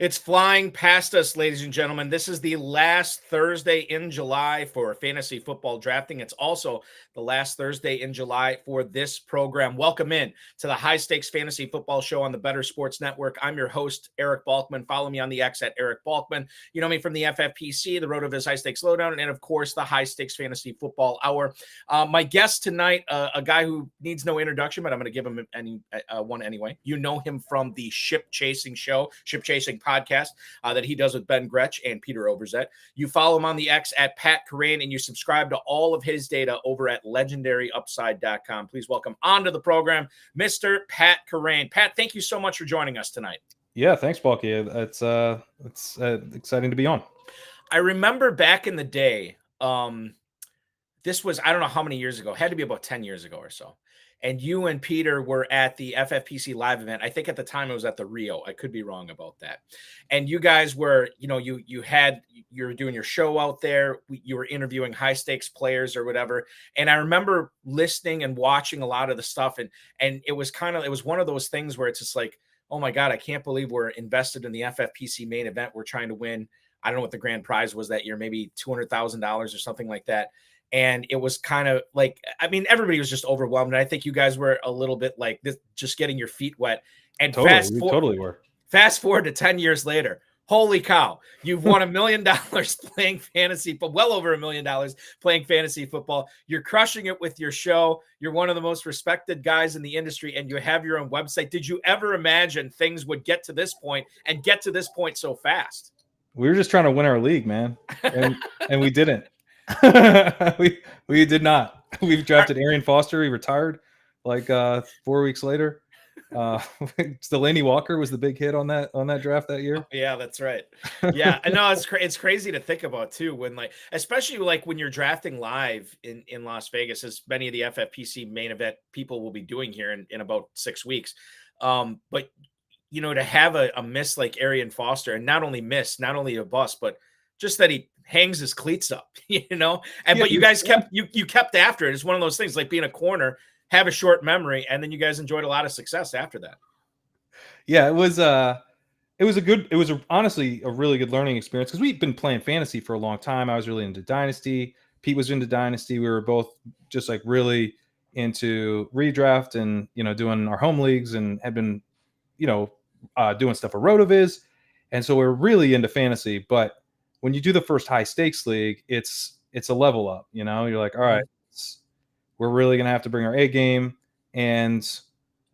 It's flying past us, ladies and gentlemen. This is the last Thursday in July for fantasy football drafting. It's also the last Thursday in July for this program. Welcome in to the High Stakes Fantasy Football Show on the Better Sports Network. I'm your host, Eric Balkman. Follow me on the X at Eric Balkman. You know me from the FFPC, the Road of His High Stakes Lowdown, and of course, the High Stakes Fantasy Football Hour. My guest tonight, a guy who needs no introduction, but I'm going to give him one anyway. You know him from the Ship Chasing show, Ship Chasing podcast that he does with Ben Gretsch and Peter Overzet. You follow him on the X at Pat Kerrane, and you subscribe to all of his data over at LendaryUpside.com. Please welcome onto the program, Mr. Pat Kerrane. Pat, thank you so much for joining us tonight. Yeah, thanks, Balky. It's exciting to be on. I remember back in the day, this was, I don't know how many years ago, had to be about 10 years ago or so. And you and Peter were at the FFPC live event. I think at the time it was at the Rio. I could be wrong about that. And you guys were, you know, you were doing your show out there. You were interviewing high stakes players or whatever. And I remember listening and watching a lot of the stuff. And it was one of those things where it's just like, oh my God, I can't believe we're invested in the FFPC main event. We're trying to win. I don't know what the grand prize was that year, maybe $200,000 or something like that. And it was kind of like, I mean, everybody was just overwhelmed. And I think you guys were a little bit like this, just getting your feet wet. And totally were. Fast forward to 10 years later. Holy cow. You've won $1 million playing fantasy, but well over $1 million playing fantasy football. You're crushing it with your show. You're one of the most respected guys in the industry, and you have your own website. Did you ever imagine things would get to this point and get to this point so fast? We were just trying to win our league, man. And we didn't. we did not. We've drafted Arian Foster. He retired like 4 weeks later. Delaney Walker was the big hit on that draft that year. Yeah, that's right. Yeah, I know it's crazy to think about too, when especially when you're drafting live in Las Vegas, as many of the FFPC main event people will be doing here in about 6 weeks. But you know, to have a miss like Arian Foster, and not only a bust, but just that he hangs his cleats up, you know. And but you guys kept after it. It's one of those things like being a corner, have a short memory, and then you guys enjoyed a lot of success after that. Yeah, it was honestly a really good learning experience, because we've been playing fantasy for a long time. I was really into Dynasty. Pete was into Dynasty. We were both just like really into redraft and, you know, doing our home leagues, and had been, you know, doing stuff for RotoViz. And so we're really into fantasy. But when you do the first high stakes league, it's a level up, you know. You're like, all right, we're really going to have to bring our A game. And,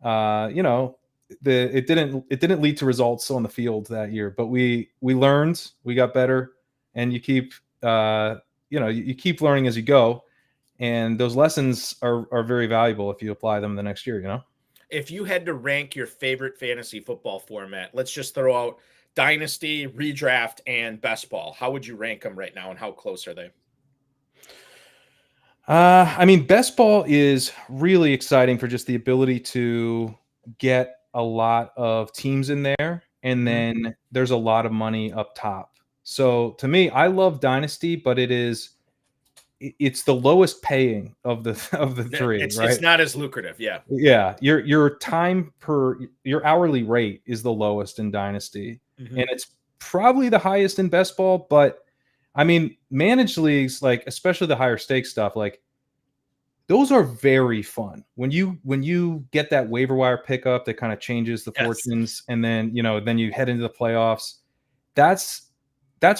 you know, it didn't lead to results on the field that year, but we learned, we got better, and you keep, you keep learning as you go. And those lessons are very valuable if you apply them the next year, you know. If you had to rank your favorite fantasy football format, let's just throw out Dynasty, Redraft, and Best Ball, how would you rank them right now, and how close are they? I mean, Best Ball is really exciting for just the ability to get a lot of teams in there, and then there's a lot of money up top. So to me, I love Dynasty, but it's the lowest paying of the three. It's not as lucrative. Yeah. Yeah. Your hourly rate is the lowest in Dynasty, and it's probably the highest in Best Ball. But I mean, managed leagues, like especially the higher stakes stuff, like those are very fun. When you get that waiver wire pickup that kind of changes the fortunes, and then, you know, then you head into the playoffs. That's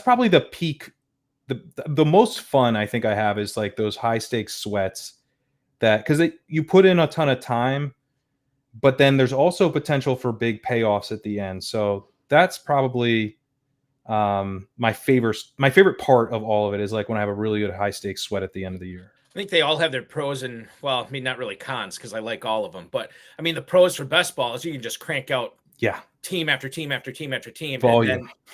probably the peak. The most fun I think I have is like those high stakes sweats, that because you put in a ton of time, but then there's also potential for big payoffs at the end. So that's probably my favorite part of all of it, is like when I have a really good high stakes sweat at the end of the year. I think they all have their pros and, well, I mean, not really cons, because I like all of them. But I mean, the pros for Best Ball is you can just crank out team after team after team after team,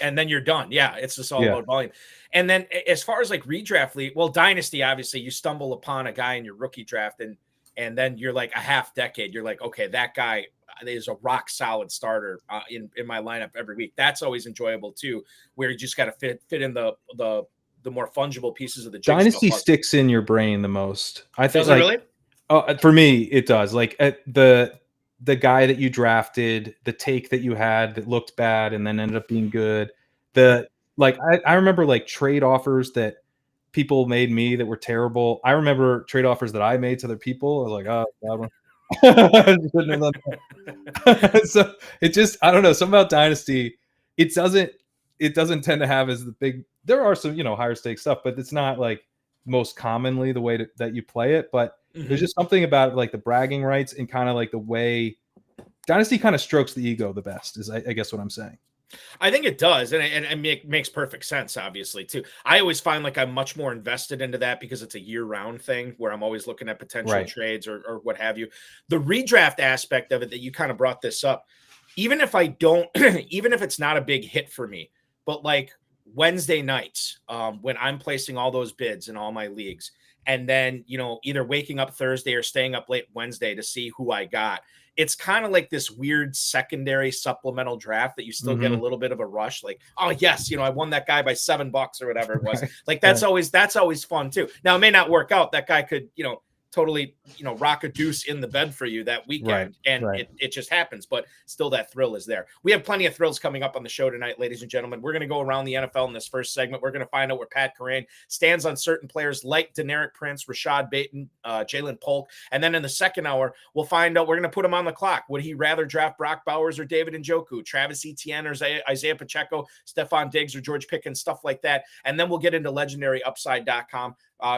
and then you're done. Yeah, it's just all about volume. And then as far as like redraft league, well, Dynasty, obviously you stumble upon a guy in your rookie draft, and then you're like a half decade. You're like, okay, that guy is a rock solid starter in my lineup every week. That's always enjoyable too, where you just got to fit in the more fungible pieces of the jigsaw. Dynasty sticks in your brain the most, I think. Does it really? For me, it does. Like the guy that you drafted, the take that you had that looked bad and then ended up being good. I remember like trade offers that people made me that were terrible. I remember trade offers that I made to other people. I was like, oh, God. So it just, I don't know, something about Dynasty, it doesn't tend to have as the big, there are some, higher stakes stuff, but it's not like most commonly the way that you play it. But there's just something about like the bragging rights and kind of like the way Dynasty kind of strokes the ego the best is, I guess what I'm saying. I think it does, and it makes perfect sense, obviously, too. I always find like I'm much more invested into that because it's a year-round thing where I'm always looking at potential trades or what have you. The redraft aspect of it that you kind of brought this up, even if I don't, even if it's not a big hit for me, but like Wednesday nights when I'm placing all those bids in all my leagues, and then, either waking up Thursday or staying up late Wednesday to see who I got. It's kind of like this weird secondary supplemental draft that you still get a little bit of a rush. Like, oh yes, I won that guy by $7 or whatever it was. Like that's always fun too. Now it may not work out. That guy could, totally, rock a deuce in the bed for you that weekend. It just happens, but still that thrill is there. We have plenty of thrills coming up on the show tonight, ladies and gentlemen. We're going to go around the NFL in this first segment. We're going to find out where Pat Kerrane stands on certain players like Deneric Prince, Rashad Bateman, Jaylen Polk. And then in the second hour, we'll find out, we're going to put him on the clock. Would he rather draft Brock Bowers or David Njoku, Travis Etienne or Isaiah Pacheco, Stefon Diggs or George Pickens, stuff like that. And then we'll get into legendaryupside.com.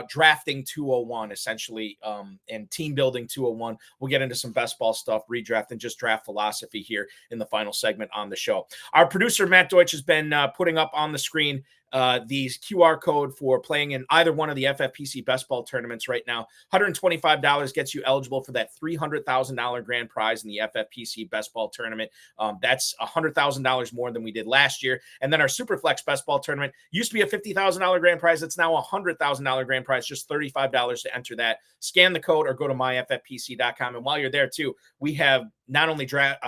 Drafting 201 essentially, and team building 201. We'll get into some best ball stuff, redraft, and just draft philosophy here in the final segment on the show. Our producer Matt Deutsch has been putting up on the screen the QR code for playing in either one of the FFPC best ball tournaments right now. $125 gets you eligible for that $300,000 grand prize in the FFPC best ball tournament. That's $100,000 more than we did last year. And then our Superflex best ball tournament used to be a $50,000 grand prize. It's now a $100,000 grand prize, just $35 to enter that. Scan the code or go to myffpc.com. And while you're there too, we have not only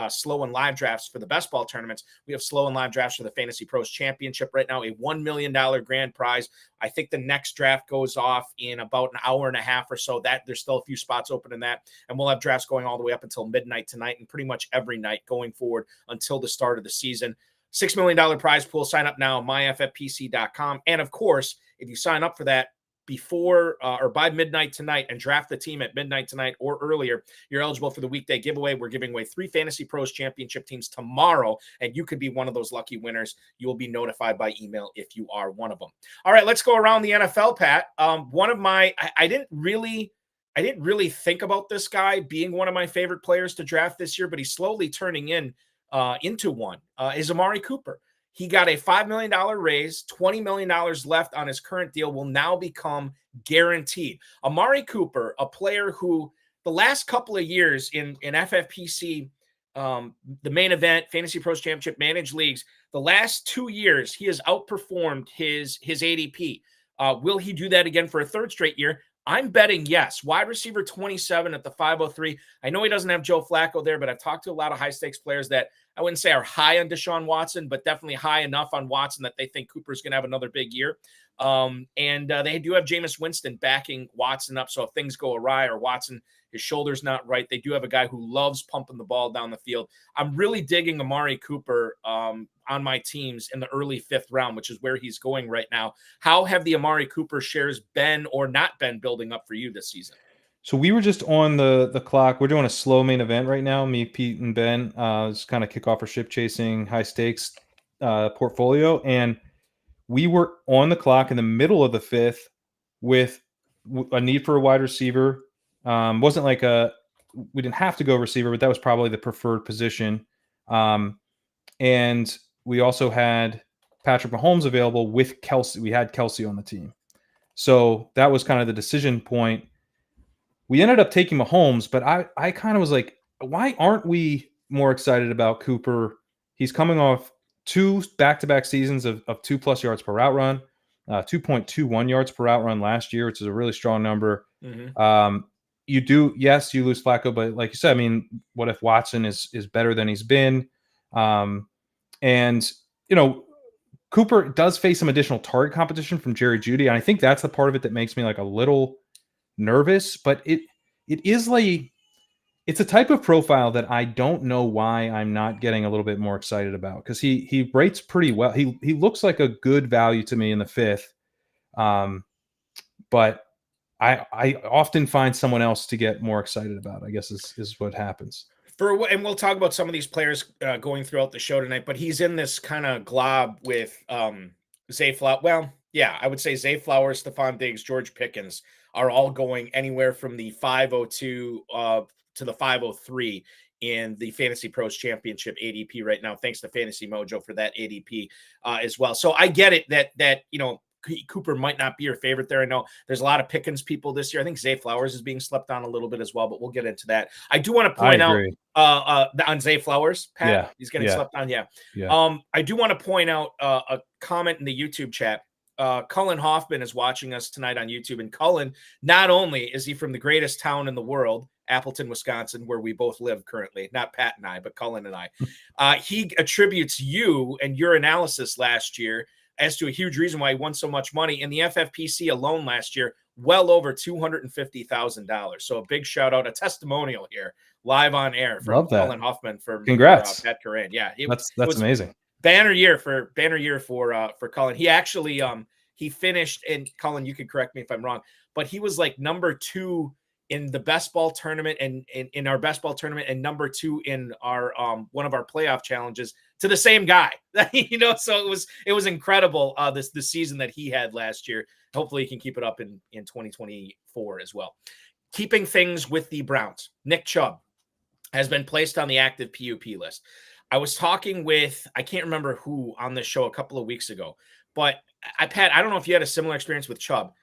slow and live drafts for the best ball tournaments, we have slow and live drafts for the Fantasy Pros Championship right now, a $1 million grand prize. I think the next draft goes off in about an hour and a half or so. That there's still a few spots open in that, and we'll have drafts going all the way up until midnight tonight and pretty much every night going forward until the start of the season. $6 million prize pool. Sign up now, myffpc.com. And of course, if you sign up for that before or by midnight tonight and draft the team at midnight tonight or earlier, you're eligible for the weekday giveaway. We're giving away 3 Fantasy Pros Championship teams tomorrow, and you could be one of those lucky winners. You will be notified by email if you are one of them. All right, let's go around the NFL, Pat. I didn't really think about this guy being one of my favorite players to draft this year, but he's slowly turning into one, is Amari Cooper. He got a $5 million raise, $20 million left on his current deal, will now become guaranteed. Amari Cooper, a player who the last couple of years in FFPC, the main event, Fantasy Pros Championship, managed leagues, the last 2 years, he has outperformed his ADP. Will he do that again for a third straight year? I'm betting yes. Wide receiver 27 at the 503. I know he doesn't have Joe Flacco there, but I've talked to a lot of high-stakes players that I wouldn't say are high on Deshaun Watson, but definitely high enough on Watson that they think Cooper's going to have another big year. They do have Jameis Winston backing Watson up, so if things go awry or Watson, his shoulder's not right, they do have a guy who loves pumping the ball down the field. I'm really digging Amari Cooper on my teams in the early 5th round, which is where he's going right now. How have the Amari Cooper shares been or not been building up for you this season? So we were just on the clock. We're doing a slow main event right now. Me, Pete, and Ben. Just kind of kick off our ship chasing high stakes portfolio, and we were on the clock in the middle of the 5th with a need for a wide receiver. Wasn't like we didn't have to go receiver, but that was probably the preferred position. And we also had Patrick Mahomes available with Kelsey. We had Kelsey on the team, so that was kind of the decision point. We ended up taking Mahomes, but I kind of was like, why aren't we more excited about Cooper? He's coming off 2 back-to-back seasons of 2+ yards per route run, 2.21 yards per route run last year, which is a really strong number. Mm-hmm. You lose Flacco, but like you said, I mean, what if Watson is better than he's been? Cooper does face some additional target competition from Jerry Jeudy, and I think that's the part of it that makes me like a little nervous, but it's it's a type of profile that I don't know why I'm not getting a little bit more excited about, because he rates pretty well. He looks like a good value to me in the 5th, but I often find someone else to get more excited about, I guess is what happens. And we'll talk about some of these players going throughout the show tonight, but he's in this kind of glob with Zay Flowers. Well, yeah, I would say Zay Flowers, Stefon Diggs, George Pickens are all going anywhere from the 502 to the 503 in the Fantasy Pros Championship ADP right now, thanks to Fantasy Mojo for that ADP as well. So I get it that Cooper might not be your favorite there. I know there's a lot of Pickens people this year. I think Zay Flowers is being slept on a little bit as well, but we'll get into that. I do want to point out on Zay Flowers, Pat. Yeah, he's getting slept on. Yeah. I do want to point out a comment in the YouTube chat. Cullen Hoffman is watching us tonight on YouTube, and Cullen, not only is he from the greatest town in the world, Appleton, Wisconsin, where we both live currently, not Pat and I, but Cullen and I, he attributes you and your analysis last year as to a huge reason why he won so much money in the FFPC alone last year, well over $250,000. So a big shout out, a testimonial here, live on air from Cullen Hoffman from Congrats. Pat Kerrane. Yeah, that's amazing. Banner year for Cullen. He actually he finished, and Cullen, you can correct me if I'm wrong, but he was like number 2 in the best ball tournament and in our best ball tournament, and number 2 in our one of our playoff challenges to the same guy. So it was incredible the season that he had last year. Hopefully he can keep it up in 2024 as well. Keeping things with the Browns, Nick Chubb has been placed on the active PUP list. I was talking with, I can't remember who on this show a couple of weeks ago, but Pat, I don't know if you had a similar experience with Chubb.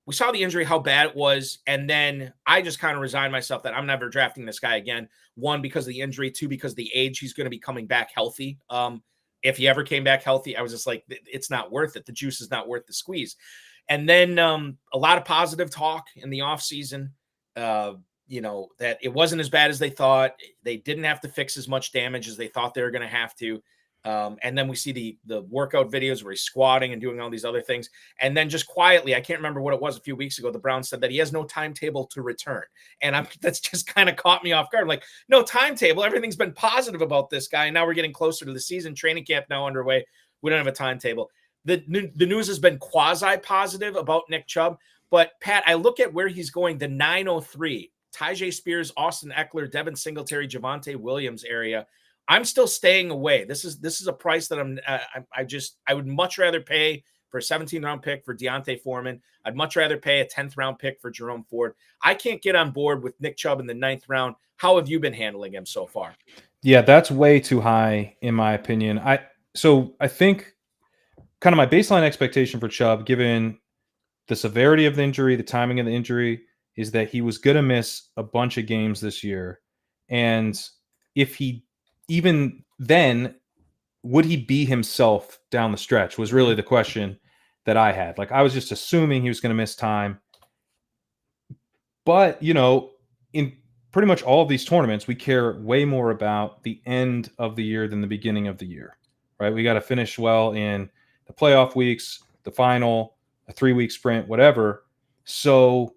We saw the injury, how bad it was, and then I just kind of resigned myself that I'm never drafting this guy again. 1, because of the injury, 2, because of the age. He's going to be coming back healthy. If he ever came back healthy, I was just like, it's not worth it. The juice is not worth the squeeze. And then a lot of positive talk in the offseason, that it wasn't as bad as they thought. They didn't have to fix as much damage as they thought they were going to have to. And then we see the workout videos where he's squatting and doing all these other things. And then just quietly, I can't remember what it was a few weeks ago, the Browns said that he has no timetable to return. And that's just kind of caught me off guard. I'm like, no timetable. Everything's been positive about this guy. And now we're getting closer to the season. Training camp now underway. We don't have a timetable. The news has been quasi-positive about Nick Chubb. But, Pat, I look at where he's going, the 903, Tyjae Spears, Austin Eckler, Devin Singletary, Javonte Williams area. I'm still staying away. This is a price that I would much rather pay for a 17th round pick for Deontay Foreman. I'd much rather pay a 10th round pick for Jerome Ford. I can't get on board with Nick Chubb in the 9th round. How have you been handling him so far? Yeah, that's way too high in my opinion. I think kind of my baseline expectation for Chubb, given the severity of the injury, the timing of the injury, is that he was going to miss a bunch of games this year. And if he even then, would he be himself down the stretch was really the question that I had. Like, I was just assuming he was going to miss time. But, in pretty much all of these tournaments, we care way more about the end of the year than the beginning of the year, right? We got to finish well in the playoff weeks, the final, a 3-week sprint, whatever. So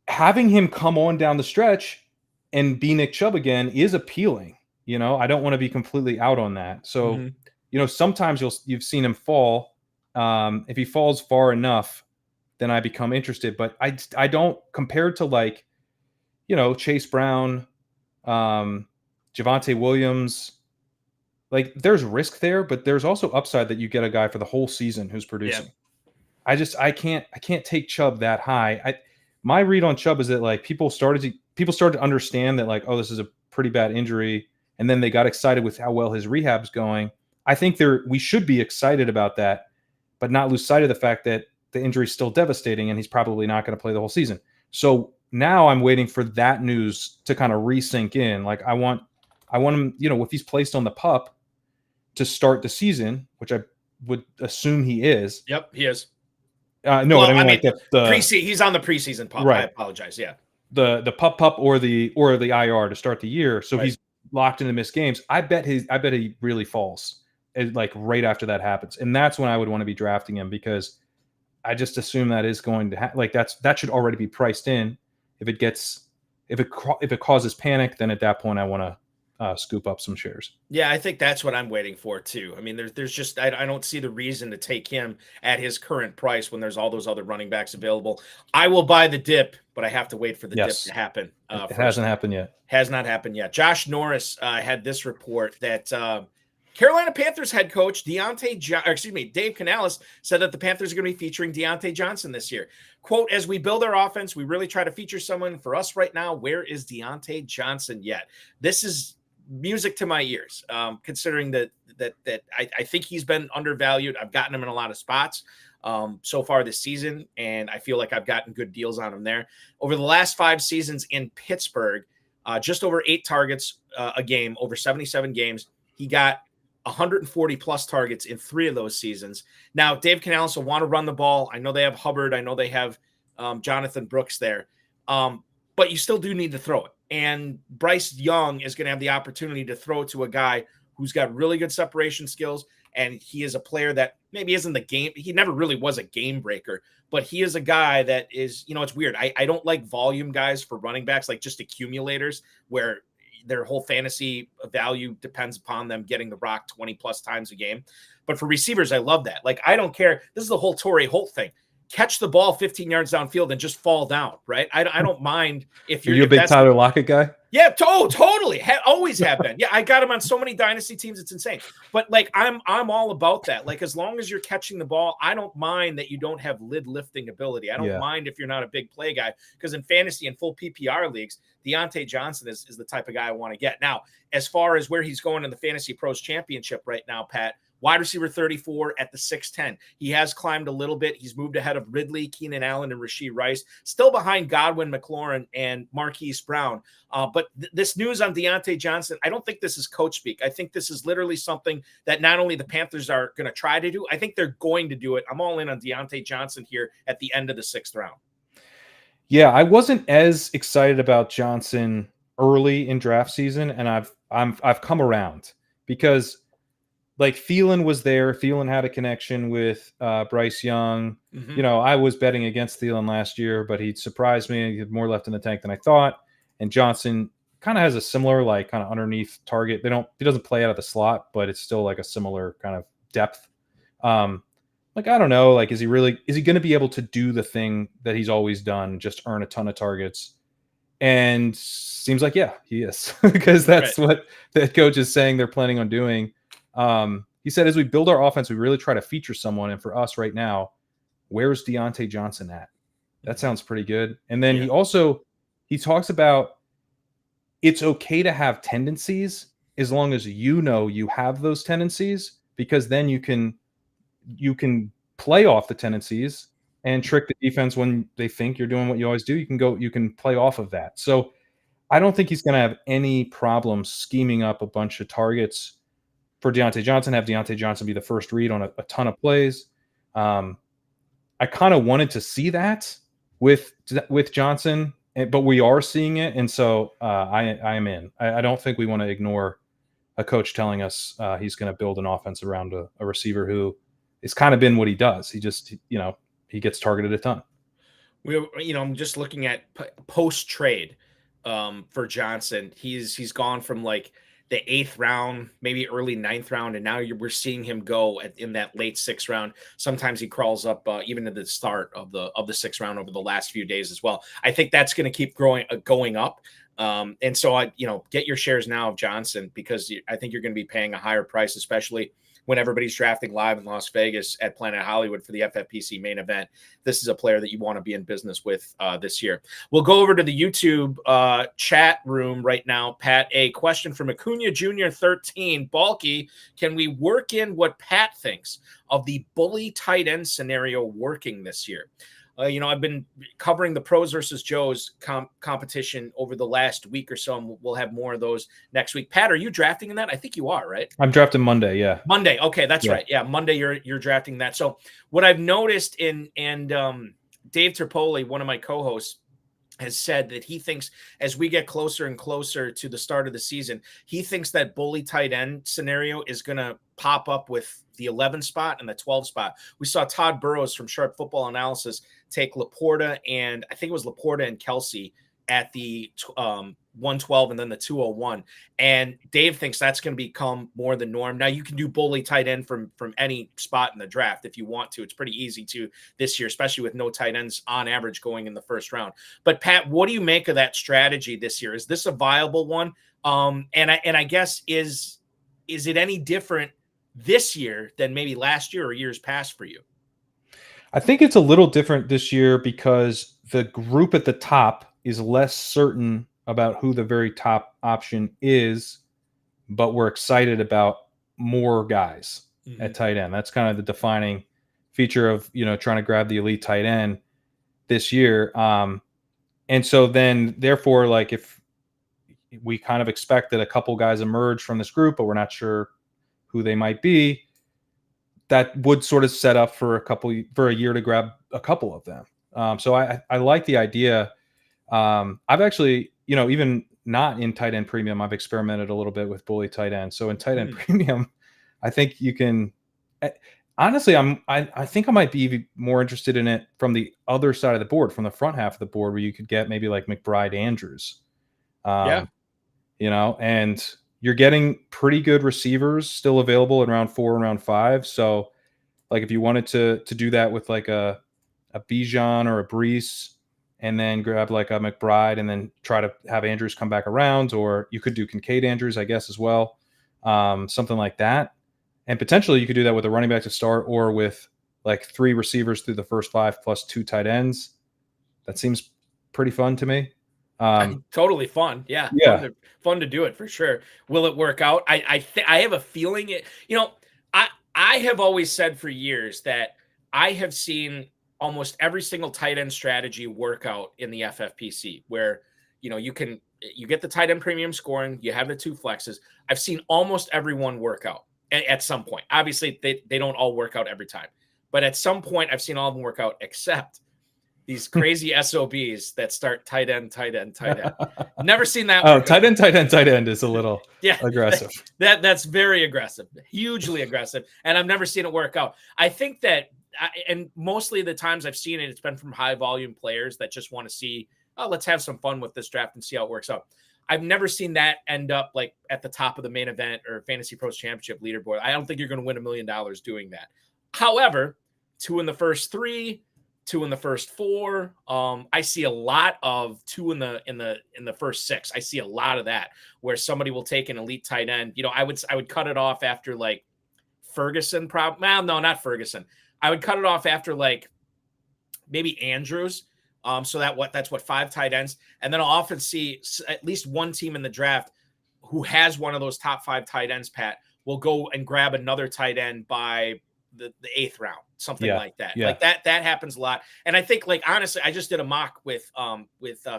having him come on down the stretch and be Nick Chubb again is appealing. I don't want to be completely out on that. So, sometimes you've seen him fall. If he falls far enough, then I become interested. But I don't, compared to Chase Brown, Javonte Williams, there's risk there, but there's also upside that you get a guy for the whole season who's producing. Yeah. I can't take Chubb that high. My read on Chubb is that people started to understand that this is a pretty bad injury, and then they got excited with how well his rehab's going. I think we should be excited about that, but not lose sight of the fact that the injury is still devastating and he's probably not going to play the whole season. So now I'm waiting for that news to kind of re-sink in. I want him, if he's placed on the PUP to start the season, which I would assume he is. Yep, he is. He's on the preseason PUP. Right. I apologize. Yeah. The PUP or the IR to start the year. So right. He's locked into missed games. I bet he really falls right after that happens. And that's when I would want to be drafting him, because I just assume that is going to that should already be priced in if if it causes panic, then at that point I want to scoop up some shares. Yeah, I think that's what I'm waiting for too. I mean, there's just I don't see the reason to take him at his current price when there's all those other running backs available. I will buy the dip, but I have to wait for the dip to happen. It hasn't happened yet. Has not happened yet. Josh Norris had this report that Carolina Panthers head coach Dave Canales said that the Panthers are going to be featuring Diontae Johnson this year. Quote, as we build our offense, we really try to feature someone. For us right now, where is Diontae Johnson yet? This is music to my ears, considering that I think he's been undervalued. I've gotten him in a lot of spots so far this season, and I feel like I've gotten good deals on him there. Over the last 5 seasons in Pittsburgh, just over 8 targets a game, over 77 games. He got 140 plus targets in 3 of those seasons. Now, Dave Canales will want to run the ball. I know they have Hubbard. I know they have Jonathan Brooks there. But you still do need to throw it. And Bryce Young is going to have the opportunity to throw it to a guy who's got really good separation skills. And he is a player that maybe isn't the game. He never really was a game breaker, but he is a guy that is, it's weird. I don't like volume guys for running backs, like just accumulators where their whole fantasy value depends upon them getting the rock 20 plus times a game. But for receivers, I love that. Like, I don't care. This is the whole Torrey Holt thing. Catch the ball 15 yards downfield and just fall down, right? I don't mind if you're a big Tyler Lockett guy. Yeah, totally. Always have been. Yeah, I got him on so many dynasty teams, it's insane. But like, I'm all about that. Like, as long as you're catching the ball, I don't mind that you don't have lid lifting ability. I don't mind if you're not a big play guy, because in fantasy and full PPR leagues, Diontae Johnson is the type of guy I want to get. Now, as far as where he's going in the Fantasy Pros Championship right now, Pat, wide receiver 34 at the 6'10". He has climbed a little bit. He's moved ahead of Ridley, Keenan Allen, and Rashee Rice. Still behind Godwin, McLaurin, and Marquise Brown. But this news on Diontae Johnson, I don't think this is coach speak. I think this is literally something that not only the Panthers are going to try to do, I think they're going to do it. I'm all in on Diontae Johnson here at the end of the 6th round. Yeah, I wasn't as excited about Johnson early in draft season, and I've come around because like Thielen was there. Thielen had a connection with Bryce Young. Mm-hmm. I was betting against Thielen last year, but he surprised me. He had more left in the tank than I thought. And Johnson kind of has a similar, like, kind of underneath target. He doesn't play out of the slot, but it's still like a similar kind of depth. Like, I don't know, like, is he going to be able to do the thing that he's always done, just earn a ton of targets? And seems like, yeah, he is, because that's right. What the coach is saying they're planning on doing. He said, as we build our offense, we really try to feature someone. And for us right now, where's Diontae Johnson at? That sounds pretty good. And then he talks about it's okay to have tendencies as long as you have those tendencies, because then you can play off the tendencies and trick the defense when they think you're doing what you always do. You can play off of that. So I don't think he's going to have any problem scheming up a bunch of targets for Diontae Johnson, have Diontae Johnson be the first read on a ton of plays. I kind of wanted to see that with Johnson, but we are seeing it. And so I am in. I don't think we want to ignore a coach telling us he's going to build an offense around a receiver who has kind of been what he does. He just, he gets targeted a ton. I'm just looking at post trade for Johnson. He's gone from like the 8th round, maybe early 9th round, and now we're seeing him go in that late 6th round. Sometimes he crawls up even to the start of the 6th round over the last few days as well. I think that's going to keep going up. And so get your shares now of Johnson, because I think you're going to be paying a higher price, especially when everybody's drafting live in Las Vegas at Planet Hollywood for the FFPC main event. This is a player that you want to be in business with this year. We'll go over to the YouTube chat room right now. Pat, a question from Acuna Jr. 13. Balky, can we work in what Pat thinks of the bully tight end scenario working this year? I've been covering the pros versus Joes competition over the last week or so, and we'll have more of those next week. Pat, are you drafting in that? I think you are, right? I'm drafting Monday, yeah. Monday, okay, that's right. Yeah, Monday you're drafting that. So what I've noticed and Dave Terpoli, one of my co-hosts, has said that he thinks as we get closer and closer to the start of the season, he thinks that bully tight end scenario is going to pop up with the 11 spot and the 12 spot. We saw Todd Burrows from Sharp Football Analysis take Laporta and Kelsey at the 112 and then the 201. And Dave thinks that's going to become more the norm. Now you can do bully tight end from any spot in the draft if you want to. It's pretty easy to this year, especially with no tight ends on average going in the first round. But Pat, what do you make of that strategy this year? Is this a viable one? And I guess is it any different this year than maybe last year or years past for you? I think it's a little different this year because the group at the top is less certain about who the very top option is, but we're excited about more guys at tight end. That's kind of the defining feature of, trying to grab the elite tight end this year. And so then therefore, like if we kind of expect that a couple guys emerge from this group, but we're not sure who they might be, that would sort of set up for a year to grab a couple of them. So I like the idea. I've actually, even not in tight end premium, I've experimented a little bit with bully tight end. So in tight end premium, I think you can, honestly, I think I might be even more interested in it from the other side of the board, from the front half of the board, where you could get maybe like McBride Andrews. And you're getting pretty good receivers still available in round 4 and round 5. So like if you wanted to do that with like a Bijan or a Brees and then grab like a McBride and then try to have Andrews come back around, or you could do Kincaid Andrews, I guess, as well. Something like that. And potentially you could do that with a running back to start or with like 3 receivers through the first 5 plus 2 tight ends. That seems pretty fun to me. Totally fun. Yeah. Fun to do it for sure. Will it work out? I have a feeling it, I have always said for years that I have seen almost every single tight end strategy work out in the FFPC where, you get the tight end premium scoring, you have the 2 flexes. I've seen almost everyone work out at some point. Obviously they don't all work out every time, but at some point I've seen all of them work out except these crazy SOBs that start tight end. Never seen that. Oh, tight end is a little aggressive. That's very aggressive, hugely aggressive. And I've never seen it work out. I think that, and mostly the times I've seen it, it's been from high volume players that just want to see, let's have some fun with this draft and see how it works out. I've never seen that end up like at the top of the main event or Fantasy Pros Championship leaderboard. I don't think you're going to win $1 million doing that. However, 2 in the first 3, 2 in the first 4. I see a lot of 2 in the first 6. I see a lot of that where somebody will take an elite tight end. I would cut it off after like Ferguson. No, not Ferguson. I would cut it off after like maybe Andrews. So that's what 5 tight ends. And then I'll often see at least one team in the draft who has one of those top 5 tight ends, Pat, will go and grab another tight end by the 8th round, something like that. Like that happens a lot. And I think, like, honestly, I just did a mock with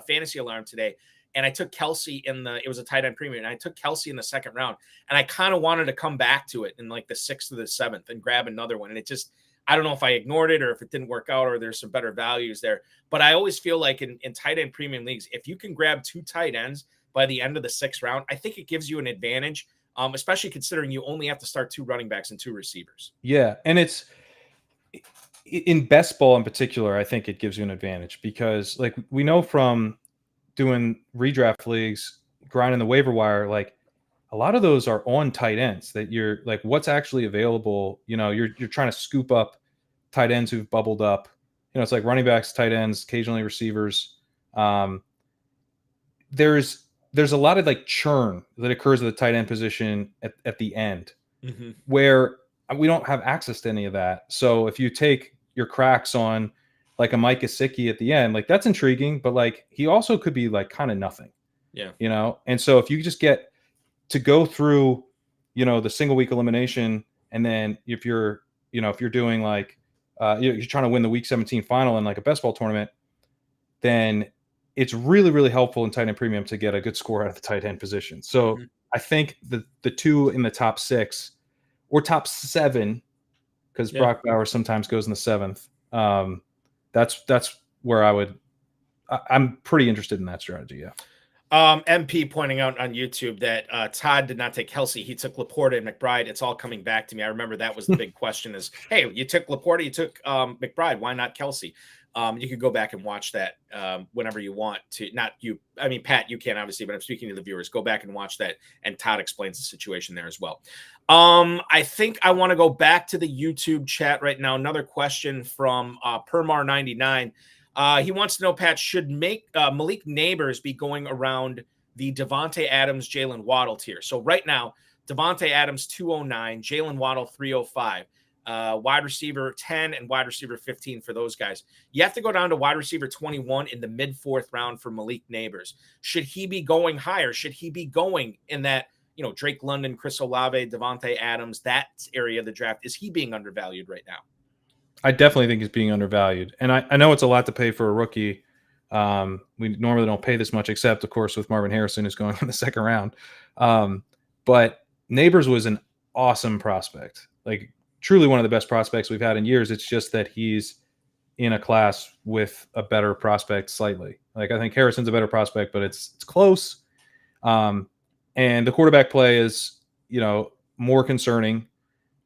Fantasy Alarm today, and I took Kelsey it was a tight end premium, and I took Kelsey in the 2nd round, and I kind of wanted to come back to it in like the 6th or the 7th and grab another one. And it just, I don't know if I ignored it or if it didn't work out or there's some better values there. But I always feel like in tight end premium leagues, if you can grab 2 tight ends by the end of the 6th round, I think it gives you an advantage, especially considering you only have to start 2 running backs and 2 receivers. Yeah. And it's in best ball in particular, I think it gives you an advantage because like we know from doing redraft leagues, grinding the waiver wire, like a lot of those are on tight ends that you're like, what's actually available. You're trying to scoop up tight ends who've bubbled up. It's like running backs, tight ends, occasionally receivers. There's a lot of like churn that occurs at the tight end position at the end where we don't have access to any of that. So if you take your cracks on like a Mike Gesicki at the end, like that's intriguing, but like he also could be like kind of nothing. Yeah. And so if you just get to go through, the single week elimination, and then if you're doing like you're trying to win the week 17 final in like a best ball tournament, then it's really, really helpful in tight end premium to get a good score out of the tight end position. So I think the 2 in the top 6 or top 7, because Brock Bowers sometimes goes in the 7th. That's where I'm pretty interested in that strategy. Yeah. MP pointing out on YouTube that Todd did not take Kelsey. He took Laporta and McBride. It's all coming back to me. I remember that was the big question is, hey, you took Laporta, you took McBride. Why not Kelsey? You could go back and watch that whenever you want to. Not you. I mean, Pat, you can't obviously, but I'm speaking to the viewers. Go back and watch that. And Todd explains the situation there as well. I think I want to go back to the YouTube chat right now. Another question from Permar99. He wants to know, Pat, should Malik Neighbors be going around the Davante Adams, Jaylen Waddle tier? So right now, Davante Adams 209, Jaylen Waddle 305. Wide receiver 10 and wide receiver 15 for those guys. You have to go down to wide receiver 21 in the mid-4th round for Malik Neighbors. Should he be going higher? Should he be going in that, Drake London, Chris Olave, Davante Adams, that area of the draft? Is he being undervalued right now? I definitely think he's being undervalued. And I know it's a lot to pay for a rookie. We normally don't pay this much, except, of course, with Marvin Harrison, who's going in the 2nd round. But Neighbors was an awesome prospect. Like, truly one of the best prospects we've had in years. It's just that he's in a class with a better prospect slightly. Like, I think Harrison's a better prospect, but it's close. And the quarterback play is, more concerning,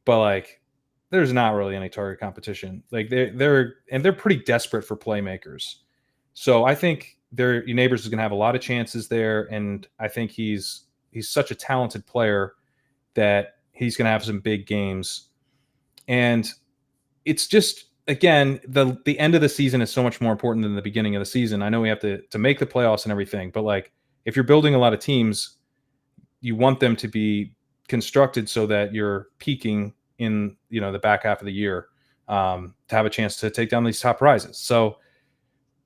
but like, there's not really any target competition. Like they're pretty desperate for playmakers. So I think Neighbors is going to have a lot of chances there. And I think he's such a talented player that he's going to have some big games. And it's just, again, the end of the season is so much more important than the beginning of the season. I know we have to make the playoffs and everything, but like, if you're building a lot of teams, you want them to be constructed so that you're peaking in, the back half of the year to have a chance to take down these top prizes. So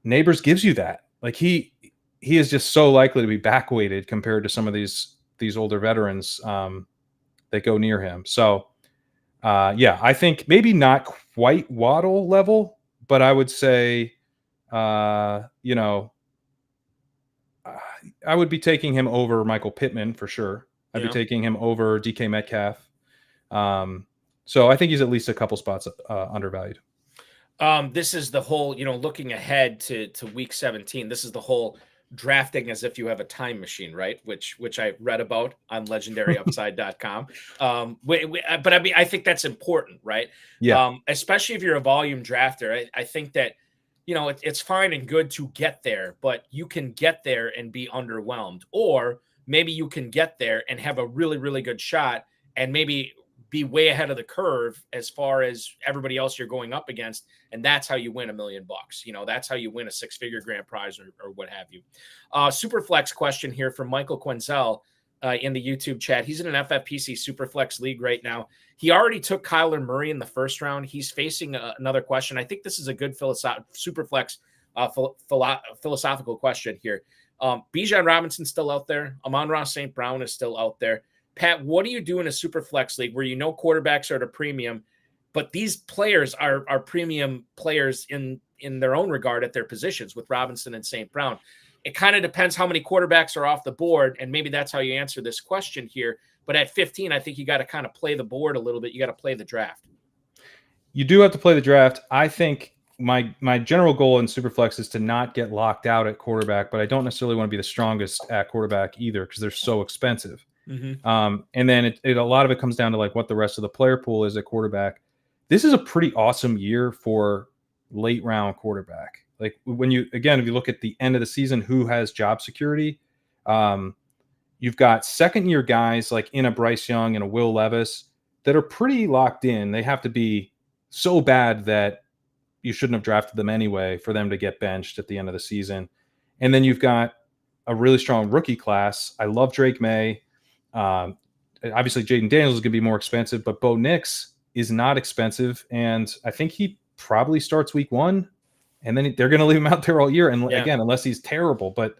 Neighbors gives you that. Like he is just so likely to be back weighted compared to some of these older veterans that go near him. So I think maybe not quite Waddle level, but I would say, I would be taking him over Michael Pittman for sure. I'd be taking him over DK Metcalf. So I think he's at least a couple spots undervalued. This is the whole, looking ahead to week 17. This is the whole drafting as if you have a time machine, right? Which I read about on legendaryupside.com. But I mean, I think that's important, right? Yeah. Especially if you're a volume drafter. I think that, it's fine and good to get there, but you can get there and be underwhelmed, or maybe you can get there and have a really, really good shot and maybe be way ahead of the curve as far as everybody else you're going up against. And that's how you win $1 million. That's how you win a 6-figure grand prize or what have you. Superflex question here from Michael Quenzel in the YouTube chat. He's in an FFPC Superflex league right now. He already took Kyler Murray in the 1st round. He's facing another question. I think this is a good Superflex philosophical question here. Bijan Robinson still out there. Amon-Ra St. Brown is still out there. Pat, what do you do in a super flex league where quarterbacks are at a premium, but these players are premium players in their own regard at their positions with Robinson and St. Brown? It kind of depends how many quarterbacks are off the board, and maybe that's how you answer this question here. But at 15, I think you got to kind of play the board a little bit. You got to play the draft. You do have to play the draft. I think my general goal in Superflex is to not get locked out at quarterback, but I don't necessarily want to be the strongest at quarterback either because they're so expensive. Mm-hmm. And then a lot of it comes down to like what the rest of the player pool is at quarterback. This is a pretty awesome year for late round quarterback. Like if you look at the end of the season, who has job security, you've got 2nd-year guys like in a Bryce Young and a Will Levis that are pretty locked in. They have to be so bad that you shouldn't have drafted them anyway for them to get benched at the end of the season. And then you've got a really strong rookie class. I love Drake May. Obviously Jaden Daniels is going to be more expensive, but Bo Nix is not expensive. And I think he probably starts week 1 and then they're going to leave him out there all year. And again, unless he's terrible, but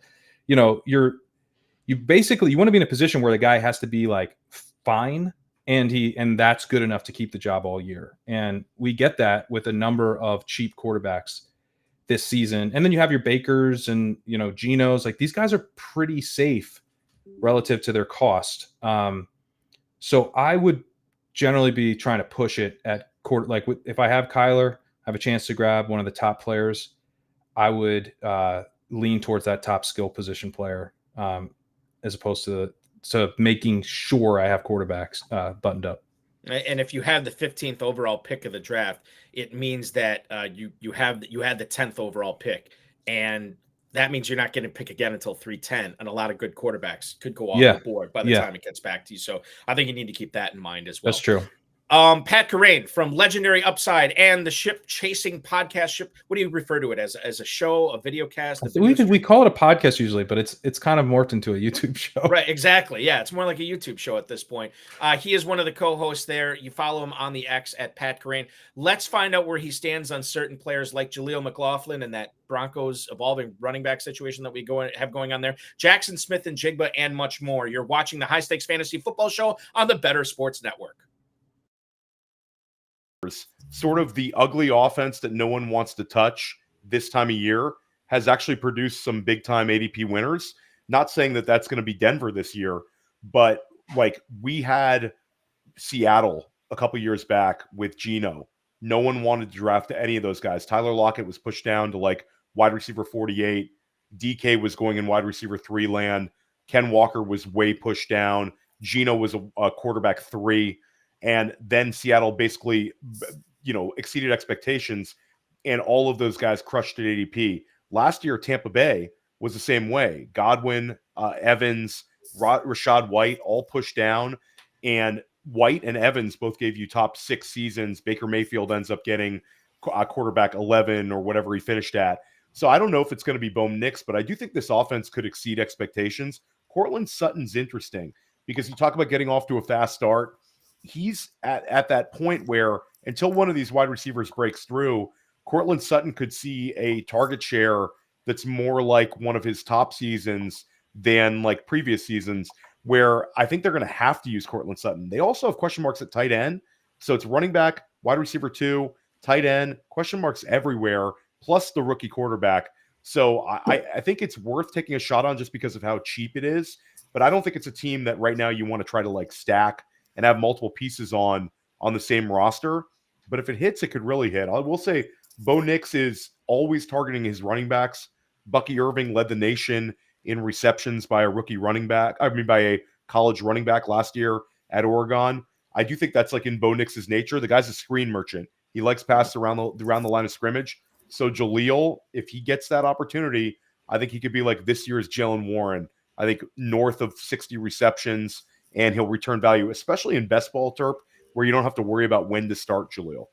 you want to be in a position where the guy has to be like fine. And that's good enough to keep the job all year. And we get that with a number of cheap quarterbacks this season. And then you have your Bakers and, Genos, like these guys are pretty safe relative to their cost. So I would generally be trying to push it at quarter. Like if I have Kyler, I have a chance to grab one of the top players, I would lean towards that top skill position player as opposed to making sure I have quarterbacks buttoned up. And if you have the 15th overall pick of the draft, it means that you had the 10th overall pick, and that means you're not going to pick again until 310. And a lot of good quarterbacks could go off Yeah. the board by the Yeah. time it gets back to you. So I think you need to keep that in mind as well. That's true. Pat Kerrane from Legendary Upside and the Ship Chasing podcast. What do you refer to it as? As a show, a video cast? We call it a podcast usually, but it's kind of morphed into a YouTube show. Right, exactly. Yeah, it's more like a YouTube show at this point. He is one of the co-hosts there. You follow him on the X at Pat Kerrane. Let's find out where he stands on certain players like Jaleel McLaughlin and that Broncos evolving running back situation that we have going on there. Jackson Smith and Jigba and much more. You're watching the High Stakes Fantasy Football Show on the Better Sports Network. Sort of the ugly offense that no one wants to touch this time of year has actually produced some big time ADP winners. Not saying that that's going to be Denver this year, but like we had Seattle a couple years back with Geno. No one wanted to draft any of those guys. Tyler Lockett was pushed down to like wide receiver 48. DK was going in wide receiver 3 land. Ken Walker was way pushed down. Geno was a quarterback 3. And then Seattle basically, exceeded expectations, and all of those guys crushed at ADP. Last year, Tampa Bay was the same way. Godwin, Evans, Rashad White, all pushed down, and White and Evans both gave you top 6 seasons. Baker Mayfield ends up getting quarterback 11 or whatever he finished at. So I don't know if it's going to be Bo Nix, but I do think this offense could exceed expectations. Courtland Sutton's interesting because you talk about getting off to a fast start. He's at that point where until one of these wide receivers breaks through, Courtland Sutton could see a target share that's more like one of his top seasons than like previous seasons, where I think they're going to have to use Courtland Sutton. They also have question marks at tight end. So it's running back, wide receiver 2, tight end, question marks everywhere, plus the rookie quarterback. So I think it's worth taking a shot on just because of how cheap it is. But I don't think it's a team that right now you want to try to like stack and have multiple pieces on the same roster. But if it hits, it could really hit. I will say Bo Nix is always targeting his running backs. Bucky Irving led the nation in receptions by a college running back last year at Oregon. I do think that's like in Bo Nix's nature. The guy's a screen merchant. He likes passes around the line of scrimmage. So Jaleel, if he gets that opportunity, I think he could be like this year's Jaylen Warren. I think north of 60 receptions, and he'll return value, especially in best ball terp, where you don't have to worry about when to start Jaleel.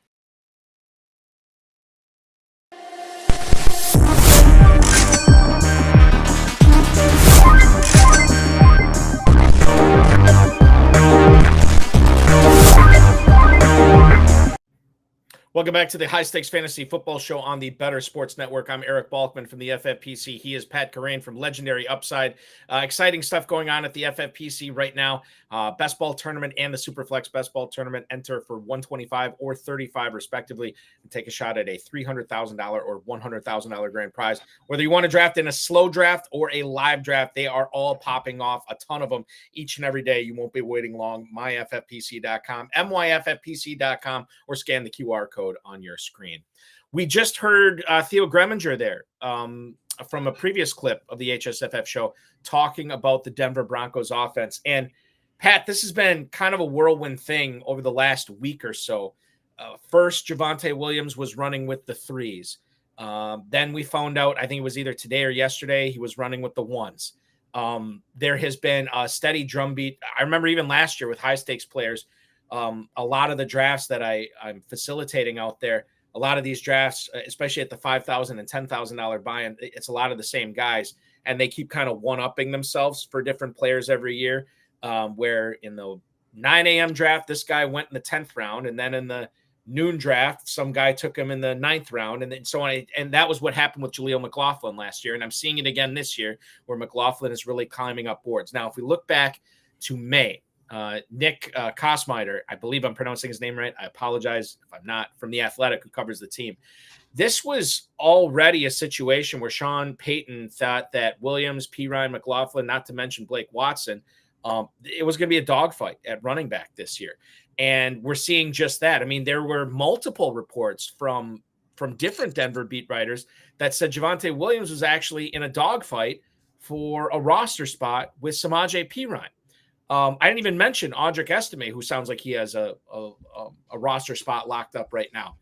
Welcome back to the High Stakes Fantasy Football Show on the Better Sports Network. I'm Eric Balkman from the FFPC. He is Pat Kerrane from Legendary Upside. Exciting stuff going on at the FFPC right now. Best Ball Tournament and the Superflex Best Ball Tournament. Enter for $125 or $35 respectively and take a shot at a $300,000 or $100,000 grand prize. Whether you want to draft in a slow draft or a live draft, they are all popping off, a ton of them each and every day. You won't be waiting long. myffpc.com, myffpc.com, or scan the QR code on your screen. We just heard Theo Greminger there from a previous clip of the HSFF show talking about the Denver Broncos offense. And Pat, this has been kind of a whirlwind thing over the last week or so. First, Javonte Williams was running with the 3s. Then we found out, I think it was either today or yesterday, he was running with the 1s. There has been a steady drumbeat. I remember even last year with high stakes players, a lot of the drafts that I'm facilitating out there, a lot of these drafts, especially at the $5,000 and $10,000 buy-in, it's a lot of the same guys, and they keep kind of one-upping themselves for different players every year. Where in the 9 a.m. draft, this guy went in the 10th round, and then in the noon draft, some guy took him in the 9th round, and then so on. And that was what happened with Jaleel McLaughlin last year, and I'm seeing it again this year, where McLaughlin is really climbing up boards. Now, if we look back to May, Nick Kosmider, I believe I'm pronouncing his name right. I apologize if I'm not, from The Athletic, who covers the team. This was already a situation where Sean Payton thought that Williams, Perine, McLaughlin, not to mention Blake Watson, it was going to be a dogfight at running back this year. And we're seeing just that. I mean, there were multiple reports from different Denver beat writers that said Javonte Williams was actually in a dogfight for a roster spot with Samaje Perine. I didn't even mention Audric Estime, who sounds like he has a roster spot locked up right now.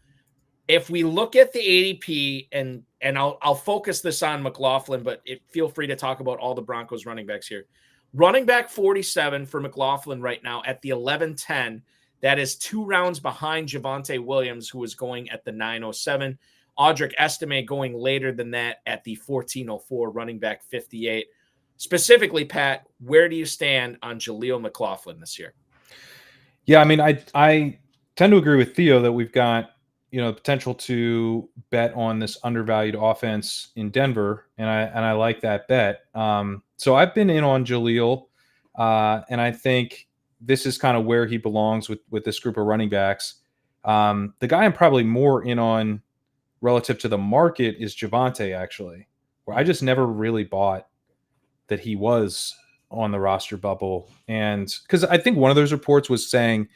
If we look at the ADP, and I'll focus this on McLaughlin, but feel free to talk about all the Broncos running backs here. Running back 47 for McLaughlin right now at the 11:10. That is 2 rounds behind Javonte Williams, who is going at the 9:07. Audric Estime going later than that at the 14:04, running back 58. Specifically, Pat, where do you stand on Jaleel McLaughlin this year? Yeah, I mean, I tend to agree with Theo that we've got, the potential to bet on this undervalued offense in Denver, and I like that bet. So I've been in on Jaleel, and I think this is kind of where he belongs with this group of running backs. The guy I'm probably more in on relative to the market is Javonte, actually, where I just never really bought that he was on the roster bubble. And because I think one of those reports was saying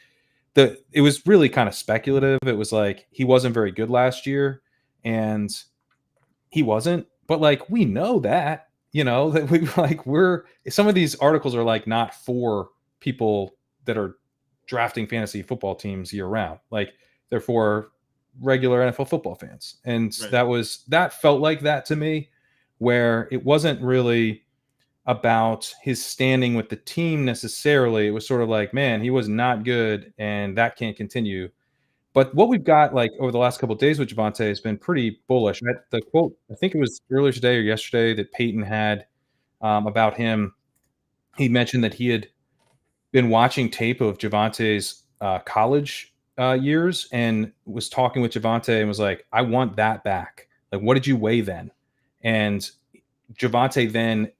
that it was really kind of speculative. It was like he wasn't very good last year, and he wasn't. But like we know that, that some of these articles are like not for people that are drafting fantasy football teams year round. Like they're for regular NFL football fans. And right. that felt like that to me, where it wasn't really about his standing with the team necessarily. It was sort of like, man, he was not good and that can't continue. But what we've got like over the last couple of days with Javonte has been pretty bullish. The quote, I think it was earlier today or yesterday that Peyton had about him. He mentioned that he had been watching tape of Javonte's college years and was talking with Javonte and was like, I want that back. Like, what did you weigh then? And Javonte then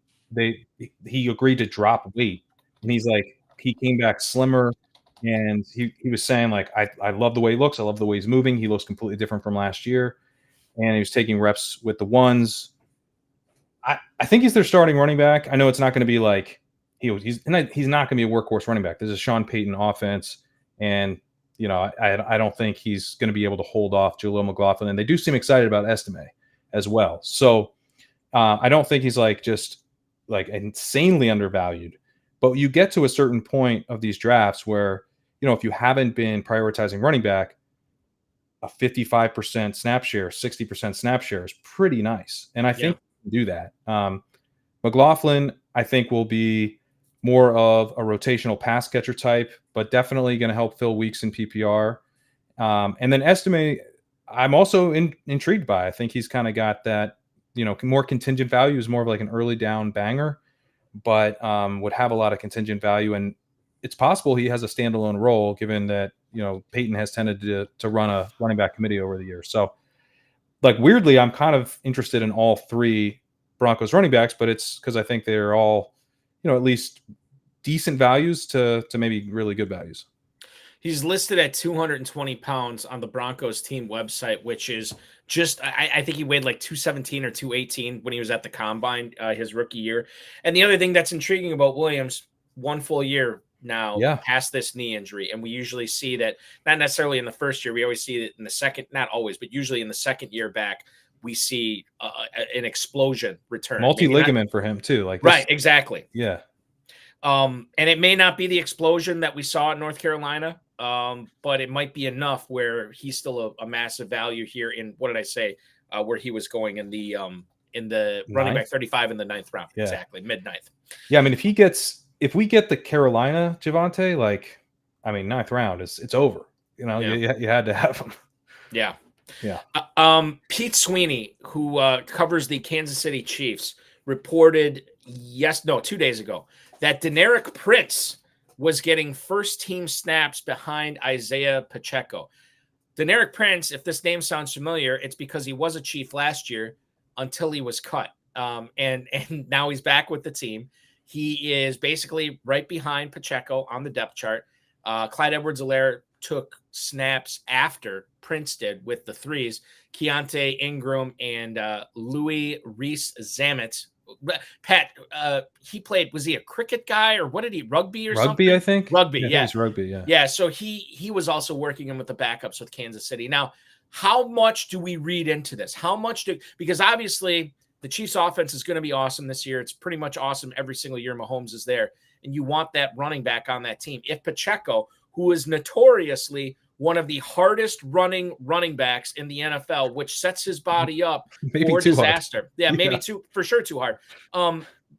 he agreed to drop weight, and he's like, he came back slimmer, and he was saying like, I love the way he looks. I love the way he's moving. He looks completely different from last year, and he was taking reps with the ones. I think he's their starting running back. I know it's not going to be like he's not going to be a workhorse running back. This is a Sean Payton offense, and I don't think he's going to be able to hold off Jaleel McLaughlin, and they do seem excited about Estime as well. So I don't think he's just insanely undervalued, but you get to a certain point of these drafts where, if you haven't been prioritizing running back, a 55% snap share, 60% snap share is pretty nice. And I think you can do that. McLaughlin, I think, will be more of a rotational pass catcher type, but definitely going to help fill weeks in PPR. And then Estime, I'm also intrigued by. I think he's kind of got that, more contingent value, is more of like an early down banger, but would have a lot of contingent value. And it's possible he has a standalone role, given that, Peyton has tended to run a running back committee over the years. So weirdly, I'm kind of interested in all 3 Broncos running backs, but it's because I think they're all, at least decent values to maybe really good values. He's listed at 220 pounds on the Broncos team website, which is just, I think he weighed like 217 or 218 when he was at the combine his rookie year. And the other thing that's intriguing about Williams, 1 full year now past this knee injury. And we usually see that, not necessarily in the first year, we always see it in the second, not always, but usually in the second year back, we see an explosion return. Multi-ligament for him too. Right, exactly. Yeah. And it may not be the explosion that we saw in North Carolina, but it might be enough where he's still a massive value here in, what did I say, where he was going in the running back 35 in the 9th round. Yeah. Exactly, mid-9th. Yeah, I mean, if we get the Carolina Javonte, 9th round, it's over. You had to have him. Yeah. Yeah. Pete Sweeney, who covers the Kansas City Chiefs, reported 2 days ago that Deneric Prince was getting first-team snaps behind Isaiah Pacheco. Deneric Prince, if this name sounds familiar, it's because he was a Chief last year until he was cut. And now he's back with the team. He is basically right behind Pacheco on the depth chart. Clyde Edwards-Helaire took snaps after Prince did with the 3s. Keontae Engram and Louis Reese-Zammit. Pat, he played, was he a cricket guy or what did he, rugby or something? Rugby, I think. Rugby, yeah. It's rugby, yeah. Yeah, so he was also working in with the backups with Kansas City. Now, how much do we read into this? Because obviously the Chiefs offense is going to be awesome this year. It's pretty much awesome every single year Mahomes is there. and you want that running back on that team. If Pacheco, who is notoriously one of the hardest running backs in the NFL, which sets his body up for disaster. Hard. Yeah, maybe for sure too hard.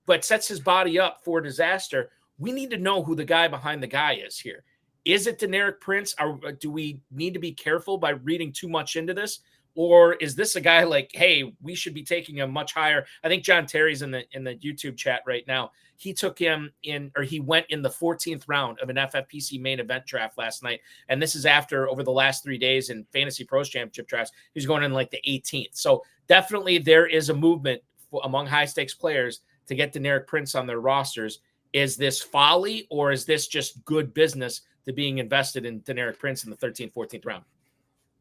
But sets his body up for disaster. We need to know who the guy behind the guy is here. Is it Deneric Prince? Or do we need to be careful by reading too much into this? Or is this a guy like, hey, we should be taking a much higher? I think John Terry's in the YouTube chat right now. He took him he went in the 14th round of an FFPC main event draft last night. And this is after over the last 3 days in Fantasy Pros Championship drafts, he's going in like the 18th. So definitely there is a movement among high stakes players to get Deneric Prince on their rosters. Is this folly, or is this just good business to being invested in Deneric Prince in the 13th, 14th round?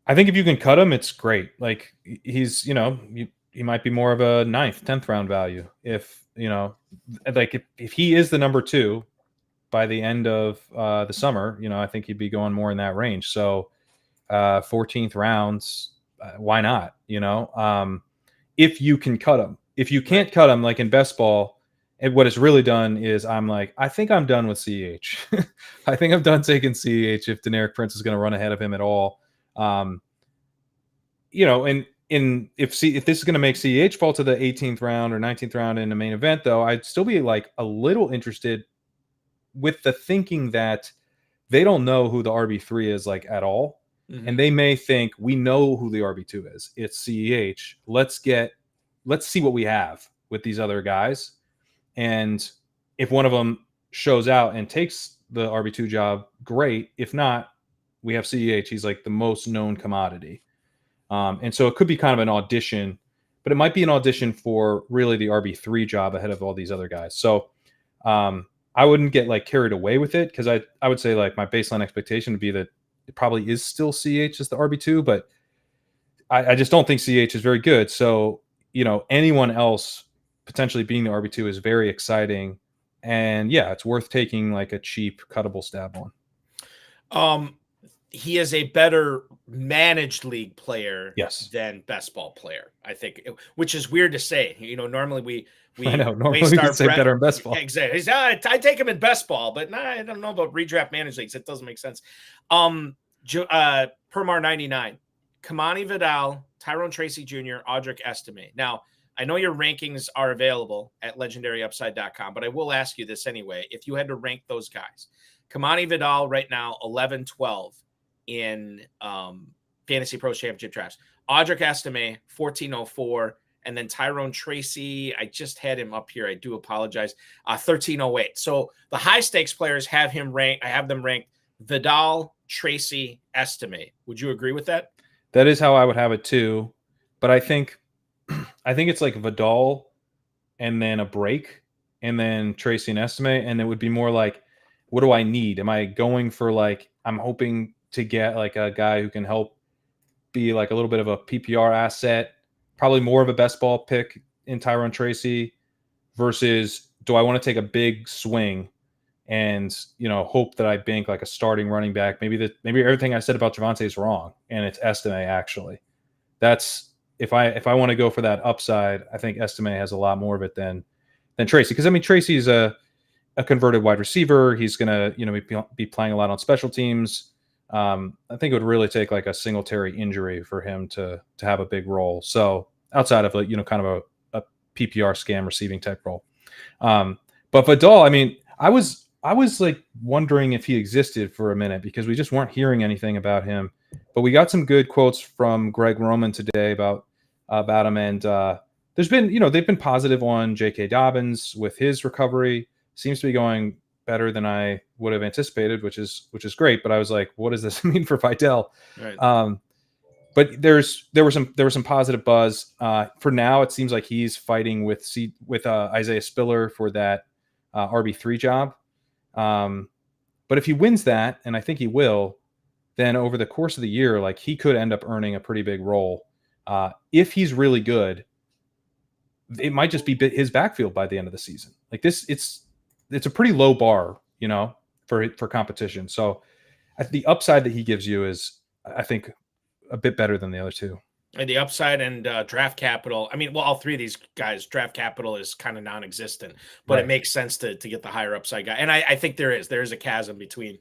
I think if you can cut him, it's great. Like he's, he might be more of a 9th, 10th round value. If, if he is the number 2 by the end of the summer, I think he'd be going more in that range. So 14th rounds, why not? If you can cut him. If you can't cut him, like in best ball, and what it's really done is I think I'm done with CEH. I think I'm done taking CEH if Deneric Prince is going to run ahead of him at all. And if this is going to make CEH fall to the 18th round or 19th round in the main event, though, I'd still be like a little interested with the thinking that they don't know who the RB3 is like at all. Mm-hmm. And they may think we know who the RB2 is. It's CEH. Let's see what we have with these other guys. And if one of them shows out and takes the RB2 job, great. If not, we have CEH. He's like the most known commodity. And so it could be kind of an audition, but it might be an audition for really the RB3 job ahead of all these other guys. So I wouldn't get like carried away with it, because I would say like my baseline expectation would be that it probably is still CEH as the RB2, but I just don't think CEH is very good. So, anyone else potentially being the RB2 is very exciting. And yeah, it's worth taking like a cheap cuttable stab on. He is a better managed league player than best ball player, I think, which is weird to say. Normally we normally we say better in best ball. Exactly. I take him in best ball, but I don't know about redraft managed leagues. It doesn't make sense. Permar 99, Kamani Vidal, Tyrone Tracy Jr., Audric Estime. Now, I know your rankings are available at legendaryupside.com, but I will ask you this anyway. If you had to rank those guys, Kamani Vidal right now, 11-12 in Fantasy Pros Championship drafts. Audric Estime, 1404. And then Tyrone Tracy, I just had him up here. I do apologize. 1308. So the high stakes players have him ranked. I have them ranked Vidal, Tracy, Estime. Would you agree with that? That is how I would have it too. But I think it's like Vidal and then a break and then Tracy and Estime. And it would be more like, what do I need? Am I going for like, I'm hoping to get like a guy who can help be like a little bit of a PPR asset, probably more of a best ball pick in Tyrone Tracy, versus do I want to take a big swing and, hope that I bank like a starting running back? Maybe everything I said about Javonte is wrong and it's Estime actually. That's if I want to go for that upside, I think Estime has a lot more of it than Tracy. Because Tracy is a converted wide receiver. He's gonna be playing a lot on special teams. I think it would really take like a Singletary injury for him to have a big role. So outside of kind of a PPR scam receiving type role. But Vidal, I was like wondering if he existed for a minute because we just weren't hearing anything about him. But we got some good quotes from Greg Roman today about him, and there's been they've been positive on J.K. Dobbins with his recovery. Seems to be going better than I would have anticipated, which is great. But I was like, what does this mean for Vidal? Right. But there was some positive buzz. For now, it seems like he's fighting with Isaiah Spiller for that RB3 job. But if he wins that, and I think he will, then over the course of the year, like he could end up earning a pretty big role. If he's really good, it might just be his backfield by the end of the season. Like this, it's a pretty low bar, for competition. So the upside that he gives you is, I think, a bit better than the other two. And the upside and draft capital. I mean, well, all three of these guys, draft capital is kind of non-existent, but it makes sense to get the higher upside guy. And I think there is a chasm between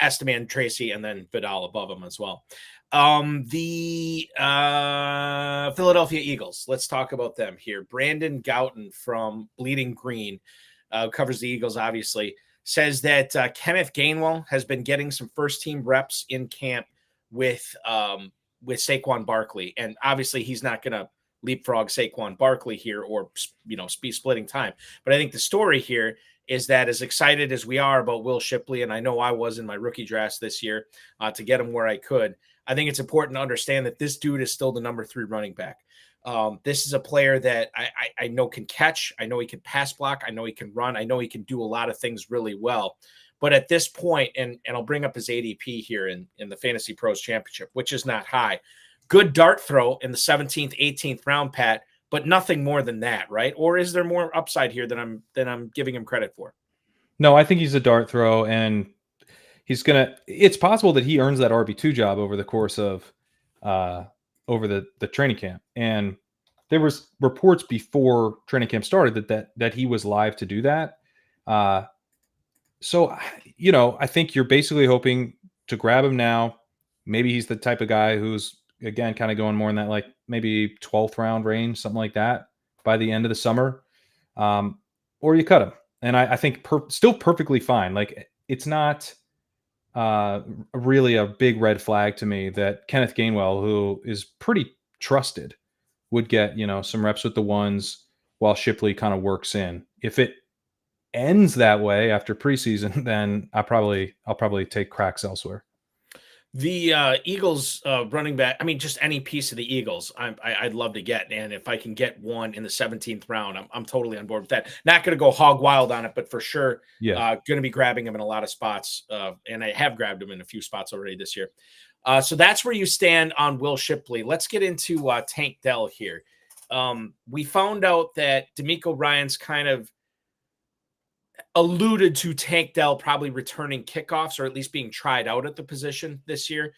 Esteban, Tracy, and then Vidal above him as well. The Philadelphia Eagles. Let's talk about them here. Brandon Gouton from Bleeding Green covers the Eagles, obviously, says that Kenneth Gainwell has been getting some first-team reps in camp with Saquon Barkley. And obviously he's not going to leapfrog Saquon Barkley here or, be splitting time. But I think the story here is that as excited as we are about Will Shipley, and I know I was in my rookie drafts this year to get him where I could, I think it's important to understand that this dude is still the number 3 running back. This is a player that I know can catch. I know he can pass block. I know he can run. I know he can do a lot of things really well. But at this point, and I'll bring up his ADP here in the Fantasy Pros Championship, which is not high. Good dart throw in the 17th, 18th round, Pat, but nothing more than that, right? Or is there more upside here than I'm giving him credit for? No, I think he's a dart throw, and it's possible that he earns that RB2 job over the course of over the training camp. And there was reports before training camp started that he was live to do that. So, I think you're basically hoping to grab him now. Maybe he's the type of guy who's, again, kind of going more in that like maybe 12th round range, something like that by the end of the summer. Or you cut him. And I think still perfectly fine. Like, it's not really a big red flag to me that Kenneth Gainwell, who is pretty trusted, would get, some reps with the ones while Shipley kind of works in. If it ends that way after preseason, then I'll probably take cracks elsewhere. The Eagles running back, I mean, just any piece of the Eagles, I'd love to get. And if I can get one in the 17th round, I'm totally on board with that. Not going to go hog wild on it, but for sure, going to be grabbing him in a lot of spots. And I have grabbed him in a few spots already this year. So that's where you stand on Will Shipley. Let's get into Tank Dell here. We found out that D'Amico Ryans kind of alluded to Tank Dell probably returning kickoffs or at least being tried out at the position this year,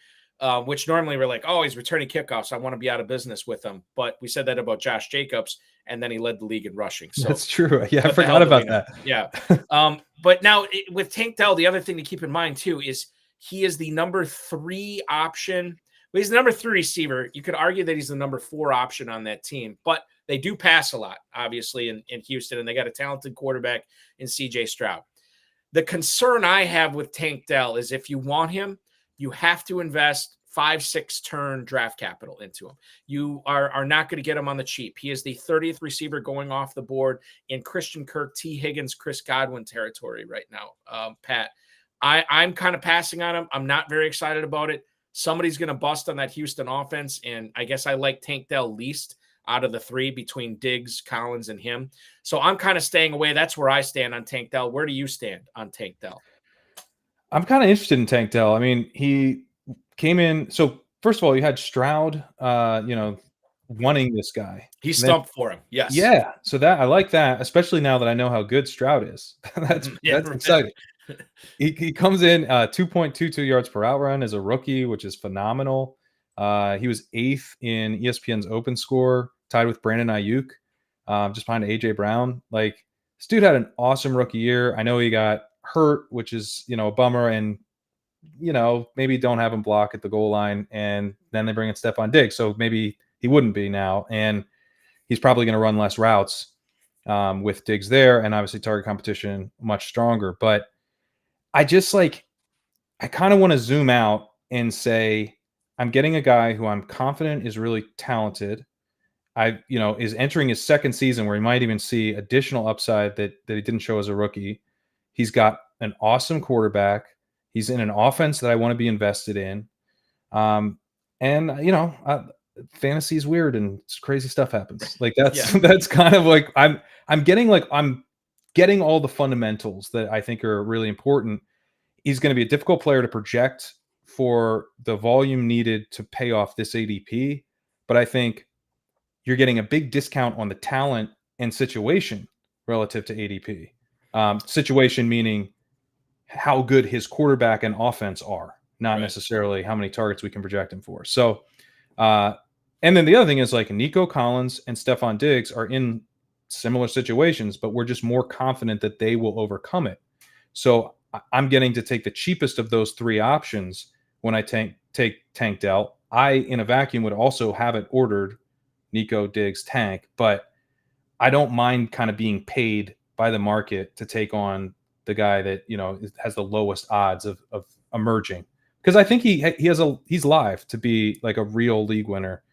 which normally we're like, oh, he's returning kickoffs. I want to be out of business with him. But we said that about Josh Jacobs, and then he led the league in rushing. So that's true. Yeah, I forgot about that. Yeah. But now with Tank Dell, the other thing to keep in mind too is he is the number 3 option. Well, he's the number 3 receiver. You could argue that he's the number 4 option on that team, but they do pass a lot, obviously, in Houston, and they got a talented quarterback in CJ Stroud. The concern I have with Tank Dell is if you want him, you have to invest 5-6 turn draft capital into him. You are not going to get him on the cheap. He is the 30th receiver going off the board in Christian Kirk, T. Higgins, Chris Godwin territory right now. Pat, I'm kind of passing on him. I'm not very excited about it. Somebody's going to bust on that Houston offense, and I guess I like Tank Dell least out of the 3 between Diggs, Collins, and him. So I'm kind of staying away. That's where I stand on Tank Dell. Where do you stand on Tank Dell? I'm kind of interested in Tank Dell. I mean, he came in. So first of all, you had Stroud, wanting this guy. He stumped for him. Yes. Yeah. So that I like that, especially now that I know how good Stroud is. that's exciting. He comes in 2.22 yards per out run as a rookie, which is phenomenal. He was 8th in ESPN's open score, tied with Brandon Ayuk, just behind AJ Brown. Like, this dude had an awesome rookie year. I know he got hurt, which is, a bummer. And, maybe don't have him block at the goal line. And then they bring in Stefon Diggs. So maybe he wouldn't be now. And he's probably going to run less routes with Diggs there. And obviously target competition much stronger. But I kind of want to zoom out and say, I'm getting a guy who I'm confident is really talented. Is entering his second season where he might even see additional upside that he didn't show as a rookie. He's got an awesome quarterback. He's in an offense that I want to be invested in. Fantasy is weird and crazy stuff happens. Like that's kind of like I'm getting all the fundamentals that I think are really important. He's going to be a difficult player to project for the volume needed to pay off this ADP, but I think you're getting a big discount on the talent and situation relative to ADP. Situation meaning how good his quarterback and offense are, not necessarily how many targets we can project him for. So And then the other thing is like Nico Collins and Stefon Diggs are in similar situations, but we're just more confident that they will overcome it. So I'm getting to take the cheapest of those three options when I take Tank Dell. I, in a vacuum, would also have it ordered Nico, Diggs, Tank, but I don't mind kind of being paid by the market to take on the guy that, you know, has the lowest odds of emerging. Because I think he's live to be like a real league winner,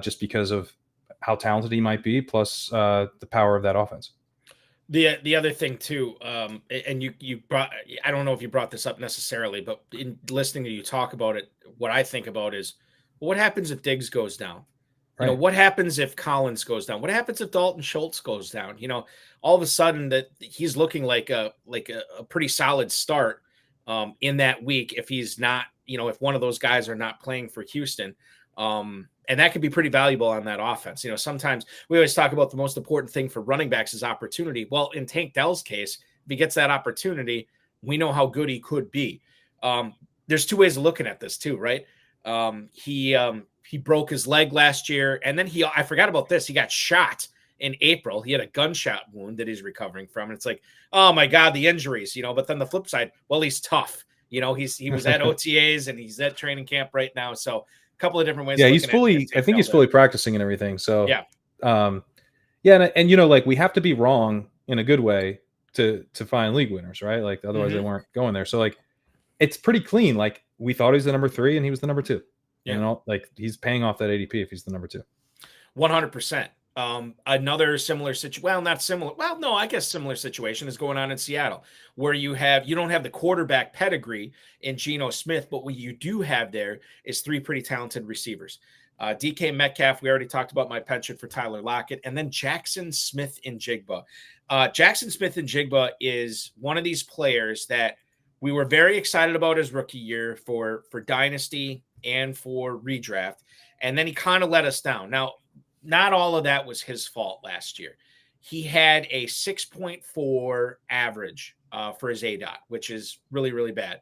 just because of how talented he might be, plus the power of that offense. The other thing too, and you brought, I don't know if you brought this up necessarily, but in listening to you talk about it, what I think about is, well, what happens if Diggs goes down? You know, what happens if Collins goes down? What happens if Dalton Schultz goes down? You know, all of a sudden that he's looking like a pretty solid start in that week if he's not, you know, if one of those guys are not playing for Houston. And that could be pretty valuable on that offense. You know, sometimes we always talk about the most important thing for running backs is opportunity. Well, in Tank Dell's case, if he gets that opportunity, we know how good he could be. There's two ways of looking at this too, right? He broke his leg last year, and then I forgot about this. He got shot in April. He had a gunshot wound that he's recovering from. And it's like, oh my God, the injuries, you know, but then the flip side, well, he's tough. You know, he was at OTAs and he's at training camp right now. So a couple of different ways. Yeah, he's fully, I think he's fully practicing and everything. So yeah. And you know, like we have to be wrong in a good way to find league winners, right? Like otherwise they weren't going there. So like, it's pretty clean. Like we thought he was the number 3 and he was the number 2. Yeah. You know, like he's paying off that ADP if he's the number 2. 100%. Another similar situation. Well, not similar. Well, no, I guess similar situation is going on in Seattle, where you don't have the quarterback pedigree in Geno Smith, but what you do have there is 3 pretty talented receivers. DK Metcalf, we already talked about my penchant for Tyler Lockett, and then Jackson Smith-Njigba. Jackson Smith-Njigba is one of these players that we were very excited about his rookie year for Dynasty and for redraft, and then he kind of let us down. Now, not all of that was his fault last year. He had a 6.4 average for his ADOT, which is really, really bad.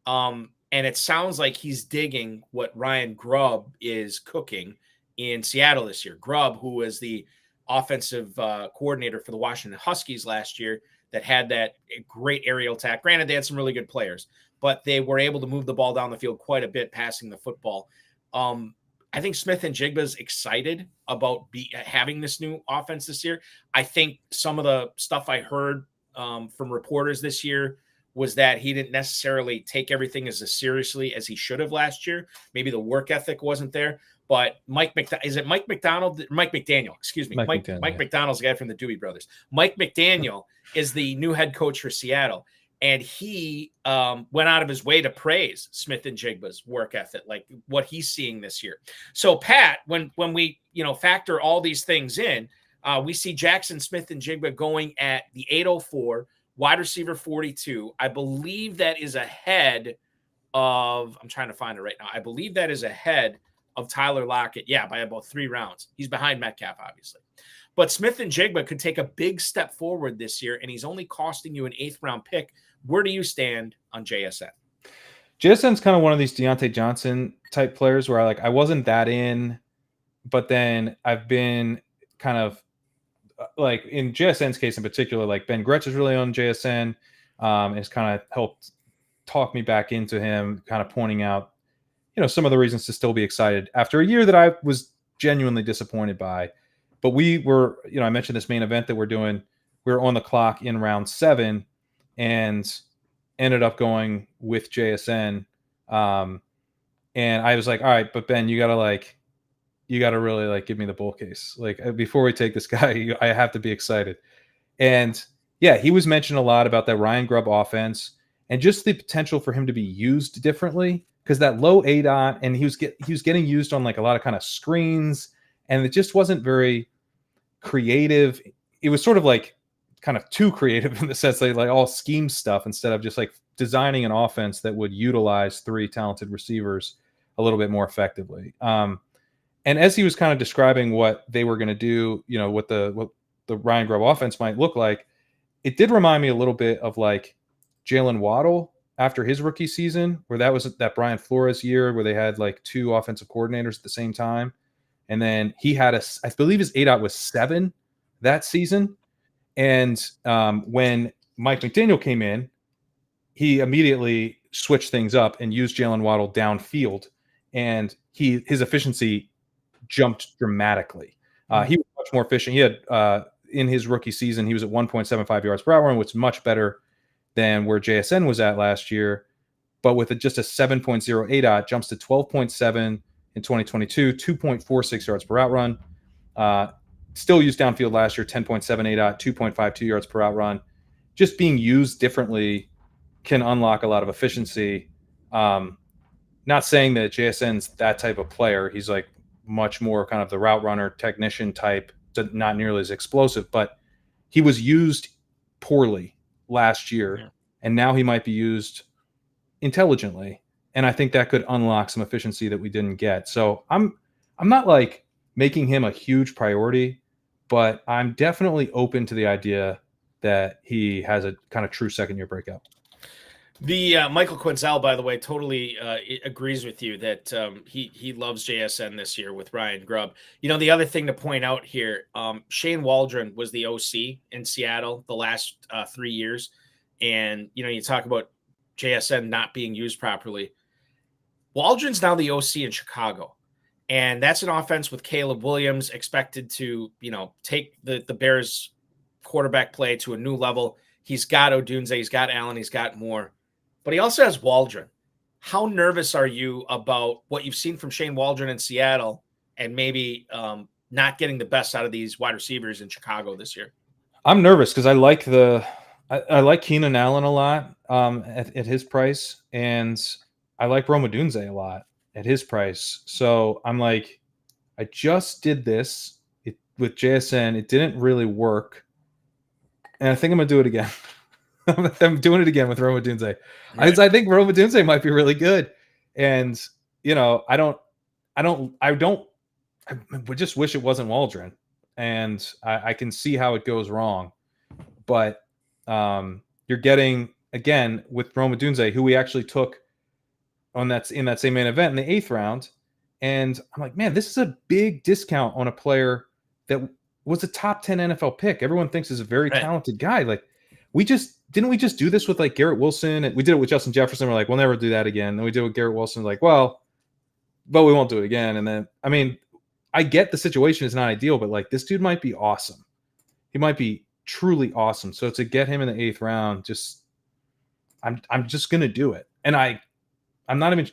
And it sounds like he's digging what Ryan Grubb is cooking in Seattle this year. Grubb, who was the offensive coordinator for the Washington Huskies last year, that had that great aerial attack. Granted, they had some really good players, but they were able to move the ball down the field quite a bit, passing the football. I think Smith-Njigba is excited about having this new offense this year. I think some of the stuff I heard from reporters this year was that he didn't necessarily take everything as seriously as he should have last year. Maybe the work ethic wasn't there. But Mike McDaniel, excuse me. Mike McDonald's the guy from the Doobie Brothers. Mike McDaniel is the new head coach for Seattle. And he went out of his way to praise Smith-Njigba's work ethic, like what he's seeing this year. So, Pat, when we factor all these things in, we see Jackson Smith-Njigba going at the 804, wide receiver 42. I believe that is ahead of – I'm trying to find it right now. I believe that is ahead of Tyler Lockett, by about 3 rounds. He's behind Metcalf, obviously. But Smith-Njigba could take a big step forward this year, and he's only costing you an 8th-round pick. Where do you stand on JSN? JSN's kind of one of these Diontae Johnson type players where I wasn't that in, but then I've been kind of like in JSN's case in particular, like Ben Gretsch is really on JSN. Has kind of helped talk me back into him, kind of pointing out, some of the reasons to still be excited after a year that I was genuinely disappointed by. But we were, I mentioned this main event that we're doing. We're on the clock in round 7 and ended up going with JSN. And I was like, all right, but Ben, you gotta really give me the bull case. Like before we take this guy, I have to be excited. And yeah, he was mentioned a lot about that Ryan Grubb offense and just the potential for him to be used differently because that low ADOT and he was getting used on like a lot of kind of screens and it just wasn't very creative. It was sort of like kind of too creative in the sense that like all scheme stuff instead of just like designing an offense that would utilize 3 talented receivers a little bit more effectively. And as he was kind of describing what they were going to do, what the Ryan Grubb offense might look like, it did remind me a little bit of like Jaylen Waddle after his rookie season, where that was that Brian Flores year where they had like 2 offensive coordinators at the same time. And then he had I believe his ADOT was 7 that season. And when Mike McDaniel came in, he immediately switched things up and used Jaylen Waddle downfield, and his efficiency jumped dramatically. He was much more efficient. He had in his rookie season, he was at 1.75 yards per hour, which is much better than where JSN was at last year. But with just a 7.0 ADOT, jumps to 12.7 in 2022, 2.46 yards per out run. Still used downfield last year, 10.7 ADOT, 2.52 yards per out run. Just being used differently can unlock a lot of efficiency. Not saying that JSN's that type of player. He's like much more kind of the route runner, technician type, not nearly as explosive, but he was used poorly last year, and now he might be used intelligently. And I think that could unlock some efficiency that we didn't get. So I'm not like making him a huge priority, but I'm definitely open to the idea that he has a kind of true second-year breakout. The Michael Quinzel, by the way, totally agrees with you that he loves JSN this year with Ryan Grubb. You know, the other thing to point out here, Shane Waldron was the OC in Seattle the last 3 years. And, you know, you talk about JSN not being used properly. Waldron's now the OC in Chicago. And that's an offense with Caleb Williams expected to, you know, take the Bears quarterback play to a new level. He's got Odunze, he's got Allen, he's got Moore. But he also has Waldron. How nervous are you about what you've seen from Shane Waldron in Seattle and maybe not getting the best out of these wide receivers in Chicago this year? I'm nervous because I like I like Keenan Allen a lot at his price, and I like Rome Odunze a lot at his price. So I'm like, I just did this with JSN. It didn't really work, and I think I'm gonna do it again. I'm doing it again with Rome Odunze. Right. I think Rome Odunze might be really good, and you know, I would just wish it wasn't Waldron, and I can see how it goes wrong, but you're getting again with Rome Odunze, who we actually took in that same main event in the 8th round, and I'm like, man, this is a big discount on a player that was a top 10 NFL pick. Everyone thinks is a very talented guy. Like, didn't we just do this with like Garrett Wilson? And we did it with Justin Jefferson. We're like, we'll never do that again. Then we did it with Garrett Wilson. Like, well, but we won't do it again. And then, I mean, I get the situation is not ideal, but like this dude might be awesome. He might be truly awesome. So to get him in the 8th round, I'm just gonna do it. And I'm not even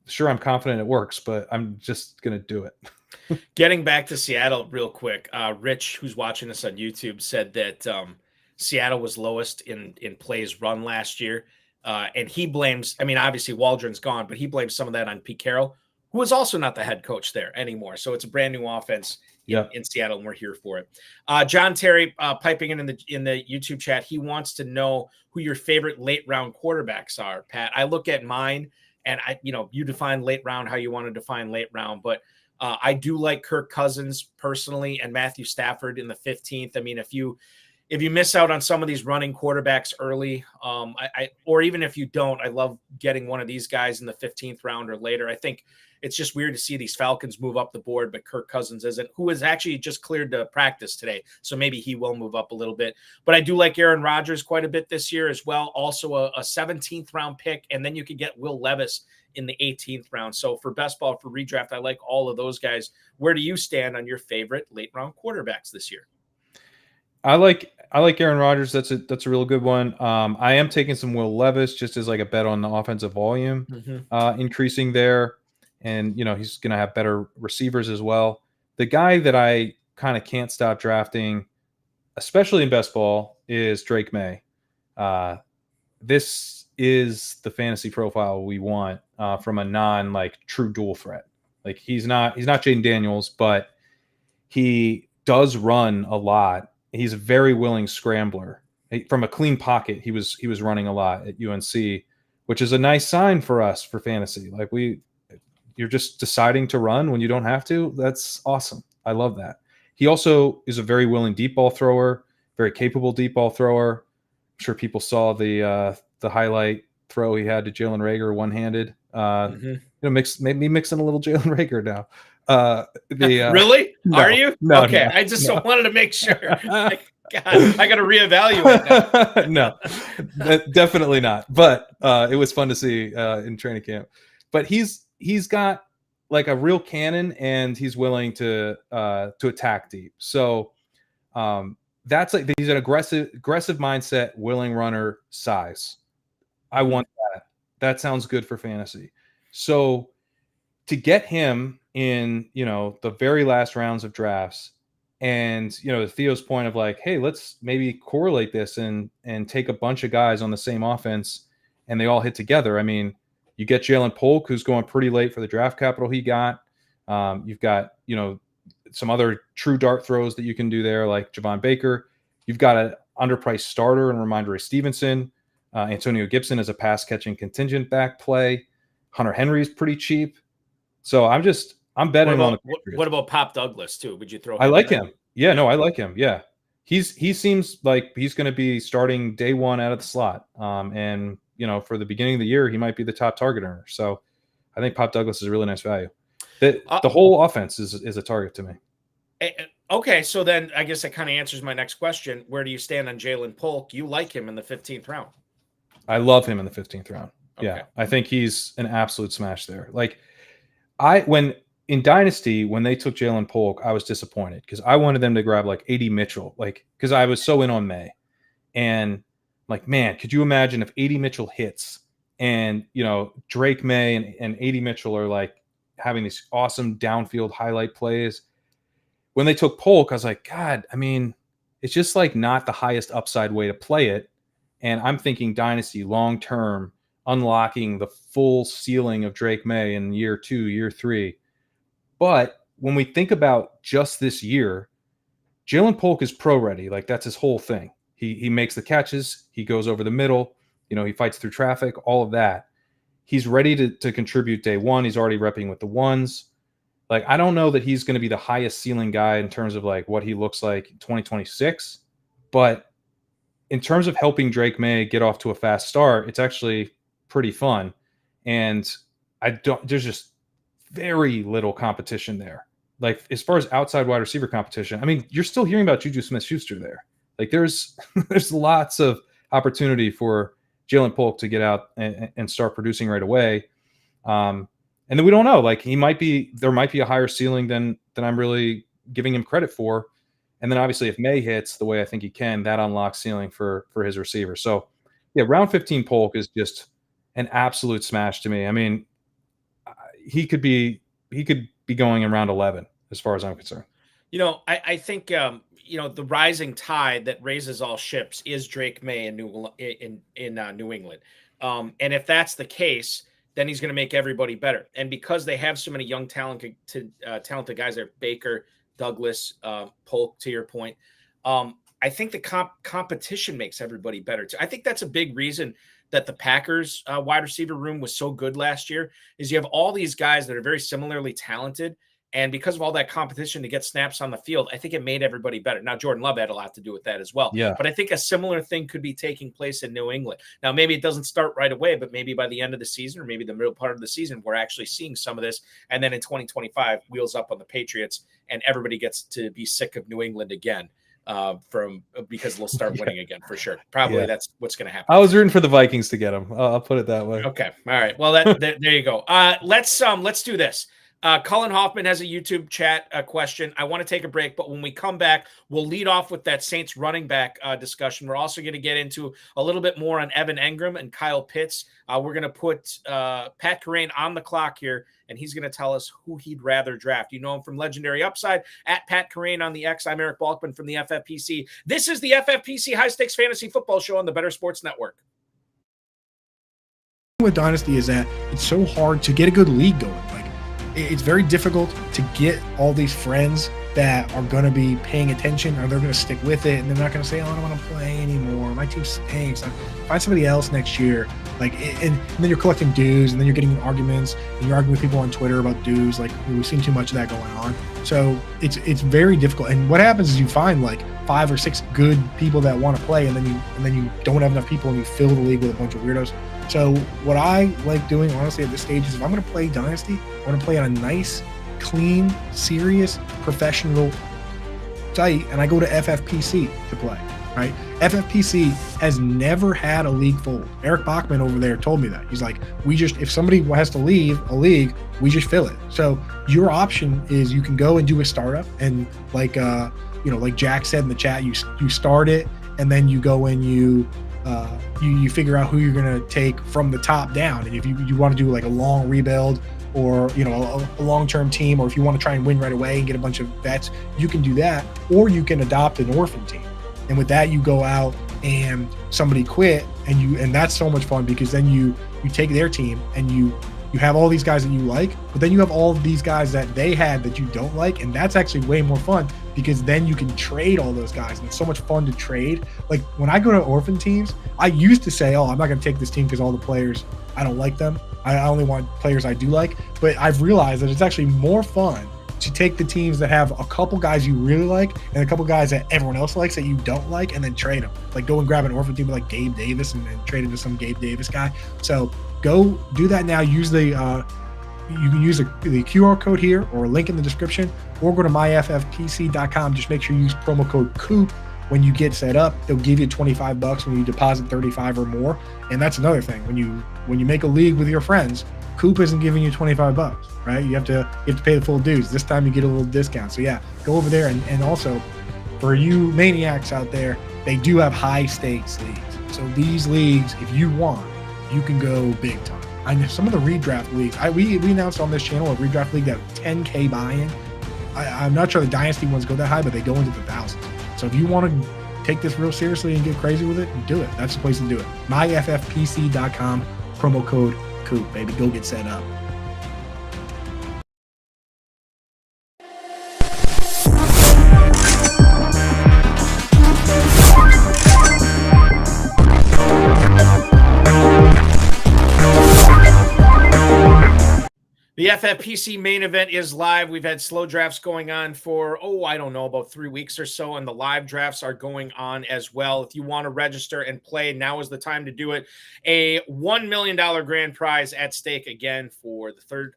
sure I'm confident it works, but I'm just gonna do it. Getting back to Seattle real quick, Rich, who's watching this on YouTube, said that Seattle was lowest in plays run last year. And he blames, I mean, obviously Waldron's gone, but he blames some of that on Pete Carroll, who is also not the head coach there anymore. So it's a brand new offense in Seattle, and we're here for it. John Terry piping in the YouTube chat. He wants to know who your favorite late round quarterbacks are, Pat. I look at mine, and you define late round how you want to define late round, but I do like Kirk Cousins personally and Matthew Stafford in the 15th. I mean, if you miss out on some of these running quarterbacks early, or even if you don't, I love getting one of these guys in the 15th round or later. I think it's just weird to see these Falcons move up the board, but Kirk Cousins isn't, who is actually just cleared to practice today. So maybe he will move up a little bit. But I do like Aaron Rodgers quite a bit this year as well. Also a 17th round pick. And then you could get Will Levis in the 18th round. So for best ball, for redraft, I like all of those guys. Where do you stand on your favorite late round quarterbacks this year? I like Aaron Rodgers. That's a real good one. I am taking some Will Levis just as like a bet on the offensive volume increasing there. And, he's going to have better receivers as well. The guy that I kind of can't stop drafting, especially in best ball, is Drake May. This is the fantasy profile we want from a non true dual threat. Like he's not Jaden Daniels, but he does run a lot. He's a very willing scrambler. From a clean pocket, he was running a lot at UNC, which is a nice sign for us for fantasy. Like you're just deciding to run when you don't have to. That's awesome. I love that. He also is a very willing deep ball thrower, very capable deep ball thrower. I'm sure people saw the highlight throw he had to Jalen Reagor one-handed maybe mixing a little Jalen Reagor now. Really? No, Are you? No, okay. No, I just no. wanted to make sure. God, I got to reevaluate now. No, definitely not. But it was fun to see in training camp. But he's got like a real cannon, and he's willing to attack deep. So that's like, he's an aggressive mindset, willing runner, size. I want that. That sounds good for fantasy. So to get him in, the very last rounds of drafts, and Theo's point of like, hey, let's maybe correlate this and take a bunch of guys on the same offense and they all hit together. I mean, you get Jalen Polk, who's going pretty late for the draft capital he got. You've got, some other true dart throws that you can do there, like Javon Baker. You've got an underpriced starter and Ramondre Stevenson. Antonio Gibson is a pass-catching contingent back play. Hunter Henry is pretty cheap. So I'm betting on the Patriots. What about Pop Douglas too? Would you throw him? I like him. Yeah, no, I like him. Yeah. He seems like he's going to be starting day one out of the slot. And for the beginning of the year, he might be the top target earner. So I think Pop Douglas is a really nice value. The whole offense is a target to me. Okay, so then I guess that kind of answers my next question. Where do you stand on Jalen Polk? You like him in the 15th round? I love him in the 15th round. Okay. Yeah, I think he's an absolute smash there. Like when in Dynasty, when they took Jalen Polk, I was disappointed because I wanted them to grab like A.D. Mitchell, because I was so in on May. And like, man, could you imagine if A.D. Mitchell hits and, Drake May and A.D. Mitchell are like having these awesome downfield highlight plays. When they took Polk, I was like, God, I mean, it's just like not the highest upside way to play it. And I'm thinking Dynasty long-term, unlocking the full ceiling of Drake May in year 2, year 3. But when we think about just this year, Jalen Polk is pro ready. Like that's his whole thing. He makes the catches. He goes over the middle. He fights through traffic, all of that. He's ready to contribute day one. He's already repping with the ones. Like, I don't know that he's going to be the highest ceiling guy in terms of like what he looks like in 2026, but in terms of helping Drake May get off to a fast start, it's actually pretty fun. And there's just very little competition there. Like as far as outside wide receiver competition, I mean, you're still hearing about Juju Smith-Schuster there. Like there's lots of opportunity for Jalen Polk to get out and start producing right away. And then we don't know, like there might be a higher ceiling than I'm really giving him credit for. And then obviously if May hits the way I think he can, that unlocks ceiling for his receiver. So yeah, round 15 Polk is just an absolute smash to me. I mean, he could be going in round 11 as far as I'm concerned. I think the rising tide that raises all ships is Drake May in New England. And if that's the case, then he's going to make everybody better. And because they have so many young talented guys there, Baker, Douglas, Polk, to your point, I think the competition makes everybody better too. I think that's a big reason that the Packers wide receiver room was so good last year is you have all these guys that are very similarly talented. And because of all that competition to get snaps on the field, I think it made everybody better. Now, Jordan Love had a lot to do with that as well. Yeah. But I think a similar thing could be taking place in New England. Now, maybe it doesn't start right away, but maybe by the end of the season or maybe the middle part of the season, we're actually seeing some of this. And then in 2025, wheels up on the Patriots, and everybody gets to be sick of New England again because they'll start winning again for sure. Probably that's what's going to happen. I was rooting for the Vikings to get them. I'll put it that way. Okay. All right. Well, there you go. Let's do this. Cullen Hoffman has a YouTube chat question. I want to take a break, but when we come back, we'll lead off with that Saints running back discussion. We're also going to get into a little bit more on Evan Engram and Kyle Pitts. We're going to put Pat Kerrane on the clock here, and he's going to tell us who he'd rather draft. You know him from Legendary Upside, at Pat Kerrane on the X. I'm Eric Balkman from the FFPC. This is the FFPC High Stakes Fantasy Football Show on the Better Sports Network. With Dynasty is that it's so hard to get a good league going. It's very difficult to get all these friends that are going to be paying attention, or they're going to stick with it, and they're not going to say, "Oh, I don't want to play anymore. My team stinks. Find somebody else next year." And then you're collecting dues, and then you're getting in arguments, and you're arguing with people on Twitter about dues. Like, we've seen too much of that going on. So it's very difficult. And what happens is you find like 5 or 6 good people that want to play, and then you don't have enough people, and you fill the league with a bunch of weirdos. So what I like doing, honestly, at this stage is if I'm going to play Dynasty, I want to play on a nice, clean, serious, professional site, and I go to FFPC to play, right? FFPC has never had a league fold. Eric Balkman over there told me that. He's like, if somebody has to leave a league, we just fill it. So your option is you can go and do a startup, and like Jack said in the chat, you start it, and then you go and you figure out who you're going to take from the top down. And if you want to do like a long rebuild, or a long-term team, or if you want to try and win right away and get a bunch of vets, you can do that. Or you can adopt an orphan team, and with that you go out and somebody quit, and that's so much fun, because then you take their team and you have all these guys that you like, but then you have all of these guys that they had that you don't like, and that's actually way more fun, because then you can trade all those guys, and it's so much fun to trade. Like when I go to orphan teams, I used to say, I'm not going to take this team because all the players, I don't like them. I only want players I do like. But I've realized that it's actually more fun to take the teams that have a couple guys you really like and a couple guys that everyone else likes that you don't like, and then trade them. Like go and grab an orphan team like Gabe Davis and then trade into some Gabe Davis guy. So go do that now. Use you can use the QR code here or a link in the description, or go to myffpc.com. Just make sure you use promo code COOP when you get set up. They'll give you $25 when you deposit 35 or more. And that's another thing. When you make a league with your friends, Coop isn't giving you $25, right? You have to pay the full dues. This time you get a little discount. So yeah, go over there. And also for you maniacs out there, they do have high stakes leagues. So these leagues, if you want, you can go big time. I know some of the redraft leagues. We announced on this channel a redraft league that 10K buy-in. I'm not sure the dynasty ones go that high, but they go into the thousands. So if you want to take this real seriously and get crazy with it, do it. That's the place to do it. myffpc.com, promo code COOP, baby. Go get set up. The FFPC main event is live. We've had slow drafts going on for, about 3 weeks or so, and the live drafts are going on as well. If you want to register and play, now is the time to do it. A $1 million grand prize at stake again for the third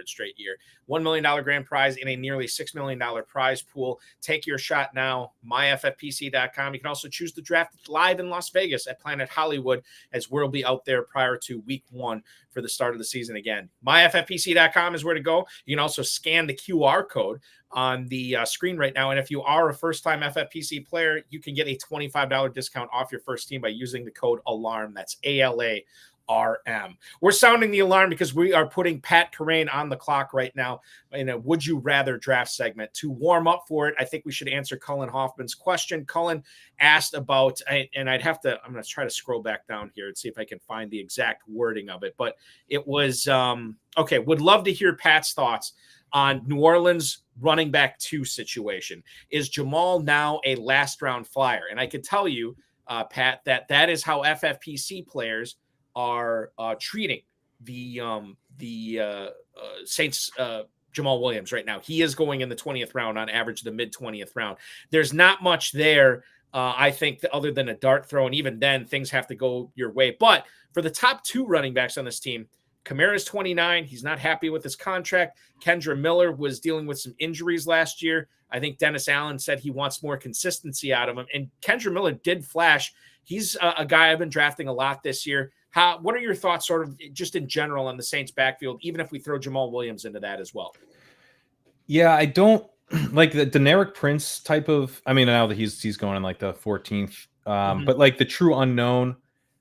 straight year. $1 million grand prize in a nearly $6 million prize pool. Take your shot now, myffpc.com. You can also choose to draft live in Las Vegas at Planet Hollywood, as we'll be out there prior to week 1 for the start of the season again. myffpc.com is where to go. You can also scan the QR code on the screen right now. And if you are a first-time FFPC player, you can get a $25 discount off your first team by using the code ALARM. That's ALARM. We're sounding the alarm because we are putting Pat Kerrane on the clock right now in a Would You Rather draft segment. To warm up for it, I think we should answer Cullen Hoffman's question. Cullen asked about, and I'm going to try to scroll back down here and see if I can find the exact wording of it, but it was, would love to hear Pat's thoughts on New Orleans running back 2 situation. Is Jamal now a last round flyer? And I could tell you, Pat, that is how FFPC players are treating the Saints Jamal Williams right now. He is going in the 20th round, on average the mid 20th round. There's not much there, I think, other than a dart throw, and even then things have to go your way. But for the top 2 running backs on this team, Kamara's 29. He's not happy with his contract. Kendre Miller was dealing with some injuries last year. I think Dennis Allen said he wants more consistency out of him, and Kendre Miller did flash. He's a guy I've been drafting a lot this year. What are your thoughts sort of just in general on the Saints backfield, even if we throw Jamal Williams into that as well? Yeah, I don't like the Deneric Prince type of, I know that he's going in like the 14th, but like the true unknown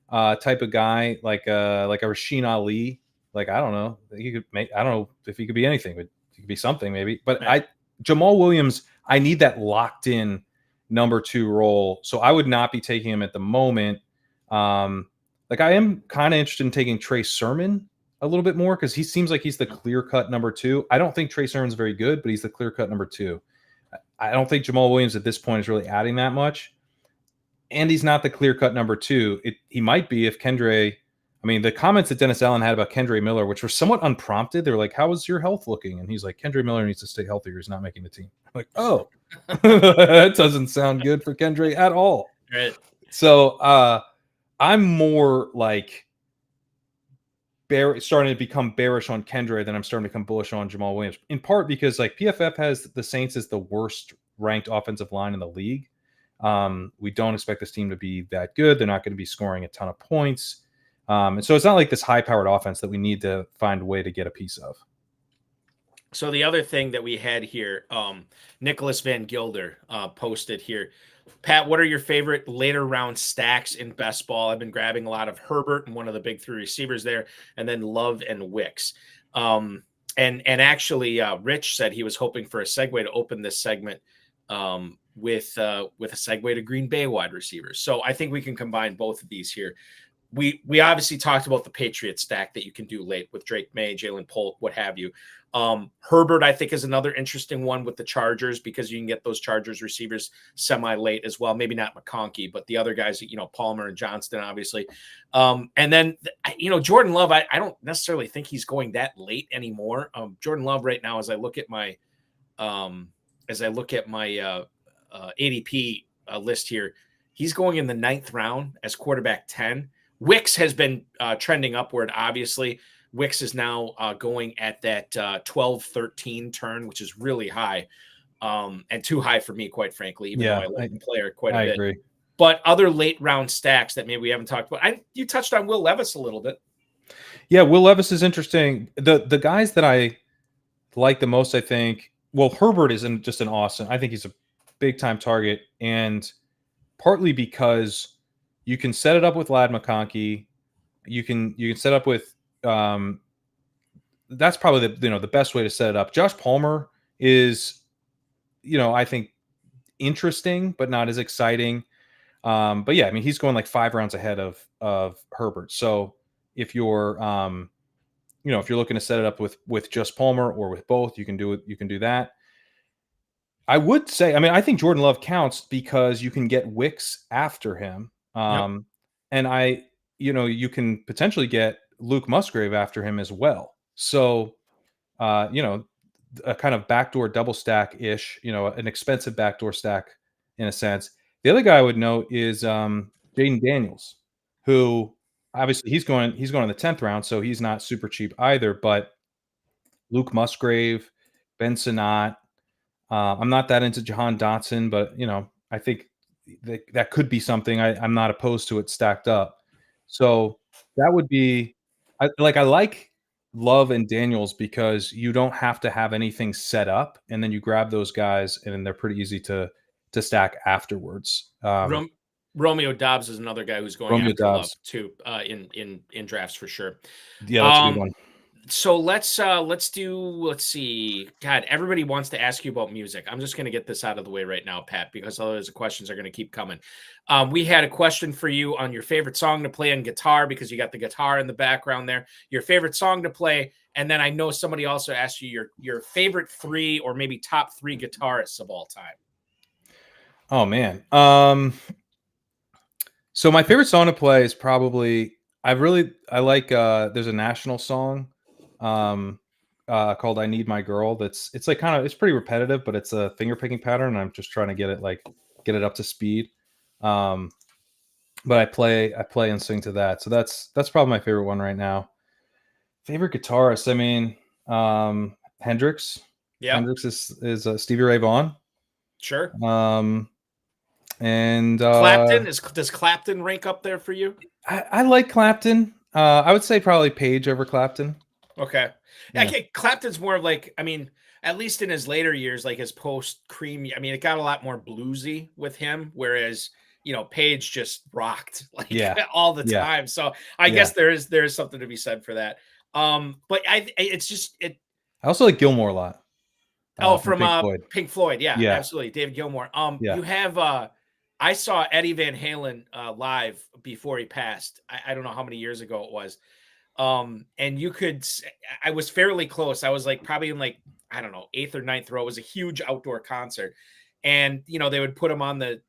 type of guy, like a Rasheen Ali, like, I don't know, I don't know if he could be anything, but he could be something maybe, but Jamal Williams, I need that locked in number 2 role. So I would not be taking him at the moment. Like, I am kind of interested in taking Trey Sermon a little bit more, because he seems like he's the clear-cut number 2. I don't think Trey Sermon's very good, but he's the clear-cut number 2. I don't think Jamal Williams at this point is really adding that much. And he's not the clear-cut number 2. He might be if Kendre – the comments that Dennis Allen had about Kendre Miller, which were somewhat unprompted, they were like, how is your health looking? And he's like, Kendre Miller needs to stay healthy or he's not making the team. I'm like, oh, that doesn't sound good for Kendre at all. Right. So, I'm more like starting to become bearish on Kendra, then I'm starting to become bullish on Jamal Williams. In part because like PFF has the Saints as the worst ranked offensive line in the league. We don't expect this team to be that good. They're not going to be scoring a ton of points. And so it's not like this high-powered offense that we need to find a way to get a piece of. So the other thing that we had here, Nicholas Van Gilder posted here. Pat, what are your favorite later round stacks in best ball? I've been grabbing a lot of Herbert and one of the big three receivers there, and then Love and Wicks. And actually, Rich said he was hoping for a segue to open this segment with a segue to Green Bay wide receivers. So I think we can combine both of these here. We obviously talked about the Patriot stack that you can do late with Drake May, Jalen Polk, what have you. Herbert, I think, is another interesting one with the Chargers because you can get those Chargers receivers semi-late as well. Maybe not McConkey, but the other guys, Palmer and Johnston, obviously. And then, Jordan Love, I don't necessarily think he's going that late anymore. Jordan Love right now, as I look at my ADP list here, he's going in the 9th round as quarterback 10. Wicks has been trending upward, obviously. Wicks is now going at that 12-13 turn, which is really high and too high for me, quite frankly, even though I like the player quite a bit. I agree. But other late round stacks that maybe we haven't talked about. You touched on Will Levis a little bit. Yeah, Will Levis is interesting. The guys that I like the most, I think, well, Herbert is just an awesome. I think he's a big-time target, and partly because you can set it up with Ladd McConkey. You can set up with that's probably the best way to set it up. Josh Palmer is, I think interesting, but not as exciting. But yeah, I mean, he's going like 5 rounds ahead of Herbert. So if you're, if you're looking to set it up with just Palmer or with both, you can do it. You can do that. I would say, I mean, I think Jordan Love counts because you can get Wicks after him. And you can potentially get Luke Musgrave after him as well. So, a kind of backdoor double stack ish, an expensive backdoor stack in a sense. The other guy I would note is Jaden Daniels, who obviously he's going in the 10th round, so he's not super cheap either. But Luke Musgrave, Ben Sinnott, I'm not that into Jahan Dotson, but I think that could be something. I'm not opposed to it stacked up. So that would be I like Love and Daniels because you don't have to have anything set up, and then you grab those guys, and then they're pretty easy to stack afterwards. Romeo Dobbs is another guy who's going after Love too in drafts for sure. Yeah, that's a good one. So let's see. God, everybody wants to ask you about music. I'm just going to get this out of the way right now, Pat, because otherwise the questions are going to keep coming. We had a question for you on your favorite song to play on guitar because you got the guitar in the background there. Your favorite song to play, and then I know somebody also asked you your favorite 3 or maybe top 3 guitarists of all time. Oh man. So my favorite song to play is probably I like there's a national song called I Need My Girl. It's pretty repetitive, but it's a finger picking pattern. And I'm just trying to get it up to speed. But I play and sing to that. So that's probably my favorite one right now. Favorite guitarist. I mean, Hendrix. Yeah. Hendrix is Stevie Ray Vaughan. Sure. And Clapton does Clapton rank up there for you? I like Clapton. I would say probably Page over Clapton. Okay. Yeah. Clapton's more of like, I mean, at least in his later years, like his post Cream, I mean, it got a lot more bluesy with him, whereas Page just rocked all the time. So I guess there is something to be said for that. But I also like Gilmore a lot. From Pink Floyd. Yeah, absolutely. David Gilmour. You have I saw Eddie Van Halen live before he passed. I don't know how many years ago it was. And I was fairly close. I was like probably in like, I don't know, 8th or 9th row. It was a huge outdoor concert. And, they would put him on the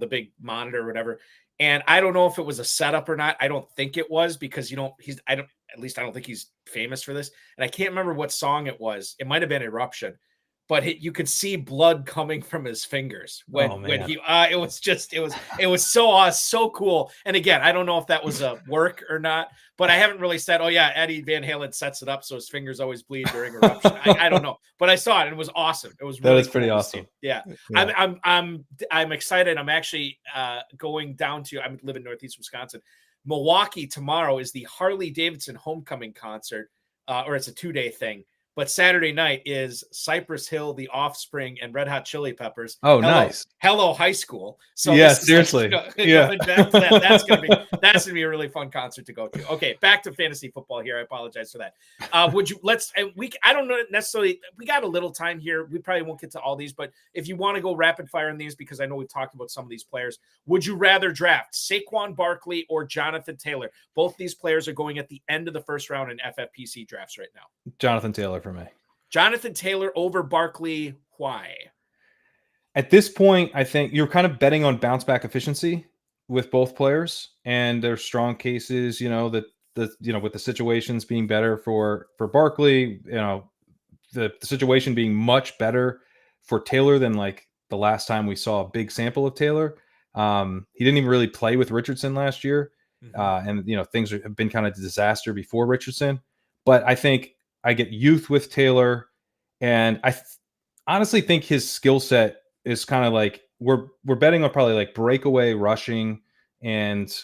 big monitor or whatever. And I don't know if it was a setup or not. I don't think it was because, I don't think he's famous for this. And I can't remember what song it was. It might've been Eruption. but you could see blood coming from his fingers when he it was so cool. And again, I don't know if that was a work or not, but I haven't really said, oh yeah, Eddie Van Halen sets it up so his fingers always bleed during eruption. I don't know, but I saw it and it was awesome. It was really that is pretty awesome. Yeah. I'm excited. I'm actually going down to, I live in Northeast Wisconsin. Milwaukee tomorrow is the Harley Davidson homecoming concert, or it's a 2-day thing. But Saturday night is Cypress Hill, The Offspring, and Red Hot Chili Peppers. Oh, nice. Hello, high school. So yeah, seriously. That's gonna be a really fun concert to go to. Okay, back to fantasy football here. I apologize for that. I don't know necessarily. We got a little time here. We probably won't get to all these, but if you want to go rapid fire on these, because I know we've talked about some of these players, would you rather draft Saquon Barkley or Jonathan Taylor? Both these players are going at the end of the first round in FFPC drafts right now. Jonathan Taylor for me. Jonathan Taylor over Barkley. Why? At this point, I think you're kind of betting on bounce back efficiency with both players, and there's strong cases, that with the situations being better for Barkley, the situation being much better for Taylor than like the last time we saw a big sample of Taylor. He didn't even really play with Richardson last year. And things have been kind of a disaster before Richardson, but I think I get youth with Taylor, and I honestly think his skill set is kind of like we're betting on probably like breakaway rushing, and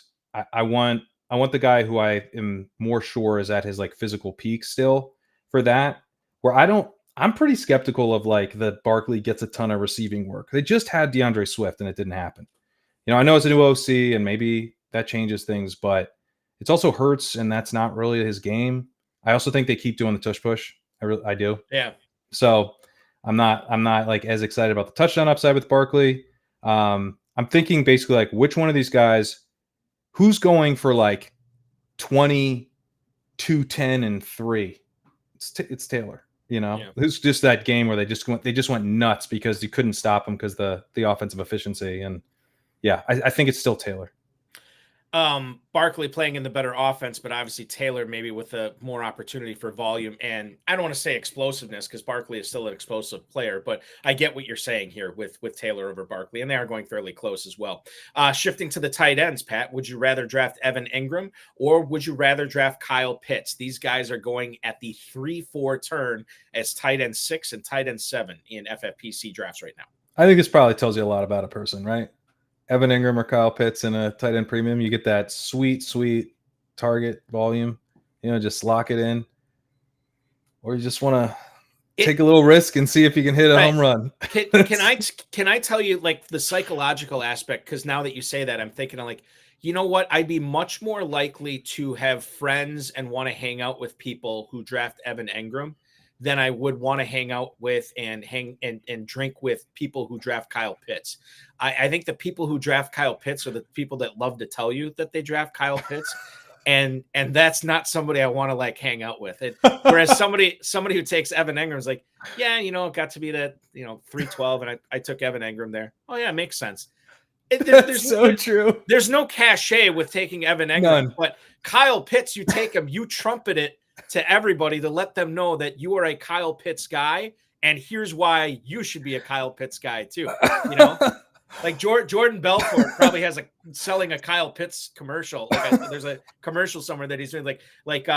I want the guy who I am more sure is at his like physical peak still for that. Where I'm pretty skeptical of like that Barkley gets a ton of receiving work. They just had DeAndre Swift and it didn't happen. I know it's a new OC and maybe that changes things, but it's also Hurts, and that's not really his game. I also think they keep doing the tush push. I do. Yeah. So I'm not like as excited about the touchdown upside with Barkley. I'm thinking basically like which one of these guys, who's going for like 20, 210 and 3. It's Taylor. It's just that game where they just went nuts because you couldn't stop them because the offensive efficiency. And yeah, I think it's still Taylor. Barkley playing in the better offense, but obviously Taylor maybe with a more opportunity for volume. And I don't want to say explosiveness because Barkley is still an explosive player, but I get what you're saying here with Taylor over Barkley, and they are going fairly close as well. Shifting to the tight ends, Pat, would you rather draft Evan Engram or would you rather draft Kyle Pitts? These guys are going at the 3-4 turn as tight end 6 and tight end 7 in FFPC drafts right now. I think this probably tells you a lot about a person, right? Evan Engram or Kyle Pitts in a tight end premium, you get that sweet target volume, just lock it in. Or you just want to take a little risk and see if you can hit a home run. Can I tell you like the psychological aspect? Because now that you say that, I'm thinking of like, you know what? I'd be much more likely to have friends and want to hang out with people who draft Evan Engram than I would want to hang out with and drink with people who draft Kyle Pitts. I think the people who draft Kyle Pitts are the people that love to tell you that they draft Kyle Pitts. And that's not somebody I want to like hang out with. Whereas somebody who takes Evan Engram is like, yeah, it got to be that, 312 and I took Evan Engram there. Oh yeah, it makes sense. There's so true. There's no cachet with taking Evan Engram, but Kyle Pitts, you take him, you trumpet it to everybody to let them know that you are a Kyle Pitts guy, and here's why you should be a Kyle Pitts guy too. Like Jordan Belfort probably has selling a Kyle Pitts commercial. There's a commercial somewhere that he's doing like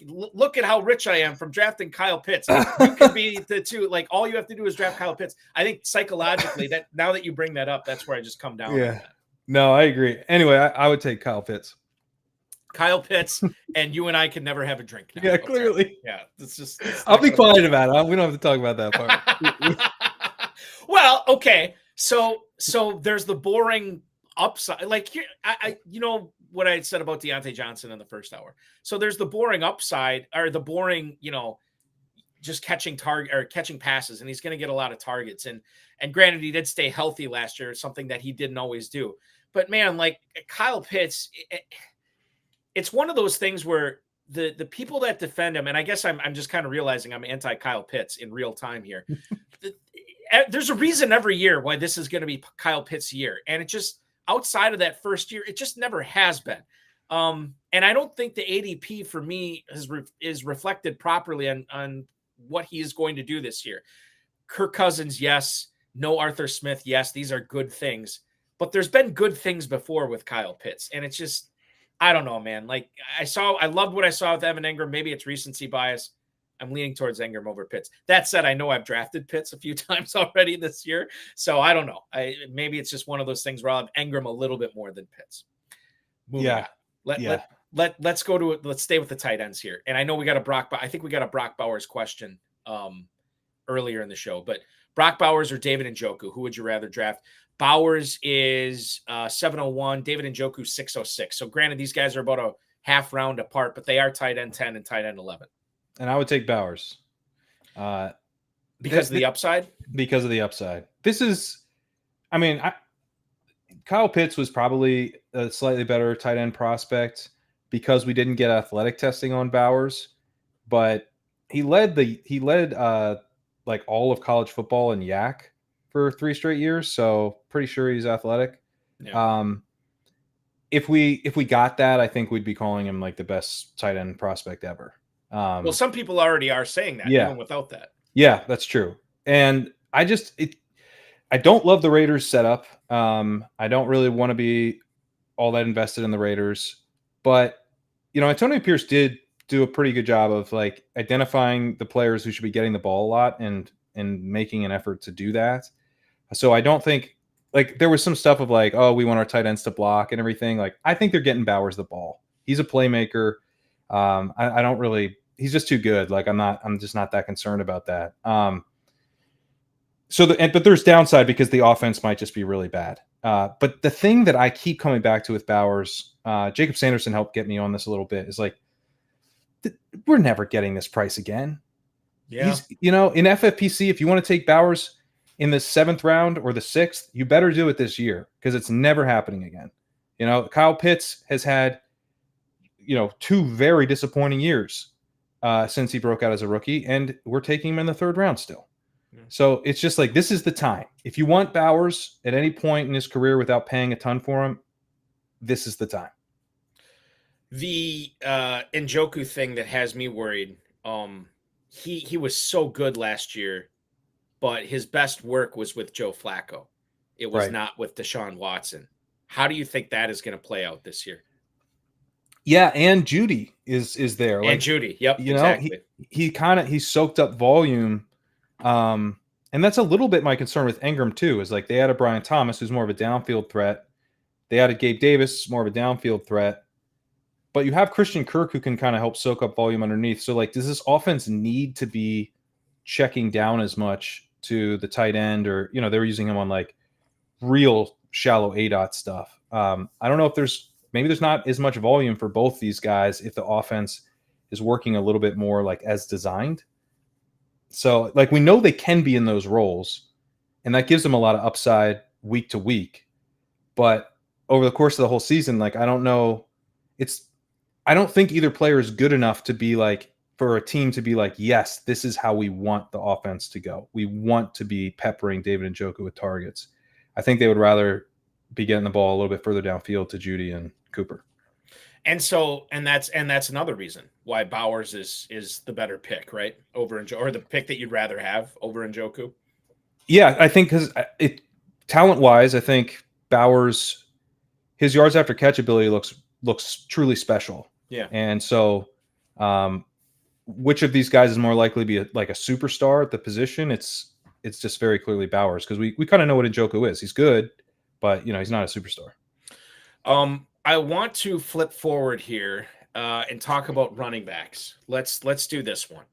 look at how rich I am from drafting Kyle Pitts. You could be the two. Like all you have to do is draft Kyle Pitts. I think psychologically that now that you bring that up, that's where I just come down. Yeah. No, I agree. Anyway, I would take Kyle Pitts. Kyle Pitts, and you and I can never have a drink now. Yeah, clearly. Yeah, it's I'll be quiet about it. We don't have to talk about that part. Well, okay. So there's the boring upside. Like here, what I said about Diontae Johnson in the first hour. So there's the boring upside, or the boring, just catching passes, and he's going to get a lot of targets. And granted, he did stay healthy last year, something that he didn't always do. But man, like Kyle Pitts. It's one of those things where the people that defend him, and I guess I'm just kind of realizing I'm anti Kyle Pitts in real time here. There's a reason every year why this is going to be Kyle Pitts' year. And it just, outside of that first year, it just never has been. And I don't think the ADP for me is reflected properly on what he is going to do this year. Kirk Cousins, yes. No Arthur Smith, yes. These are good things. But there's been good things before with Kyle Pitts. And it's just, I don't know, man. Like I loved what I saw with Evan Engram. Maybe it's recency bias. I'm leaning towards Engram over Pitts. That said, I know I've drafted Pitts a few times already this year. So I don't know. Maybe it's just one of those things where I'll have Engram a little bit more than Pitts. Moving on. Let's go to it. Let's stay with the tight ends here. And I know I think we got a Brock Bowers question earlier in the show, but Brock Bowers or David Njoku, who would you rather draft? Bowers is 701, David Njoku 606. So granted, these guys are about a half round apart, but they are tight end 10 and tight end 11. And I would take Bowers. Because of the upside? Because of the upside. Kyle Pitts was probably a slightly better tight end prospect because we didn't get athletic testing on Bowers, but he led like all of college football in yak for 3 straight years. So pretty sure he's athletic. Yeah. If we got that, I think we'd be calling him like the best tight end prospect ever. Well, some people already are saying that, even without that. Yeah, that's true. And I don't love the Raiders setup. I don't really want to be all that invested in the Raiders, but Antonio Pierce did do a pretty good job of like identifying the players who should be getting the ball a lot and making an effort to do that. So I don't think like there was some stuff of like, oh, we want our tight ends to block and everything. Like I think they're getting Bowers the ball. He's a playmaker. I don't really. He's just too good. Like I'm just not that concerned about that. But there's downside because the offense might just be really bad. But the thing that I keep coming back to with Bowers, Jacob Sanderson helped get me on this a little bit, is like, we're never getting this price again. Yeah. He's, in FFPC, if you want to take Bowers in the 7th round or the 6th, you better do it this year because it's never happening again. Kyle Pitts has had, 2 very disappointing years since he broke out as a rookie, and we're taking him in the 3rd round still. Yeah. So it's just like, this is the time. If you want Bowers at any point in his career without paying a ton for him, this is the time. The Njoku thing that has me worried, he was so good last year, but his best work was with Joe Flacco. It was not with Deshaun Watson. How do you think that is going to play out this year? Yeah, and Judy is there. And Judy, yep, exactly. He soaked up volume, and that's a little bit my concern with Engram too. Is like they added Brian Thomas, who's more of a downfield threat. They added Gabe Davis, more of a downfield threat. But you have Christian Kirk, who can kind of help soak up volume underneath. So like, does this offense need to be checking down as much to the tight end, or they were using him on like real shallow ADOT stuff? I don't know if maybe there's not as much volume for both these guys if the offense is working a little bit more like as designed. So like, we know they can be in those roles, and that gives them a lot of upside week to week. But over the course of the whole season, like, I don't know. I don't think either player is good enough to be like, for a team to be like, yes, this is how we want the offense to go. We want to be peppering David Njoku with targets. I think they would rather be getting the ball a little bit further downfield to Judy and Cooper. And that's another reason why Bowers is the better pick, right? Over Njoku, or the pick that you'd rather have over Njoku. Yeah, I think because talent-wise, I think Bowers, his yards after catch ability looks truly special. Yeah. And so which of these guys is more likely to be like a superstar at the position? It's just very clearly Bowers, because we kind of know what Njoku is. He's good, but he's not a superstar. I want to flip forward here and talk about running backs. Let's do this one.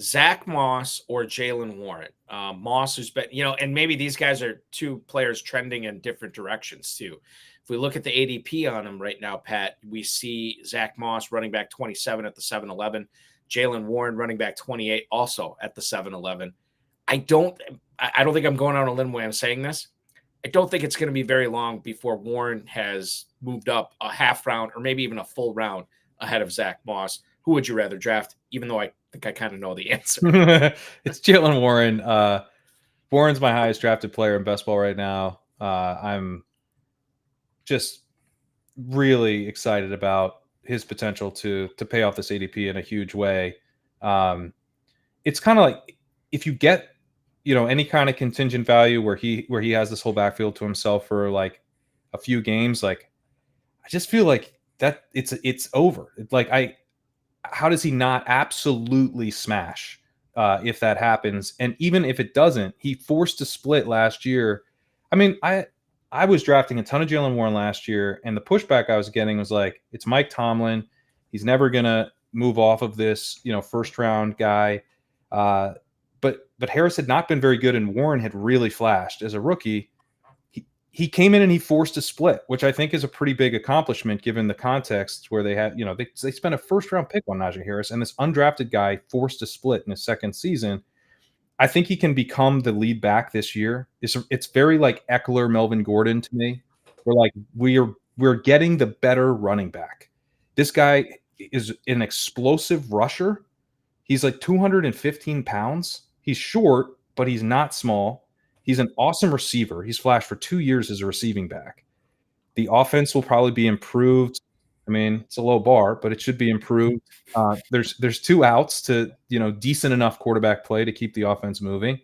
Zack Moss or Jaylen Warren. Moss has been, and maybe these guys are 2 players trending in different directions too. If we look at the ADP on them right now, Pat, we see Zack Moss running back 27 at the 7-11, Jaylen Warren running back 28 also at the 7-11. I don't think I'm going on a limb when I'm saying this. I don't think it's going to be very long before Warren has moved up a half round or maybe even a full round ahead of Zack Moss. Who would you rather draft? Even though I think I kind of know the answer. It's Jaylen Warren. Warren's my highest drafted player in best ball right now. I'm just really excited about his potential to pay off this ADP in a huge way. It's kind of like, if you get any kind of contingent value where he has this whole backfield to himself for like a few games, like I just feel like that it's over. How does he not absolutely smash if that happens? And even if it doesn't, he forced a split last year. I mean, I was drafting a ton of Jaylen Warren last year, and the pushback I was getting was like, it's Mike Tomlin. He's never gonna move off of this, first round guy. But Harris had not been very good, and Warren had really flashed as a rookie. He came in and he forced a split, which I think is a pretty big accomplishment given the context where they had, they spent a first round pick on Najee Harris, and this undrafted guy forced a split in his second season. I think he can become the lead back this year. It's very like Eckler, Melvin Gordon to me. We're getting the better running back. This guy is an explosive rusher. He's like 215 pounds. He's short, but he's not small. He's an awesome receiver. He's flashed for 2 years as a receiving back. The offense will probably be improved. I mean, it's a low bar, but it should be improved. There's 2 outs to, decent enough quarterback play to keep the offense moving.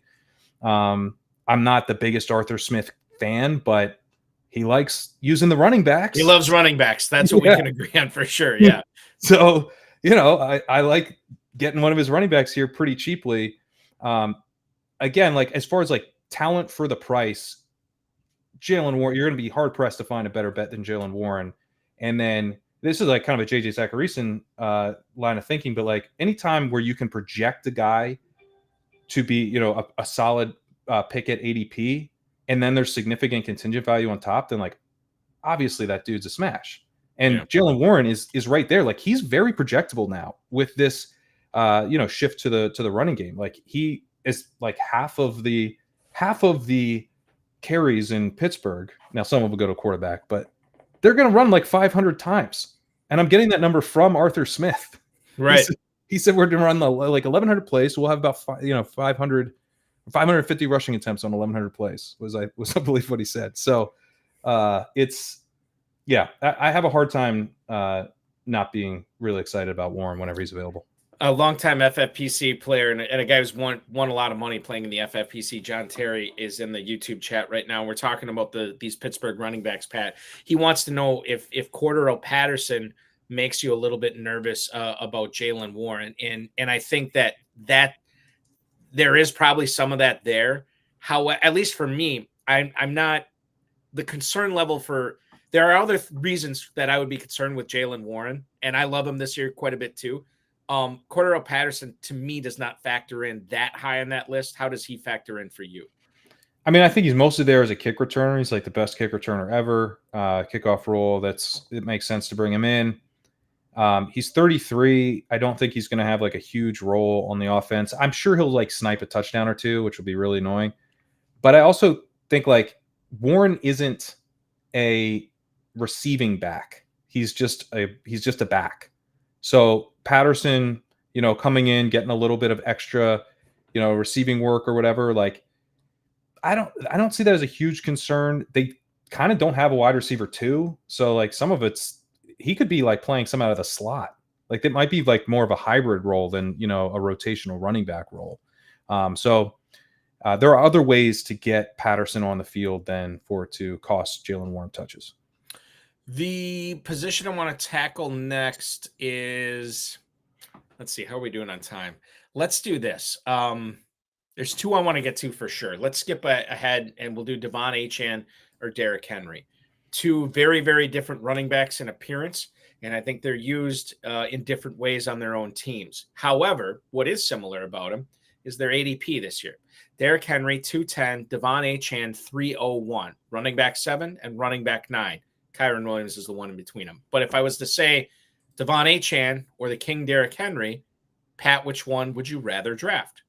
I'm not the biggest Arthur Smith fan, but he likes using the running backs. He loves running backs. That's what we can agree on for sure. Yeah. So, I like getting one of his running backs here pretty cheaply. Again, like as far as like talent for the price, Jaylen Warren, you're going to be hard pressed to find a better bet than Jaylen Warren. And then this is like kind of a JJ Zacharyson line of thinking, but like anytime where you can project a guy to be, a solid pick at ADP, and then there's significant contingent value on top, then like obviously that dude's a smash. And Jaylen Warren is right there. Like he's very projectable now with this shift to the running game. Like he is like half of the carries in Pittsburgh. Now some of them go to quarterback, but they're going to run like 500 times. And I'm getting that number from Arthur Smith. Right. He said we're going to run like 1,100 plays. So we'll have about 550 rushing attempts on 1,100 plays was I believe what he said. So I have a hard time not being really excited about Warren whenever he's available. A longtime FFPC player and a guy who's won a lot of money playing in the FFPC, John Terry, is in the YouTube chat right now. We're talking about these Pittsburgh running backs, Pat. He wants to know if Cordarrelle Patterson makes you a little bit nervous about Jaylen Warren. And I think that there is probably some of that there. How, at least for me, I'm not the concern level for – there are other reasons that I would be concerned with Jaylen Warren, and I love him this year quite a bit too. Cordarrelle Patterson, to me, does not factor in that high on that list. How does he factor in for you? I mean, I think he's mostly there as a kick returner. He's like the best kick returner ever. Kickoff role, it makes sense to bring him in. He's 33. I don't think he's going to have like a huge role on the offense. I'm sure he'll like snipe a touchdown or two, which will be really annoying. But I also think like Warren isn't a receiving back. He's just a back. So Patterson, coming in, getting a little bit of extra, receiving work or whatever, like I don't see that as a huge concern. They kind of don't have a wide receiver too. So like some of he could be like playing some out of the slot. Like it might be like more of a hybrid role than, a rotational running back role. So there are other ways to get Patterson on the field than for it to cost Jaylen Warren touches. The position I want to tackle next is, let's see, how are we doing on time? Let's do this. There's 2 I want to get to for sure. Let's skip ahead and we'll do Devon Achane or Derrick Henry. 2 very, very different running backs in appearance, and I think they're used in different ways on their own teams. However, what is similar about them is their ADP this year. Derrick Henry, 210, Devon Achane, 301, running back 7 and running back 9. Kyron Williams is the one in between them. But if I was to say Devon Achane or the King Derrick Henry, Pat, which one would you rather draft?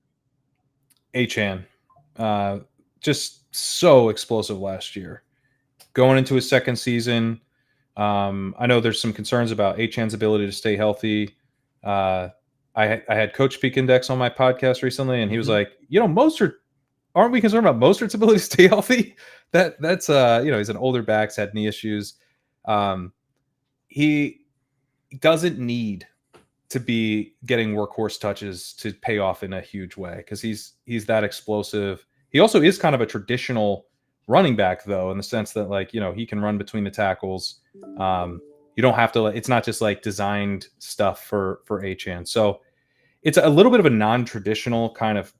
Achane. Just so explosive last year. Going into his second season, I know there's some concerns about Achane's ability to stay healthy. I had Coach Peak Index on my podcast recently, and he was like, Mostert, aren't we concerned about Mostert's ability to stay healthy? That's he's an older back, had knee issues. He doesn't need to be getting workhorse touches to pay off in a huge way because he's that explosive. He also is kind of a traditional running back, though, in the sense that, like, he can run between the tackles. You don't have to. It's not just like designed stuff for Achane. So it's a little bit of a non-traditional kind of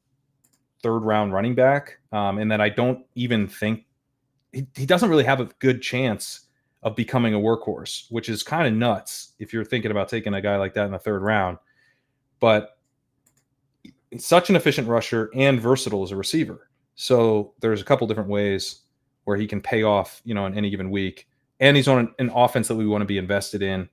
third round running back, and that I don't even think he doesn't really have a good chance of becoming a workhorse, which is kind of nuts if you're thinking about taking a guy like that in the third round. But he's such an efficient rusher and versatile as a receiver. So there's a couple different ways where he can pay off, in any given week. And he's on an offense that we want to be invested in.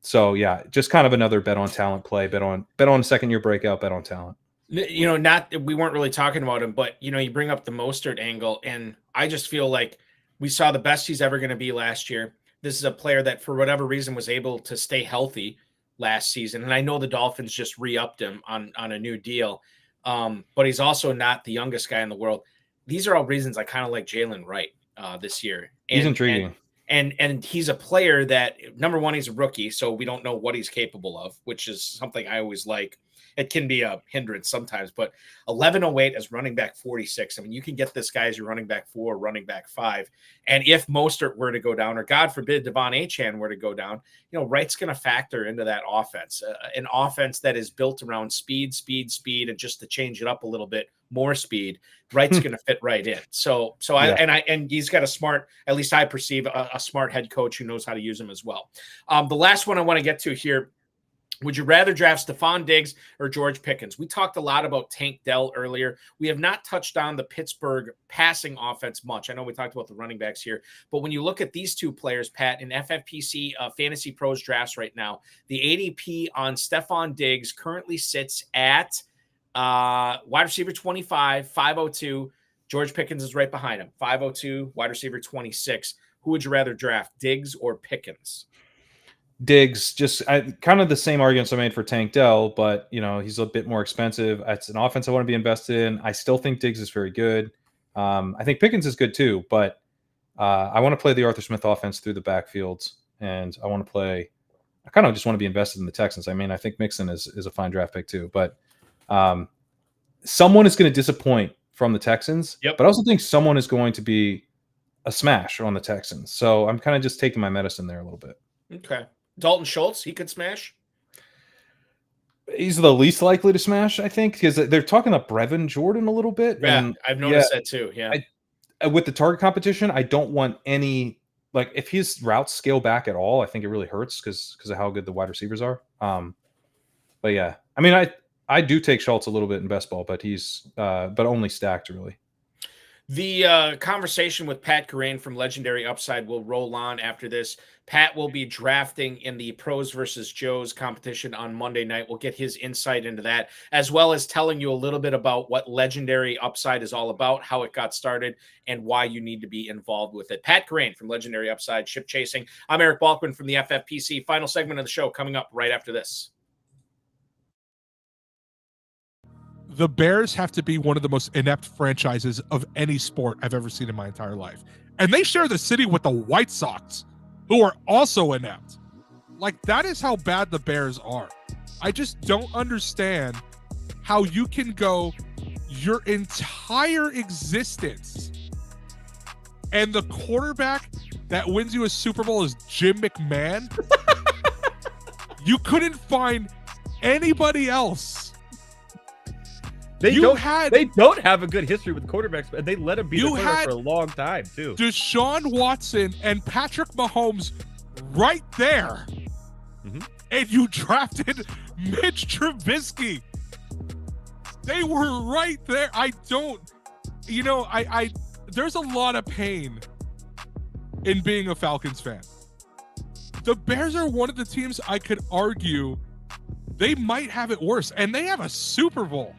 So yeah, just kind of another bet on talent play, bet on second year breakout, bet on talent. We weren't really talking about him, but you bring up the Mostert angle, and I just feel like we saw the best he's ever going to be last year. This is a player that for whatever reason was able to stay healthy last season. And I know the Dolphins just re-upped him on a new deal. But he's also not the youngest guy in the world. These are all reasons I kind of like Jaylen Wright this year. He's intriguing. And he's a player that, number one, he's a rookie, so we don't know what he's capable of, which is something I always like. It can be a hindrance sometimes, but 1108 as running back 46. I mean, you can get this guy as your running back 4, running back 5. And if Mostert were to go down, or God forbid, Devon Achane were to go down, Wright's going to factor into that offense, an offense that is built around speed, and just to change it up a little bit, more speed. Wright's going to fit right in. So yeah. And he's got a smart, at least I perceive a smart head coach who knows how to use him as well. The last one I want to get to here. Would you rather draft Stefon Diggs or George Pickens? We talked a lot about Tank Dell earlier. We have not touched on the Pittsburgh passing offense much. I know we talked about the running backs here, but when you look at these two players, Pat, in FFPC Fantasy Pros drafts right now, the ADP on Stefon Diggs currently sits at wide receiver 25, 502. George Pickens is right behind him, 502, wide receiver 26. Who would you rather draft, Diggs or Pickens? Diggs, kind of the same arguments I made for Tank Dell, but he's a bit more expensive. It's an offense I want to be invested in. I still think Diggs is very good. I think Pickens is good too, but I want to play the Arthur Smith offense through the backfields, and I kind of just want to be invested in the Texans. I mean, I think Mixon is a fine draft pick too, but someone is going to disappoint from the Texans. Yep. But I also think someone is going to be a smash on the Texans. So I'm kind of just taking my medicine there a little bit. Okay. Dalton Schultz, he could smash. He's the least likely to smash, I think, because they're talking up Brevin Jordan a little bit. Yeah, and I've noticed that too. Yeah. With the target competition, I don't want any, like, if his routes scale back at all, I think it really hurts because of how good the wide receivers are. But yeah, I mean, I do take Schultz a little bit in best ball, but he's but only stacked really. The conversation with Pat Kerrane from Legendary Upside will roll on after this. Pat will be drafting in the Pros versus Joes competition on Monday night. We'll get his insight into that, as well as telling you a little bit about what Legendary Upside is all about, how it got started, and why you need to be involved with it. Pat Kerrane from Legendary Upside Ship Chasing. I'm Eric Balkman from the FFPC. Final segment of the show coming up right after this. The Bears have to be one of the most inept franchises of any sport I've ever seen in my entire life. And they share the city with the White Sox, who are also inept. Like, that is how bad the Bears are. I just don't understand how you can go your entire existence and the quarterback that wins you a Super Bowl is Jim McMahon. You couldn't find anybody else. They don't have a good history with quarterbacks, and they let him be the quarterback for a long time, too. Deshaun Watson and Patrick Mahomes right there. Mm-hmm. And you drafted Mitch Trubisky. They were right there. I there's a lot of pain in being a Falcons fan. The Bears are one of the teams I could argue they might have it worse, and they have a Super Bowl.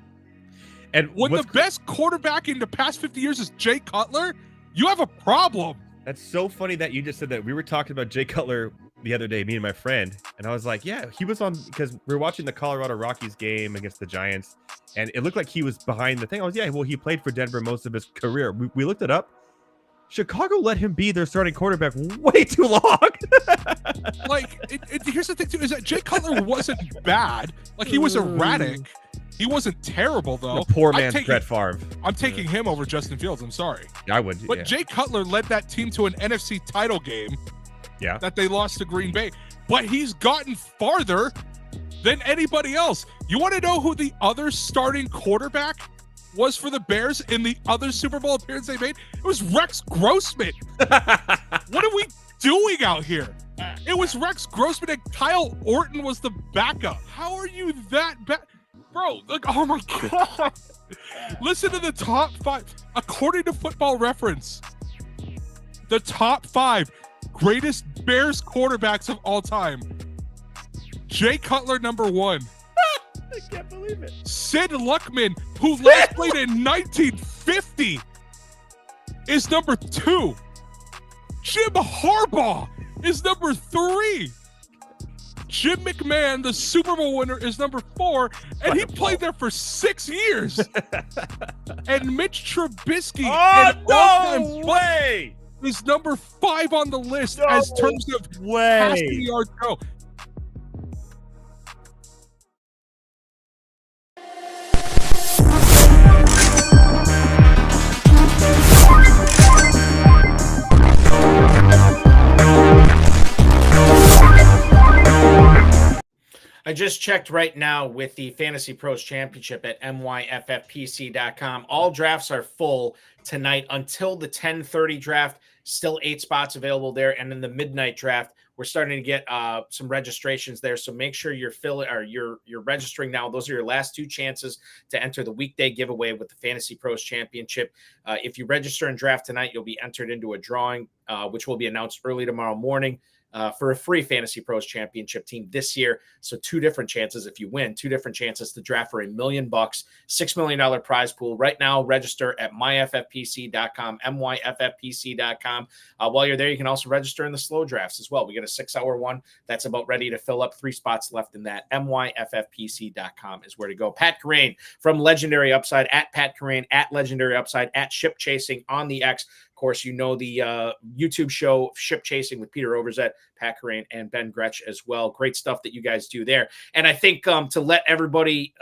And when the best quarterback in the past 50 years is Jay Cutler, you have a problem. That's so funny that you just said that. We were talking about Jay Cutler the other day, me and my friend, and I was like, yeah, he was on, because we were watching the Colorado Rockies game against the Giants, and it looked like he was behind the thing. He played for Denver most of his career. We looked it up. Chicago let him be their starting quarterback way too long. Here's the thing too, is that Jay Cutler wasn't bad. Like, he was erratic. He wasn't terrible though. The poor man's Brett Favre. I'm taking him over Justin Fields. I'm sorry. I would. But Jay Cutler led that team to an NFC title game. Yeah. That they lost to Green Bay. But he's gotten farther than anybody else. You want to know who the other starting quarterback was for the Bears in the other Super Bowl appearance they made? It was Rex Grossman. What are we doing out here? It was Rex Grossman and Kyle Orton was the backup. How are you that bad? Bro, oh my God. Listen to the top 5. According to Football Reference, the top 5 greatest Bears quarterbacks of all time. Jay Cutler, number 1. I can't believe it. Sid Luckman, who last played in 1950, is number 2. Jim Harbaugh is number 3. Jim McMahon, the Super Bowl winner, is number 4, and he played there for 6 years. And Mitch Trubisky, no way, is number 5 on the list as terms of passing yards go. I just checked right now with the Fantasy Pros Championship at myffpc.com. All drafts are full tonight until the 10:30 draft. Still 8 spots available there. And in the midnight draft, we're starting to get some registrations there. So make sure you're registering now. Those are your last 2 chances to enter the weekday giveaway with the Fantasy Pros Championship. If you register and draft tonight, you'll be entered into a drawing, which will be announced early tomorrow morning. For a free Fantasy Pros Championship team this year. So 2 different chances if you win, 2 different chances to draft for $1 million, $6 million prize pool. Right now, register at myffpc.com, myffpc.com. While you're there, you can also register in the slow drafts as well. We get a 6-hour one that's about ready to fill up. 3 spots left in that. myffpc.com is where to go. Pat Kerrane from Legendary Upside, at Pat Kerrane, at Legendary Upside, at Ship Chasing on the X. Of course, you know the YouTube show Ship Chasing with Peter Overzet, Pat Kerrane, and Ben Gretsch as well. Great stuff that you guys do there. And I think to let everybody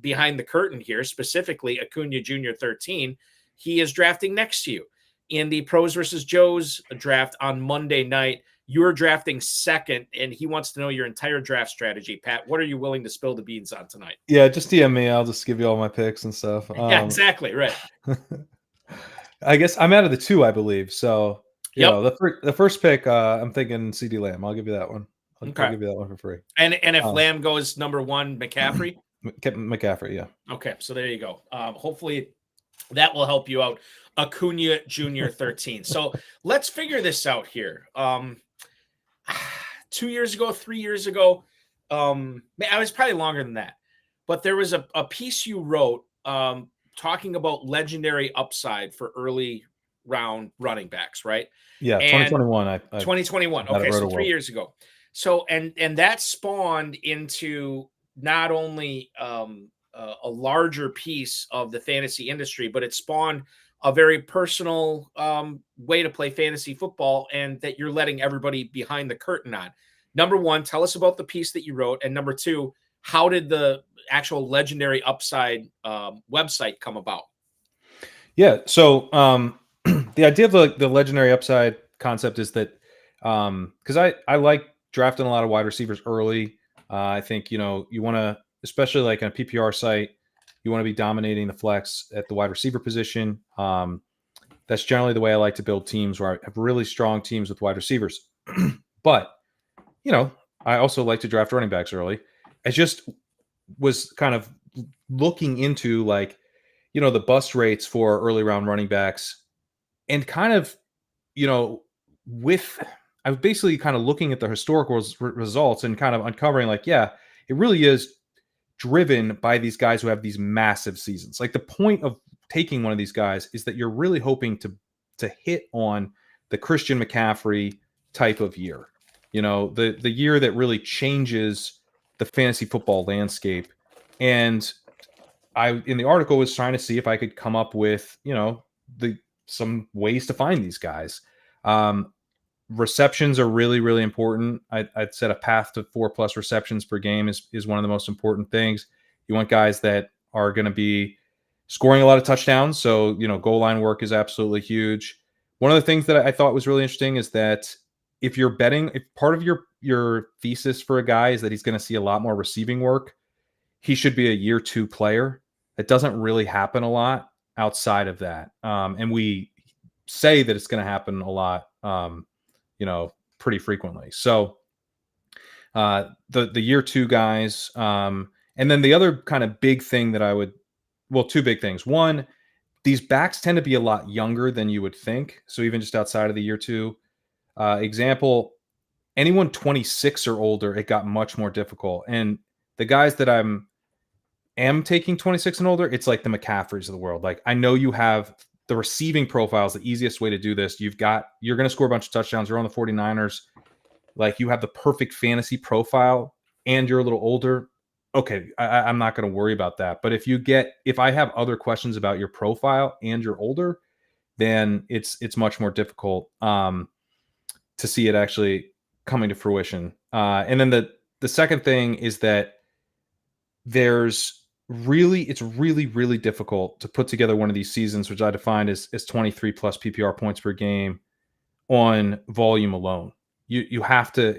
behind the curtain here, specifically Acuna Jr. 13, he is drafting next to you in the Pros versus Joes draft on Monday night. You're drafting second, and he wants to know your entire draft strategy. Pat, what are you willing to spill the beans on tonight? Yeah, just DM me. I'll just give you all my picks and stuff. Yeah, exactly. Right. I guess I'm out of the 2, I believe. So, you Yep. know, the first pick, I'm thinking CeeDee Lamb. I'll give you that one. I'll give you that one for free. And if Lamb goes number 1, McCaffrey? McCaffrey, yeah. Okay, so there you go. Hopefully that will help you out. Acuna Jr. 13. So let's figure this out here. 2 years ago, 3 years ago, I was probably longer than that. But there was a piece you wrote talking about legendary upside for early round running backs, right? Yeah, and 2021. 2021. Okay, so 3 years ago. So and that spawned into not only a larger piece of the fantasy industry, but it spawned a very personal way to play fantasy football, and that you're letting everybody behind the curtain on. Number 1, tell us about the piece that you wrote, and number 2, how did the actual Legendary Upside website come about? Yeah. So the idea of the Legendary Upside concept is that because I like drafting a lot of wide receivers early. I think, you know, you want to, especially like on a PPR site, you want to be dominating the flex at the wide receiver position. That's generally the way I like to build teams, where I have really strong teams with wide receivers. But, you know, I also like to draft running backs early. I just was kind of looking into, like, you know, the bust rates for early round running backs, and kind of, you know, I was basically kind of looking at the historical results and kind of uncovering, like, yeah, it really is driven by these guys who have these massive seasons. Like, the point of taking one of these guys is that you're really hoping to hit on the Christian McCaffrey type of year, you know, the year that really changes the fantasy football landscape. And I, in the article, was trying to see if I could come up with, you know, the some ways to find these guys. Receptions are really, really important. I'd set a path to 4+ receptions per game is one of the most important things. You want guys that are going to be scoring a lot of touchdowns. So, goal line work is absolutely huge. One of the things that I thought was really interesting is that if you're betting, if part of your thesis for a guy is that he's going to see a lot more receiving work, he should be a year 2 player. It doesn't really happen a lot outside of that. And we say that it's going to happen a lot, pretty frequently. So the year 2 guys, and then the other kind of big thing that two big things. One, these backs tend to be a lot younger than you would think. So even just outside of the year 2, example, anyone 26 or older, it got much more difficult. And the guys that am taking 26 and older, it's like the McCaffreys of the world. Like, I know you have the receiving profile is the easiest way to do this. You're going to score a bunch of touchdowns. You're on the 49ers. Like, you have the perfect fantasy profile and you're a little older. Okay, I'm not going to worry about that. But if I have other questions about your profile and you're older, then it's much more difficult to see it actually coming to fruition. And then the second thing is that it's really, really difficult to put together one of these seasons, which I define as 23+ PPR points per game on volume alone. It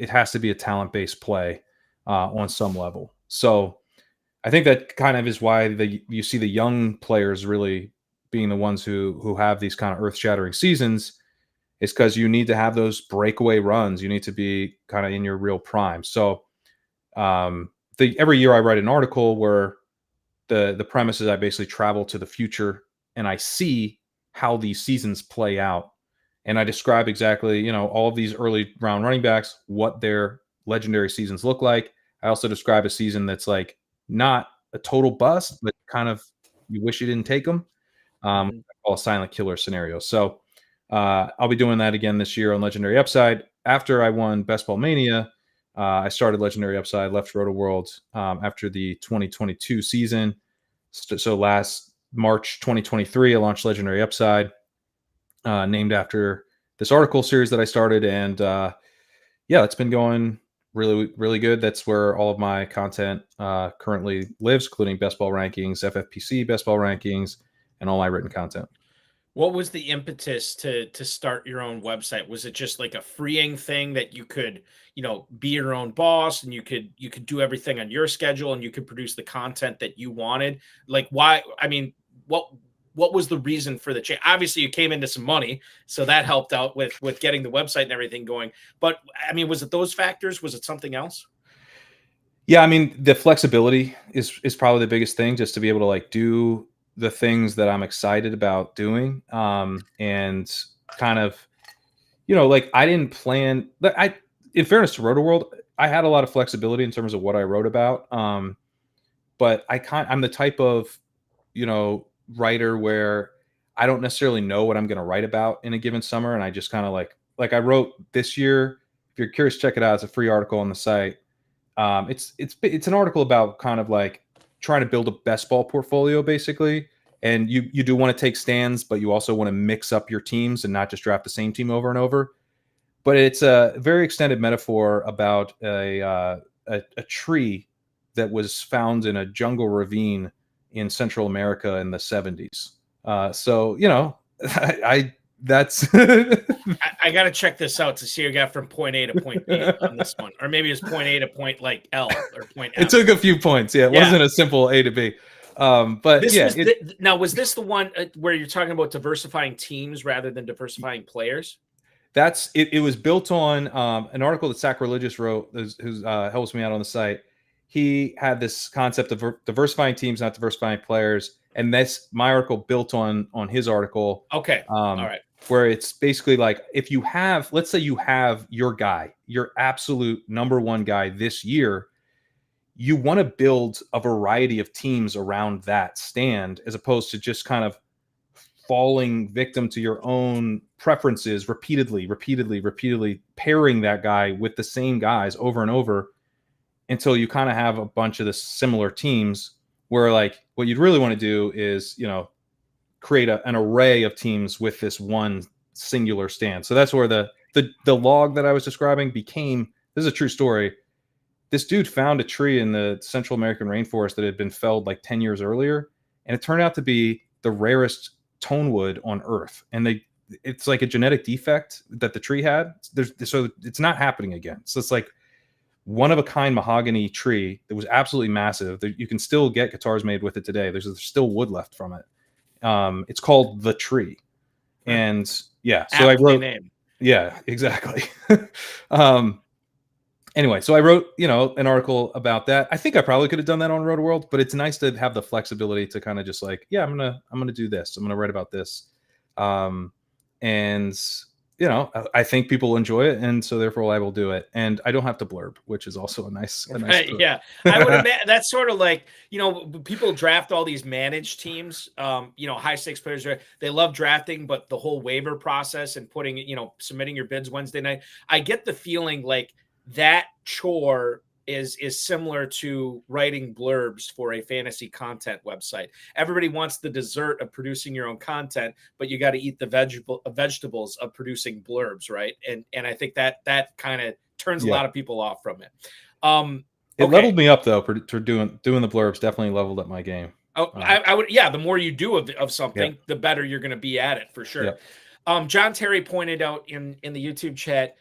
has to be a talent-based play on some level. So I think that kind of is why you see the young players really being the ones who have these kind of earth-shattering seasons, is because you need to have those breakaway runs. You need to be kind of in your real prime. So every year I write an article where the premise is I basically travel to the future and I see how these seasons play out. And I describe exactly, all of these early round running backs, what their legendary seasons look like. I also describe a season that's like not a total bust, but kind of you wish you didn't take them. I call a silent killer scenario. So I'll be doing that again this year on Legendary Upside. After I won Best Ball Mania, I started Legendary Upside, left Roto World after the 2022 season. So last March 2023, I launched Legendary Upside, named after this article series that I started. And it's been going really, really good. That's where all of my content currently lives, including best ball rankings, FFPC best ball rankings, and all my written content. What was the impetus to start your own website? Was it just like a freeing thing that you could, be your own boss and you could do everything on your schedule and you could produce the content that you wanted? Like, why? I mean, what was the reason for the change? Obviously, you came into some money, so that helped out with getting the website and everything going. But I mean, was it those factors? Was it something else? Yeah, I mean, the flexibility is probably the biggest thing, just to be able to like do the things that I'm excited about doing. And kind of, like I didn't plan. In fairness to Roto World, I had a lot of flexibility in terms of what I wrote about. But I'm the type of, writer where I don't necessarily know what I'm going to write about in a given summer. And I just kind of like I wrote this year, if you're curious, check it out. It's a free article on the site. It's an article about kind of like trying to build a best ball portfolio basically. And you do want to take stands, but you also want to mix up your teams and not just draft the same team over and over. But it's a very extended metaphor about a tree that was found in a jungle ravine in Central America in the 70s. So, that's I got to check this out to see you got from point A to point B on this one, or maybe it's point A to point like L or point F. It took a few points. Yeah, it wasn't a simple A to B. But now was this the one where you're talking about diversifying teams rather than diversifying players? That's it. It was built on an article that Sacrilegious wrote, who helps me out on the site. He had this concept of diversifying teams, not diversifying players, and my article built on his article. Okay, all right. Where it's basically like if you have, let's say you have your guy, your absolute number one guy this year, you want to build a variety of teams around that stand as opposed to just kind of falling victim to your own preferences repeatedly pairing that guy with the same guys over and over until you kind of have a bunch of the similar teams where like what you'd really want to do is, create an array of teams with this one singular stand. So that's where the log that I was describing became, this is a true story. This dude found a tree in the Central American rainforest that had been felled like 10 years earlier, and it turned out to be the rarest tonewood on Earth. And it's like a genetic defect that the tree had. So it's not happening again. So it's like one of a kind mahogany tree that was absolutely massive. You can still get guitars made with it today. There's still wood left from it. It's called The Tree. And yeah, so I wrote name. Yeah, exactly. Anyway, so I wrote, an article about that. I think I probably could have done that on Roto World, but it's nice to have the flexibility to kind of just like, yeah, I'm gonna do this. I'm gonna write about this, and I think people enjoy it, and so therefore I will do it. And I don't have to blurb, which is also a nice. Right, yeah, I would imagine that's sort of like people draft all these managed teams. High stakes players, they love drafting, but the whole waiver process and putting submitting your bids Wednesday night. I get the feeling like that chore is similar to writing blurbs for a fantasy content website. Everybody wants the dessert of producing your own content, but you got to eat the vegetables of producing blurbs, right? And I think that kind of turns a lot of people off from it. It leveled me up though for doing the blurbs. Definitely leveled up my game. Oh, I would. Yeah, the more you do of something, the better you're going to be at it for sure. Yeah. John Terry pointed out in the YouTube chat,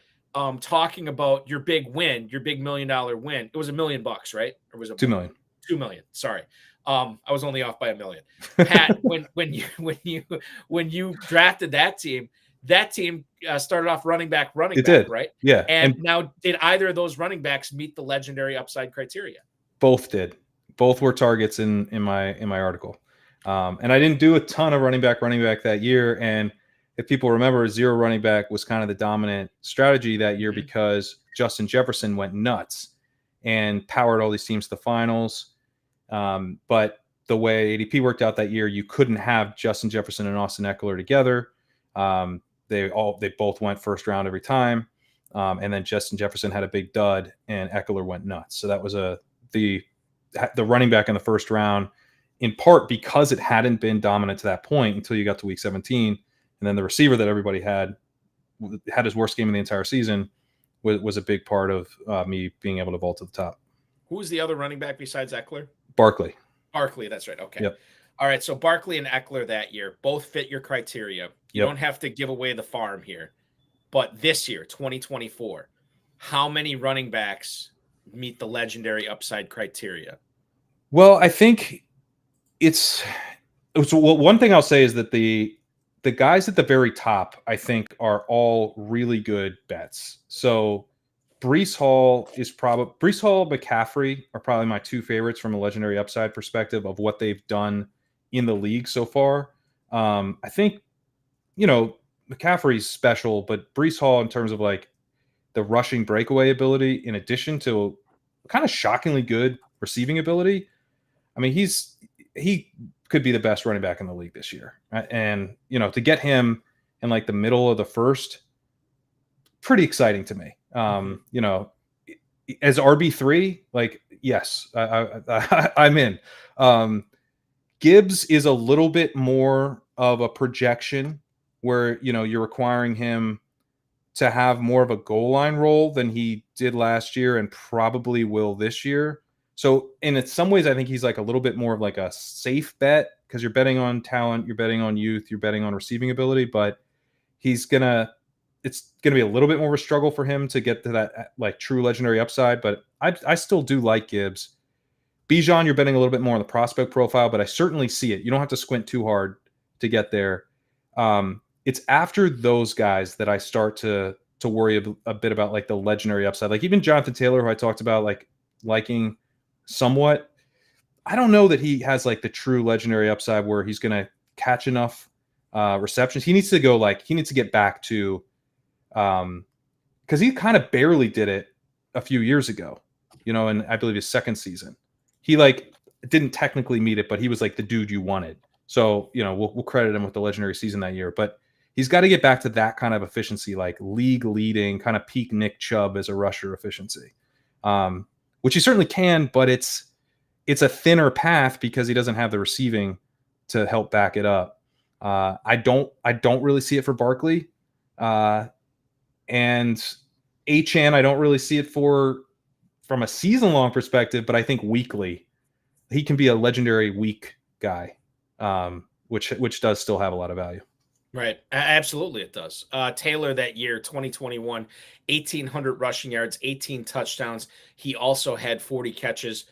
talking about your big win, your big $1 million win. It was $1 million, right? Or was it $2 million? $2 million. Sorry. I was only off by $1 million. Pat, when you drafted that team started off running back, did. Right? Yeah. And now, did either of those running backs meet the legendary upside criteria? Both did. Both were targets in my article. And I didn't do a ton of running back that year. And if people remember, zero running back was kind of the dominant strategy that year because Justin Jefferson went nuts and powered all these teams to the finals. But the way ADP worked out that year, you couldn't have Justin Jefferson and Austin Eckler together. They both went first round every time. And then Justin Jefferson had a big dud and Eckler went nuts. So that was the running back in the first round, in part because it hadn't been dominant to that point until you got to week 17. And then the receiver that everybody had his worst game of the entire season was a big part of me being able to vault to the top. Who was the other running back besides Eckler? Barkley, that's right. Okay. Yep. All right. So Barkley and Eckler that year both fit your criteria. You don't have to give away the farm here. But this year, 2024, how many running backs meet the legendary upside criteria? Well, I think one thing I'll say is that the guys at the very top, I think, are all really good bets. So Breece Hall, McCaffrey are probably my two favorites from a legendary upside perspective of what they've done in the league so far. I think, McCaffrey's special, but Breece Hall in terms of like the rushing breakaway ability, in addition to kind of shockingly good receiving ability. I mean, he could be the best running back in the league this year. And, to get him in like the middle of the first, pretty exciting to me. As RB3, like, yes, I'm in. Gibbs is a little bit more of a projection where, you're requiring him to have more of a goal line role than he did last year and probably will this year. So in some ways, I think he's like a little bit more of like a safe bet because you're betting on talent, you're betting on youth, you're betting on receiving ability, but it's going to be a little bit more of a struggle for him to get to that like true legendary upside. But I still do like Gibbs. Bijan, you're betting a little bit more on the prospect profile, but I certainly see it. You don't have to squint too hard to get there. It's after those guys that I start to worry a bit about like the legendary upside. Like even Jonathan Taylor, who I talked about like liking somewhat, I don't know that he has like the true legendary upside where he's going to catch enough receptions. He needs to get back to, because he kind of barely did it a few years ago, and I believe his second season. He like didn't technically meet it, but he was like the dude you wanted. So, we'll credit him with the legendary season that year, but he's got to get back to that kind of efficiency, like league leading kind of peak Nick Chubb as a rusher efficiency, which he certainly can, but it's a thinner path because he doesn't have the receiving to help back it up. I don't really see it for Barkley. And Achane, I don't really see it from a season-long perspective, but I think weekly, he can be a legendary week guy, which does still have a lot of value. Right. Absolutely, it does. Taylor that year, 2021, 1,800 rushing yards, 18 touchdowns. He also had 40 catches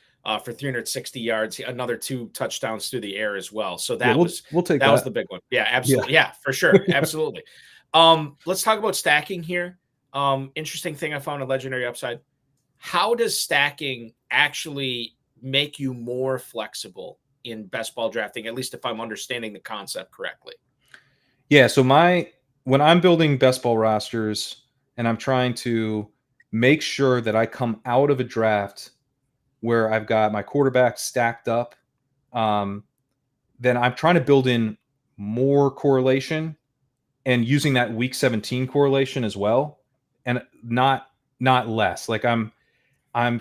for 360 yards, another 2 touchdowns through the air as well. So that we'll take that was the big one. Yeah, absolutely. Yeah, for sure. Absolutely. Let's talk about stacking here. Interesting thing I found on Legendary Upside. How does stacking actually make you more flexible in best ball drafting, at least if I'm understanding the concept correctly? Yeah, so when I'm building best ball rosters and I'm trying to make sure that I come out of a draft where I've got my quarterback stacked up, then I'm trying to build in more correlation and using that week 17 correlation as well, and not less. Like I'm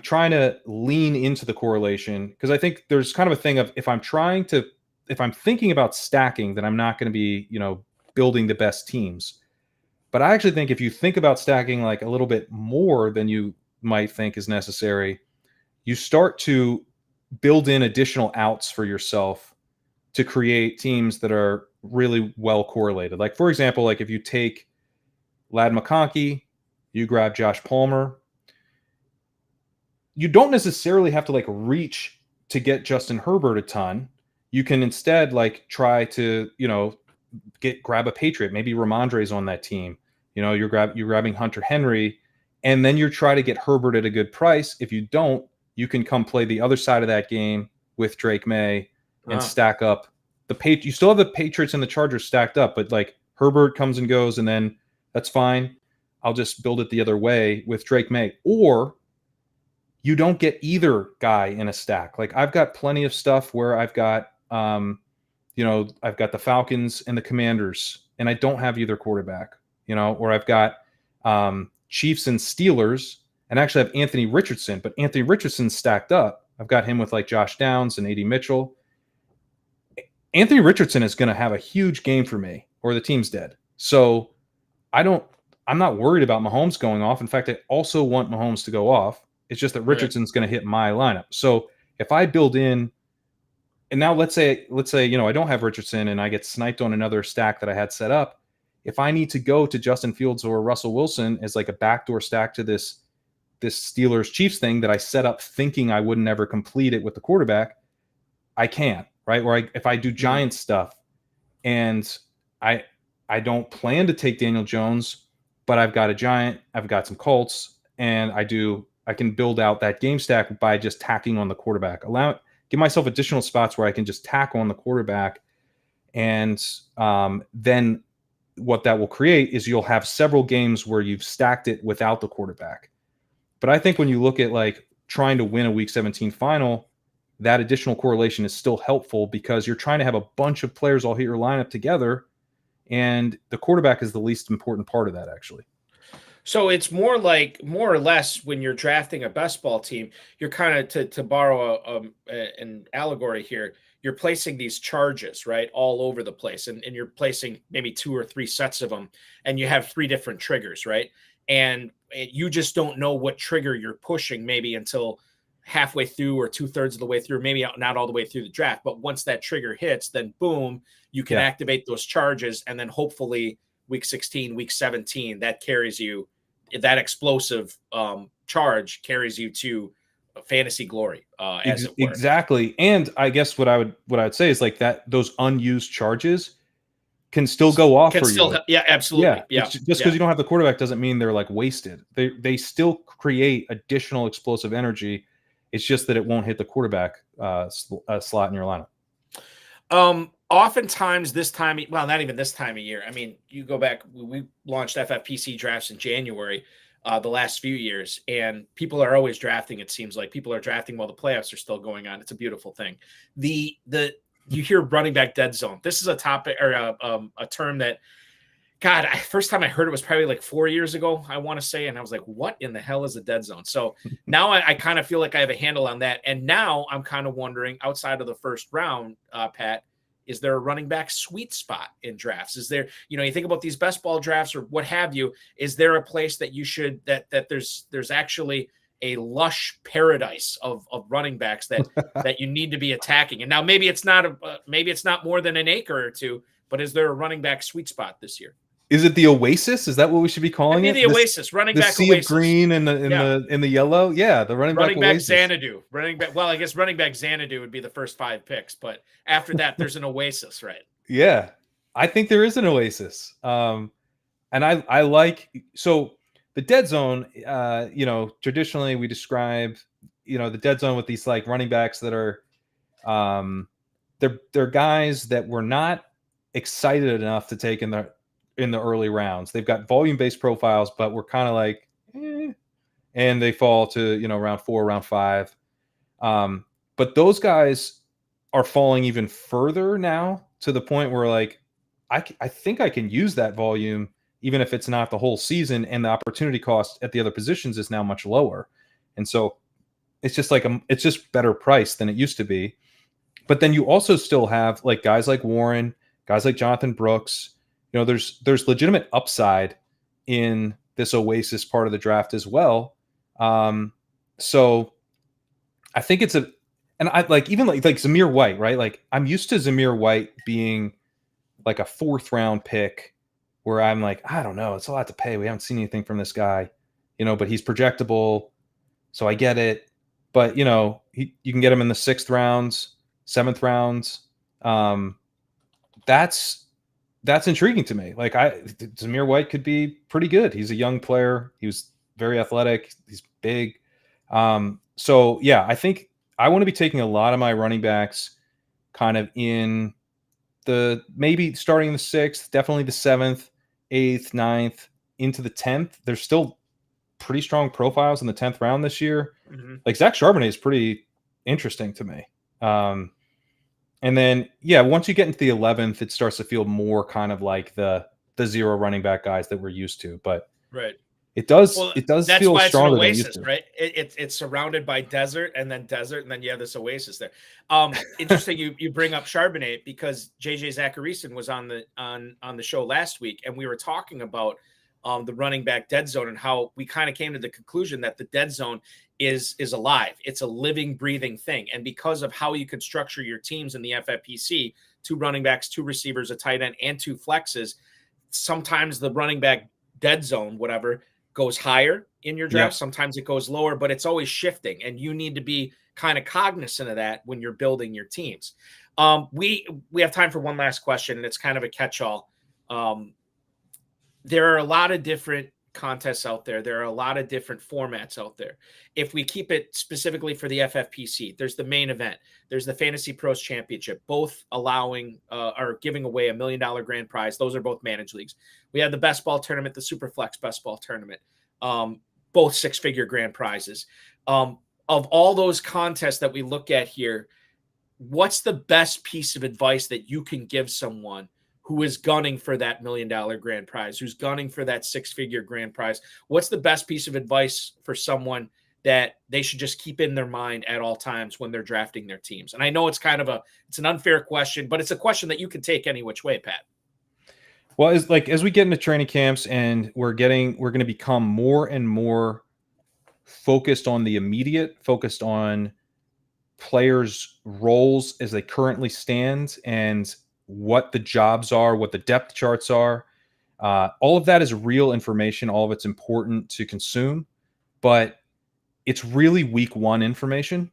trying to lean into the correlation, because I think there's kind of a thing of if I'm thinking about stacking, then I'm not going to be, building the best teams. But I actually think if you think about stacking like a little bit more than you might think is necessary, you start to build in additional outs for yourself to create teams that are really well correlated. Like, for example, like if you take Ladd McConkey, you grab Josh Palmer, you don't necessarily have to like reach to get Justin Herbert a ton. You can instead like try to, grab a Patriot. Maybe Ramondre's on that team. You're grabbing Hunter Henry, and then you're trying to get Herbert at a good price. If you don't, you can come play the other side of that game with Drake May and stack up you still have the Patriots and the Chargers stacked up, but like Herbert comes and goes, and then that's fine. I'll just build it the other way with Drake May. Or you don't get either guy in a stack. Like I've got plenty of stuff where I've got, I've got the Falcons and the Commanders, and I don't have either quarterback, or I've got Chiefs and Steelers, and actually have Anthony Richardson, but Anthony Richardson's stacked up. I've got him with like Josh Downs and A.D. Mitchell. Anthony Richardson is going to have a huge game for me, or the team's dead. So I'm not worried about Mahomes going off. In fact, I also want Mahomes to go off. It's just that Richardson's going to hit my lineup. So if I build in, and now let's say, I don't have Richardson and I get sniped on another stack that I had set up. If I need to go to Justin Fields or Russell Wilson as like a backdoor stack to this Steelers Chiefs thing that I set up thinking I would never complete it with the quarterback, I can't, right? Or if I do Giants stuff and I don't plan to take Daniel Jones, but I've got a Giant, I've got some Colts, and I can build out that game stack by just tacking on the quarterback. Give myself additional spots where I can just tack on the quarterback, and then what that will create is you'll have several games where you've stacked it without the quarterback. But I think when you look at like trying to win a Week 17 final, that additional correlation is still helpful because you're trying to have a bunch of players all hit your lineup together, and the quarterback is the least important part of that, actually. So it's more or less when you're drafting a best ball team, you're kind of, to borrow an allegory here, you're placing these charges, right, all over the place. And you're placing maybe 2 or 3 sets of them, and you have 3 different triggers, right? And you just don't know what trigger you're pushing maybe until halfway through or 2/3 of the way through, maybe not all the way through the draft. But once that trigger hits, then boom, you can activate those charges. And then hopefully Week 16, Week 17, that carries you, that explosive charge carries you to fantasy glory, as it were. Exactly. And I guess what I would say is like that those unused charges can still go off for you. Yeah, absolutely. Yeah. Just because you don't have the quarterback doesn't mean they're like wasted. They still create additional explosive energy. It's just that it won't hit the quarterback slot in your lineup. Oftentimes this time, well, not even this time of year. I mean, you go back, we launched FFPC drafts in January, the last few years, and people are always drafting. It seems like people are drafting while the playoffs are still going on. It's a beautiful thing. You hear running back dead zone. This is a topic or a term that, God, first time I heard it was probably like 4 years ago, I want to say. And I was like, what in the hell is a dead zone? So now I kind of feel like I have a handle on that. And now I'm kind of wondering, outside of the first round, Pat, Is there a running back sweet spot in drafts? Is there, you think about these best ball drafts or what have you, is there a place that you should, that there's actually a lush paradise of running backs that you need to be attacking? And now maybe it's not more than an acre or two, but is there a running back sweet spot this year? Is it the Oasis? Is that what we should be calling it? The Oasis, running back sea Oasis. Of green and the yellow. Yeah, the running back Oasis. Xanadu. Well, I guess running back Xanadu would be the first 5 picks, but after that, there's an Oasis, right? Yeah, I think there is an Oasis. And I like, so the dead zone. Traditionally we describe the dead zone with these like running backs that are, they're guys that were not excited enough to take in the early rounds. They've got volume-based profiles, but we're kind of like, and they fall to, round 4, round 5. But those guys are falling even further now to the point where like, I think I can use that volume, even if it's not the whole season, and the opportunity cost at the other positions is now much lower. And so it's just like, it's just better price than it used to be. But then you also still have like guys like Warren, guys like Jonathan Brooks. There's legitimate upside in this Oasis part of the draft as well. So I think it's and I like even like Zamir White, right? Like I'm used to Zamir White being like a 4th round pick where I'm like, I don't know, it's a lot to pay. We haven't seen anything from this guy, but he's projectable. So I get it. But you can get him in the 6th rounds, 7th rounds. That's intriguing to me. Like Zamir White could be pretty good. He's a young player. He was very athletic. He's big. So yeah, I think I want to be taking a lot of my running backs kind of in maybe starting in the 6th, definitely the 7th, 8th, 9th, into the 10th. There's still pretty strong profiles in the 10th round this year. Mm-hmm. Like Zach Charbonnet is pretty interesting to me. And then, yeah, once you get into the 11th, it starts to feel more kind of like the 0 running back guys that we're used to. But right, it does that's feel why stronger it's an oasis, than right? It's surrounded by desert, and then you have this oasis there. Interesting, you bring up Charbonnet because JJ Zacharyson was on the show last week, and we were talking about the running back dead zone and how we kind of came to the conclusion that the dead zone is alive. It's a living, breathing thing. And because of how you could structure your teams in the FFPC, 2 running backs, 2 receivers, a tight end, and 2 flexes, sometimes the running back dead zone, whatever, goes higher in your draft. Yeah. Sometimes it goes lower, but it's always shifting. And you need to be kind of cognizant of that when you're building your teams. We have time for one last question, and it's kind of a catch-all. There are a lot of different contests out there. There are a lot of different formats out there. If we keep it specifically for the FFPC, there's the main event. There's the Fantasy Pros Championship, both allowing or giving away $1 million grand prize. Those are both managed leagues. We have the best ball tournament, the Superflex best ball tournament, both 6-figure grand prizes. Of all those contests that we look at here, what's the best piece of advice that you can give someone who is gunning for that $1 million grand prize, who's gunning for that 6-figure grand prize? What's the best piece of advice for someone that they should just keep in their mind at all times when they're drafting their teams? And I know it's kind of it's an unfair question, but it's a question that you can take any which way, Pat. Well, as we get into training camps and we're going to become more and more focused on the immediate, focused on players' roles as they currently stand and what the jobs are, what the depth charts are. All of that is real information. All of it's important to consume, but it's really week 1 information.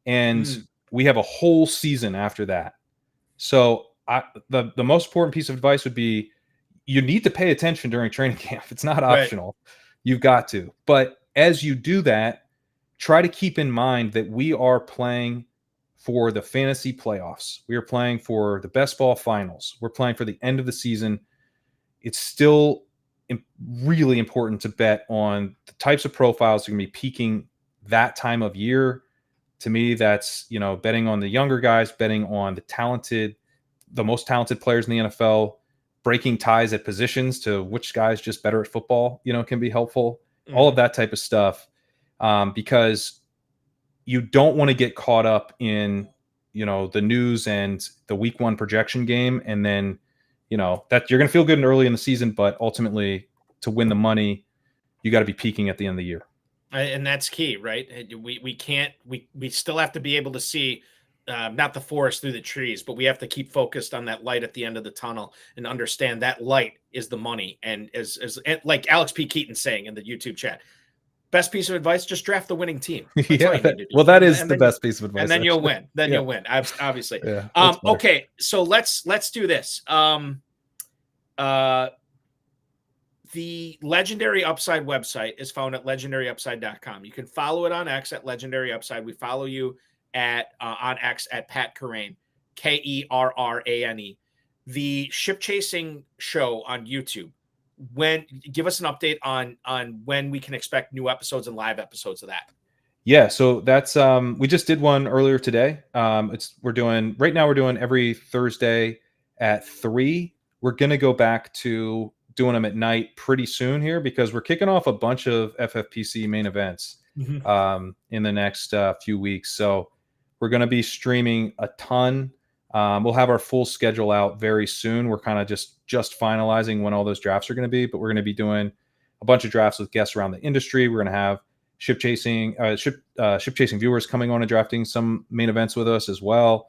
And we have a whole season after that. So the most important piece of advice would be you need to pay attention during training camp. It's not optional. Right. You've got to. But as you do that, try to keep in mind that we are playing for the fantasy playoffs. We are playing for the best ball finals. We're playing for the end of the season. It's still really important to bet on the types of profiles that are going to be peaking that time of year. To me, that's, betting on the younger guys, betting on the most talented players in the NFL, breaking ties at positions to which guy's just better at football, can be helpful. All of that type of stuff, because you don't want to get caught up in the news and the week 1 projection game. And then, that you're going to feel good early in the season, but ultimately to win the money, you got to be peaking at the end of the year. And that's key, right? We still have to be able to see not the forest through the trees, but we have to keep focused on that light at the end of the tunnel and understand that light is the money. And as like Alex P. Keaton saying in the YouTube chat, best piece of advice, just draft the winning team. That is the best piece of advice. And then you'll win. You'll win. Obviously. Yeah, okay. So let's do this. The Legendary Upside website is found at legendaryupside.com. You can follow it on X at Legendary Upside. We follow you on X at Pat Kerrane, Kerrane. The Ship Chasing show on YouTube. Give us an update on when we can expect new episodes and live episodes of that. Yeah, so that's we just did one earlier today. We're doing every Thursday at 3. We're gonna go back to doing them at night pretty soon here because we're kicking off a bunch of FFPC main events in the next few weeks. So we're going to be streaming a ton. We'll have our full schedule out very soon. We're kind of just finalizing when all those drafts are going to be, but we're going to be doing a bunch of drafts with guests around the industry. We're going to have ship chasing viewers coming on and drafting some main events with us as well.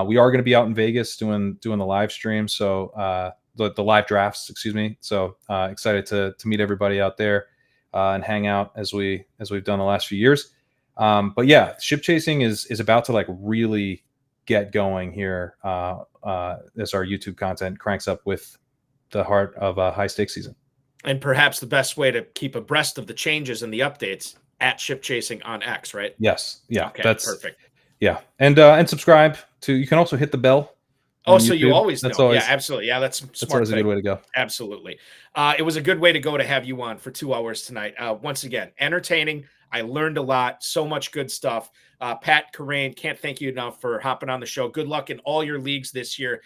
We are going to be out in Vegas doing the live stream. So the live drafts, excuse me. So excited to meet everybody out there and hang out as we've done the last few years. But yeah, ship chasing is about to like really get going here as our YouTube content cranks up with the heart of a high stakes season. And perhaps the best way to keep abreast of the changes and the updates at Ship Chasing on X, right? Yes. Yeah. Okay, that's perfect. Yeah. And subscribe to, you can also hit the bell. Oh, so you always that's know. Always, yeah, absolutely. Yeah, that's smart. Always a good way to go. Absolutely. It was a good way to go to have you on for 2 hours tonight. Once again, entertaining. I learned a lot. So much good stuff. Pat Kerrane, can't thank you enough for hopping on the show. Good luck in all your leagues this year.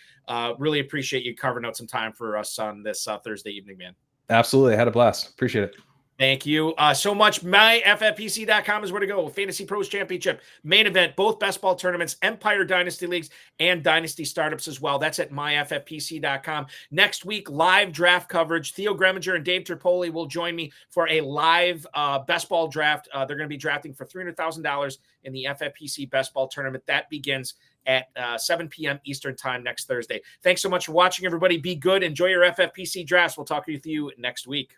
Really appreciate you carving out some time for us on this Thursday evening, man. Absolutely. I had a blast. Appreciate it. Thank you so much. MyFFPC.com is where to go. Fantasy Pros Championship, main event, both best ball tournaments, Empire Dynasty Leagues, and Dynasty Startups as well. That's at MyFFPC.com. Next week, live draft coverage. Theo Greminger and Dave Tripoli will join me for a live best ball draft. They're going to be drafting for $300,000 in the FFPC best ball tournament. That begins at 7 p.m. Eastern time next Thursday. Thanks so much for watching, everybody. Be good. Enjoy your FFPC drafts. We'll talk with you next week.